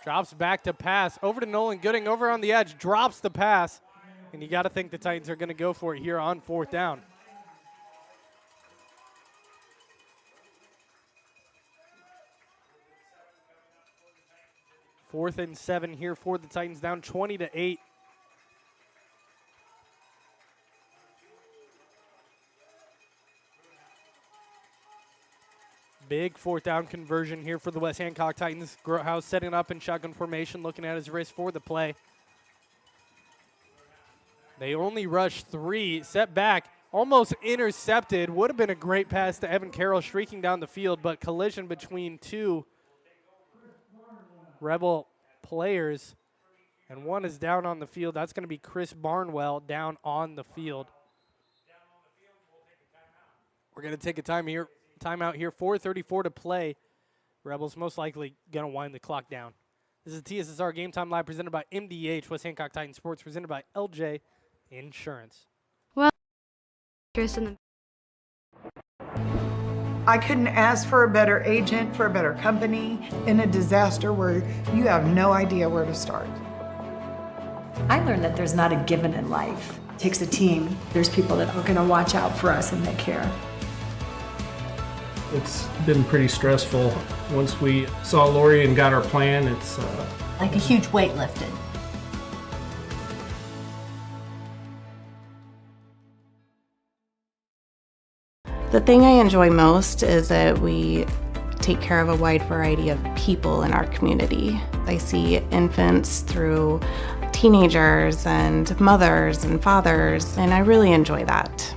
Drops back to pass. Over to Nolan Gooding. Over on the edge. Drops the pass. And you got to think the Titans are going to go for it here on 4th down. Fourth and 7 here for the Titans, down 20-8. Big 4th down conversion here for the West Hancock Titans. Grohouse setting up in shotgun formation, looking at his wrist for the play. They only rush 3, set back, almost intercepted. Would have been a great pass to Evan Carroll streaking down the field, but collision between 2 Rebel players, and 1 is down on the field. That's going to be Chris Barnwell down on the field. We're going to take a timeout here. 4:34 to play. Rebels most likely going to wind the clock down. This is TSSR Game Time Live presented by MDH, West Hancock Titans Sports, presented by LJ Insurance. Well, interest in the I couldn't ask for a better agent, for a better company in a disaster where you have no idea where to start. I learned that there's not a given in life. It takes a team. There's people that are going to watch out for us and they care. It's been pretty stressful. Once we saw Lori and got our plan, it's Like a huge weight lifted. The thing I enjoy most is that we take care of a wide variety of people in our community. I see infants through teenagers and mothers and fathers, and I really enjoy that.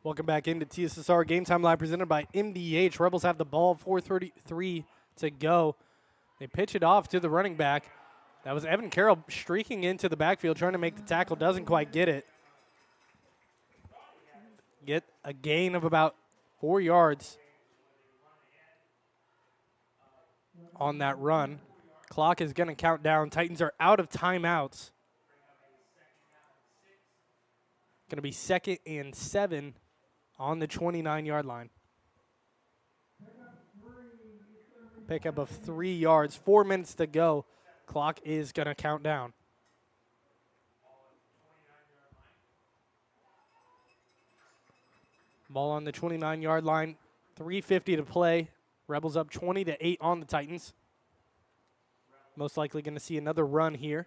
Welcome back into TSSR Game Time Live presented by MDH. Rebels have the ball, 4:33 to go. They pitch it off to the running back. That was Evan Carroll streaking into the backfield, trying to make the tackle. Doesn't quite get it. Get a gain of about 4 yards on that run. Clock is going to count down. Titans are out of timeouts. Going to be 2nd and 7 on the 29-yard line. Pickup of 3 yards. 4 minutes to go. Clock is going to count down. Ball on the 29-yard line. 3:50 to play. Rebels up 20-8 on the Titans. Most likely going to see another run here.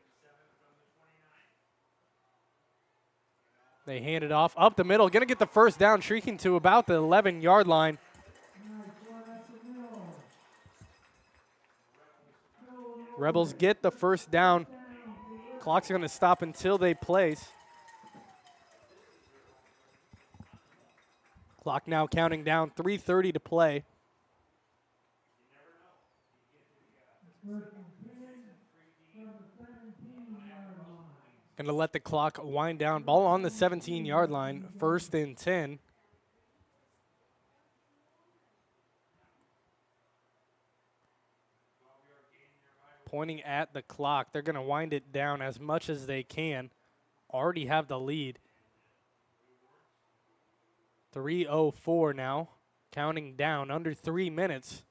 They hand it off up the middle. Going to get the first down, shrieking to about the 11-yard line. Rebels get the first down. Clock's going to stop until they place. Clock now counting down, 3:30 to play. Going to let the clock wind down. Ball on the 17-yard line, 1st and 10. Pointing at the clock. They're going to wind it down as much as they can. Already have the lead. 3:04 now, counting down, under 3 minutes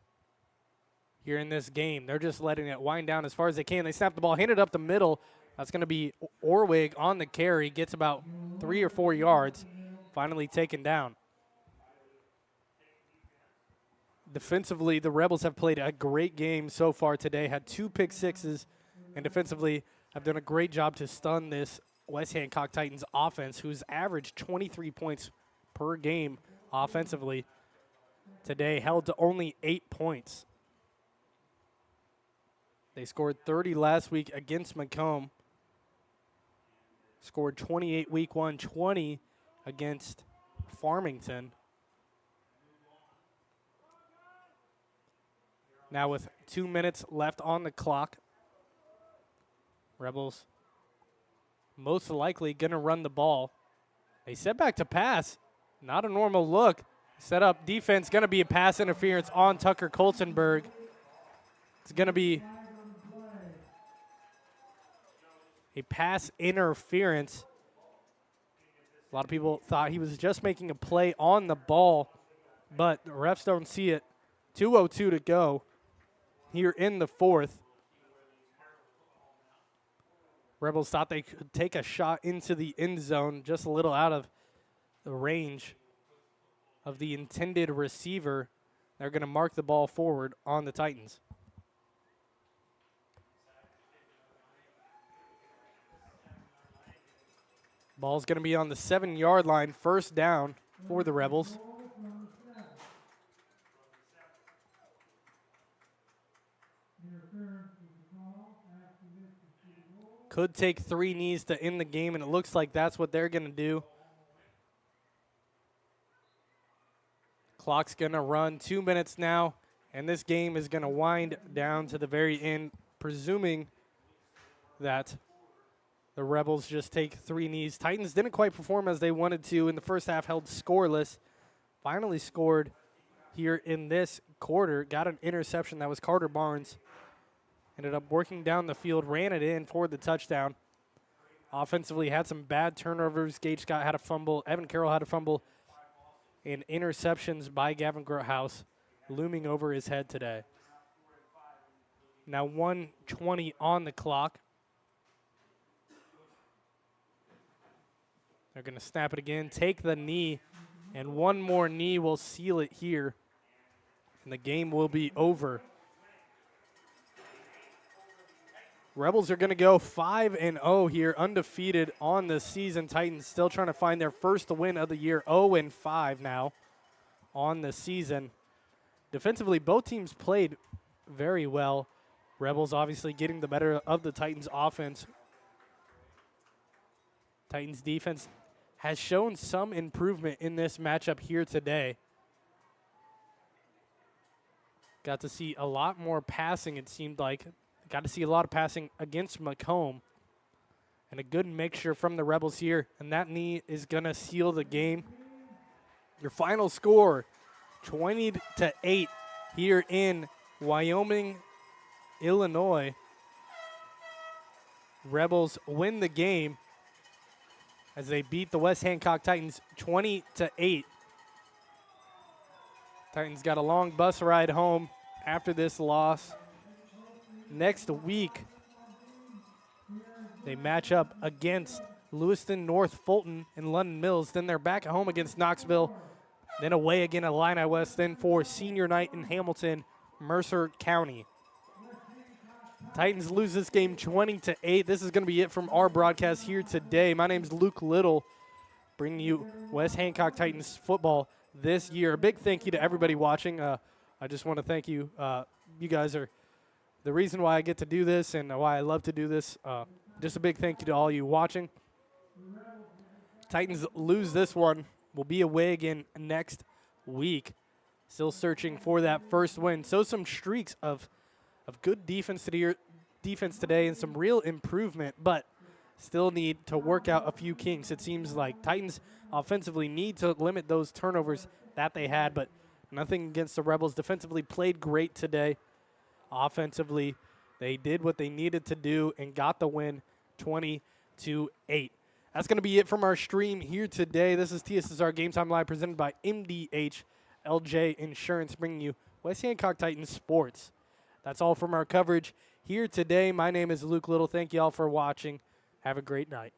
here in this game. They're just letting it wind down as far as they can. They snap the ball, hand it up the middle. That's going to be Orwig on the carry, gets about 3 or 4 yards, finally taken down. Defensively, the Rebels have played a great game so far today, had 2 pick sixes, and defensively have done a great job to stun this West Hancock Titans offense, who's averaged 23 points per game offensively today, held to only 8 points. They scored 30 last week against Macomb. Scored 28 week 1, 20 against Farmington. Now with 2 minutes left on the clock, Rebels most likely going to run the ball. They set back to pass. Not a normal look. Set up defense, going to be a pass interference on Tucker Coltenberg. It's going to be a pass interference. A lot of people thought he was just making a play on the ball, but the refs don't see it. 2:02 to go here in the 4th. Rebels thought they could take a shot into the end zone, just a little out of the range of the intended receiver. They're going to mark the ball forward on the Titans. Ball's going to be on the 7-yard line, 1st down for the Rebels. Could take 3 knees to end the game, and it looks like that's what they're going to do. Clock's going to run 2 minutes now, and this game is going to wind down to the very end, presuming that the Rebels just take 3 knees. Titans didn't quite perform as they wanted to in the first half, held scoreless. Finally scored here in this quarter. Got an interception. That was Carter Barnes. Ended up working down the field, ran it in for the touchdown. Offensively had some bad turnovers. Gage Scott had a fumble. Evan Carroll had a fumble. And interceptions by Gavin Groothouse looming over his head today. Now 1:20 on the clock. They're going to snap it again, take the knee, and one more knee will seal it here, and the game will be over. Rebels are going to go 5-0 here, undefeated on the season. Titans still trying to find their first win of the year, 0-5 now on the season. Defensively, both teams played very well. Rebels obviously getting the better of the Titans offense. Titans defense has shown some improvement in this matchup here today. Got to see a lot more passing, it seemed like. Got to see a lot of passing against Macomb. And a good mixture from the Rebels here. And that knee is going to seal the game. Your final score, 20-8 here in Wyoming, Illinois. Rebels win the game as they beat the West Hancock Titans 20-8. Titans got a long bus ride home after this loss. Next week, they match up against Lewiston, North Fulton, and London Mills. Then they're back at home against Knoxville. Then away again at Illini West. Then for senior night in Hamilton, Mercer County. Titans lose this game 20-8. This is going to be it from our broadcast here today. My name is Luke Little, bringing you West Hancock Titans football this year. A big thank you to everybody watching. I just want to thank you. You guys are the reason why I get to do this and why I love to do this. Just a big thank you to all you watching. Titans lose this one will be away again next week. Still searching for that first win. So some streaks of good defense today and some real improvement, but still need to work out a few kinks. It seems like Titans offensively need to limit those turnovers that they had, but nothing against the Rebels. Defensively played great today. Offensively, they did what they needed to do and got the win 20-8. That's going to be it from our stream here today. This is TSSR Game Time Live presented by MDH LJ Insurance, bringing you West Hancock Titans sports. That's all from our coverage here today. My name is Luke Little. Thank you all for watching. Have a great night.